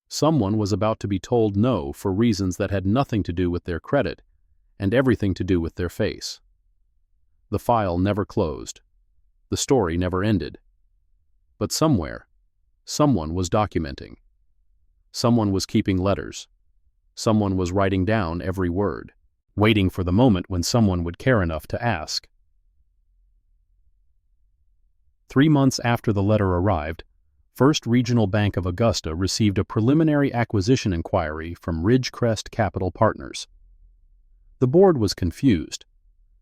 Someone was about to be told no for reasons that had nothing to do with their credit and everything to do with their face. The file never closed. The story never ended. But somewhere, someone was documenting. Someone was keeping letters. Someone was writing down every word, waiting for the moment when someone would care enough to ask. 3 months after the letter arrived, First Regional Bank of Augusta received a preliminary acquisition inquiry from Ridgecrest Capital Partners. The board was confused.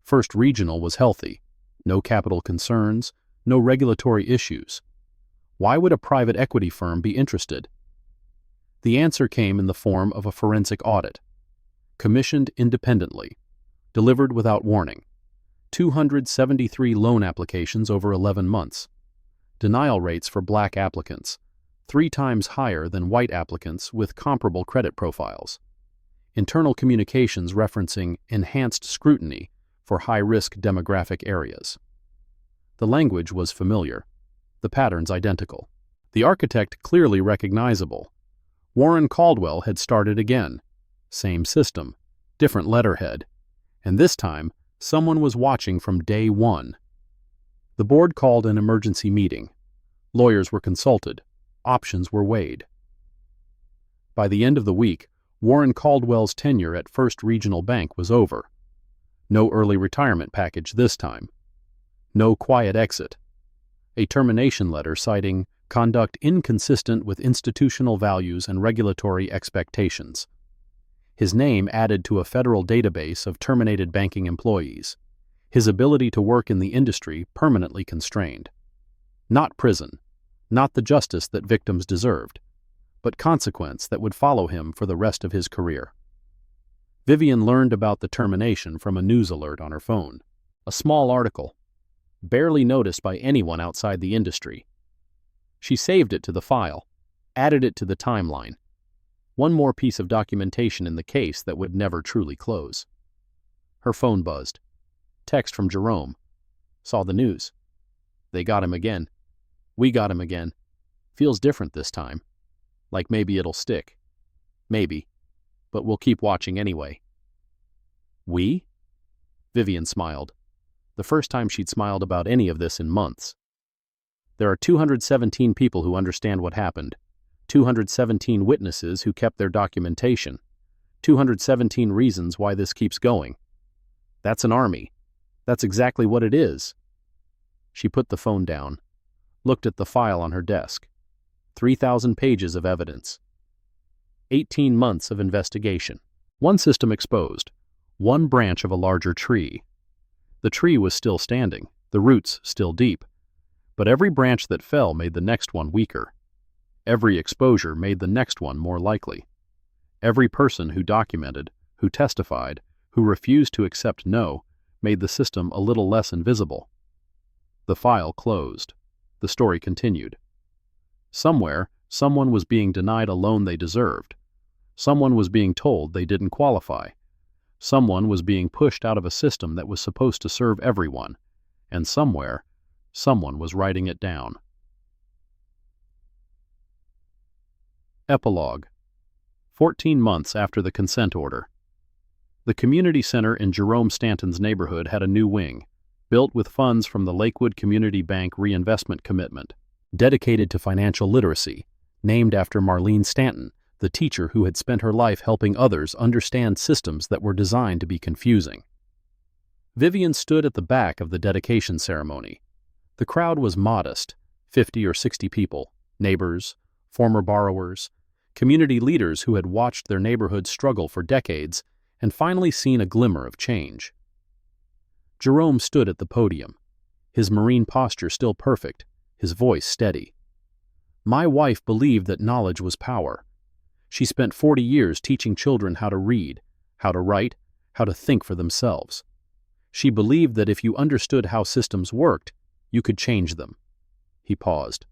First Regional was healthy. No capital concerns, no regulatory issues. Why would a private equity firm be interested? The answer came in the form of a forensic audit. Commissioned independently. Delivered without warning. 273 loan applications over 11 months. Denial rates for black applicants, 3 times higher than white applicants with comparable credit profiles. Internal communications referencing enhanced scrutiny for high-risk demographic areas. The language was familiar, the patterns identical. The architect clearly recognizable. Warren Caldwell had started again. Same system, different letterhead. And this time, someone was watching from day one. The board called an emergency meeting. Lawyers were consulted. Options were weighed. By the end of the week, Warren Caldwell's tenure at First Regional Bank was over. No early retirement package this time. No quiet exit. A termination letter citing conduct inconsistent with institutional values and regulatory expectations. His name added to a federal database of terminated banking employees. His ability to work in the industry permanently constrained. Not prison, not the justice that victims deserved, but consequence that would follow him for the rest of his career. Vivian learned about the termination from a news alert on her phone. A small article. barely noticed by anyone outside the industry. She saved it to the file, added it to the timeline. One more piece of documentation in the case that would never truly close. Her phone buzzed. Text from Jerome. Saw the news. They got him again. We got him again. Feels different this time. Like maybe it'll stick. Maybe. But we'll keep watching anyway. We? Vivian smiled. The first time she'd smiled about any of this in months. There are 217 people who understand what happened. 217 witnesses who kept their documentation. 217 reasons why this keeps going. That's an army. That's exactly what it is. She put the phone down, looked at the file on her desk. 3,000 pages of evidence. 18 months of investigation. One system exposed. One branch of a larger tree. The tree was still standing, the roots still deep. But every branch that fell made the next one weaker. Every exposure made the next one more likely. Every person who documented, who testified, who refused to accept no, made the system a little less invisible. The file closed. The story continued. Somewhere, someone was being denied a loan they deserved. Someone was being told they didn't qualify. Someone was being pushed out of a system that was supposed to serve everyone. And somewhere, someone was writing it down. Epilogue. 14 months after the consent order. The community center in Jerome Stanton's neighborhood had a new wing, built with funds from the Lakewood Community Bank Reinvestment Commitment, dedicated to financial literacy, named after Marlene Stanton, the teacher who had spent her life helping others understand systems that were designed to be confusing. Vivian stood at the back of the dedication ceremony. The crowd was modest, 50 or 60 people, neighbors, former borrowers, community leaders who had watched their neighborhood struggle for decades and finally seen a glimmer of change. Jerome stood at the podium, his marine posture still perfect, his voice steady. My wife believed that knowledge was power. She spent 40 years teaching children how to read, how to write, how to think for themselves. She believed that if you understood how systems worked, you could change them. He paused,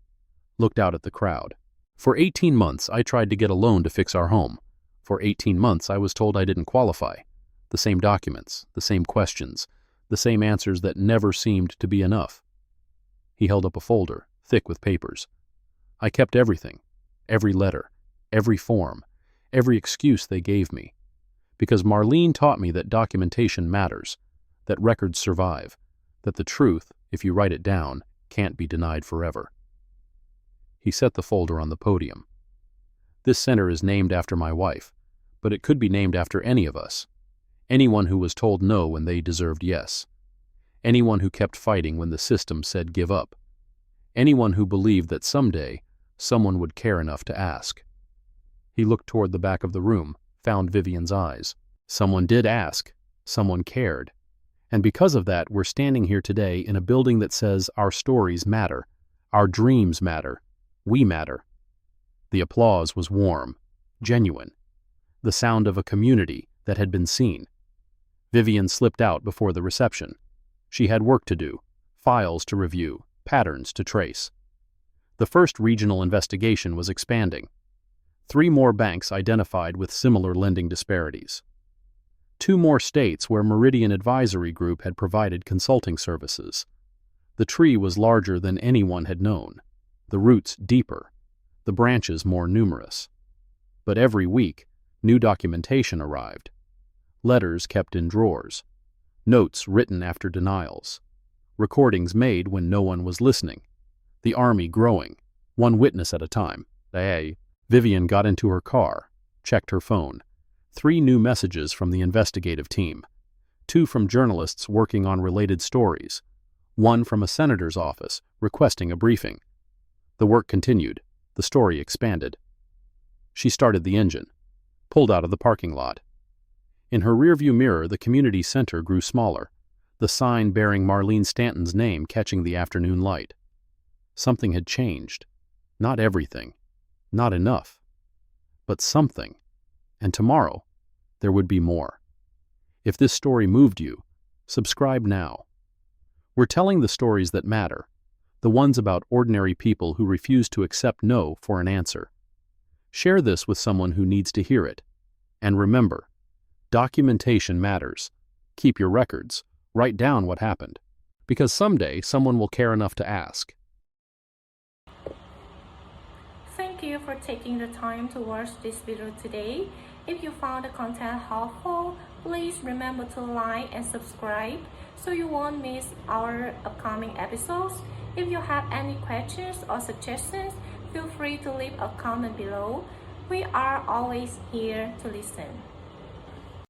looked out at the crowd. For 18 months, I tried to get a loan to fix our home. For 18 months, I was told I didn't qualify. The same documents, the same questions, the same answers that never seemed to be enough. He held up a folder, thick with papers. I kept everything, every letter, every form, every excuse they gave me. Because Marlene taught me that documentation matters, that records survive, that the truth, if you write it down, can't be denied forever. He set the folder on the podium. This center is named after my wife, but it could be named after any of us. Anyone who was told no when they deserved yes. Anyone who kept fighting when the system said give up. Anyone who believed that someday someone would care enough to ask. He looked toward the back of the room, found Vivian's eyes. Someone did ask. Someone cared. And because of that, we're standing here today in a building that says our stories matter. Our dreams matter. We matter. The applause was warm, genuine. The sound of a community that had been seen. Vivian slipped out before the reception. She had work to do, files to review, patterns to trace. The first regional investigation was expanding. 3 more banks identified with similar lending disparities. 2 more states where Meridian Advisory Group had provided consulting services. The tree was larger than anyone had known, the roots deeper, the branches more numerous. But every week, new documentation arrived. Letters kept in drawers, notes written after denials, recordings made when no one was listening, the army growing, one witness at a time. Vivian got into her car, checked her phone. 3 new messages from the investigative team. 2 from journalists working on related stories. 1 from a senator's office requesting a briefing. The work continued. The story expanded. She started the engine, pulled out of the parking lot. In her rearview mirror, the community center grew smaller, the sign bearing Marlene Stanton's name catching the afternoon light. Something had changed. Not everything. Not enough. But something. And tomorrow, there would be more. If this story moved you, subscribe now. We're telling the stories that matter, the ones about ordinary people who refuse to accept no for an answer. Share this with someone who needs to hear it. And remember, documentation matters. Keep your records. Write down what happened. Because someday someone will care enough to ask.
Thank you for taking the time to watch this video today. If you found the content helpful, please remember to like and subscribe so you won't miss our upcoming episodes. If you have any questions or suggestions, feel free to leave a comment below. We are always here to listen.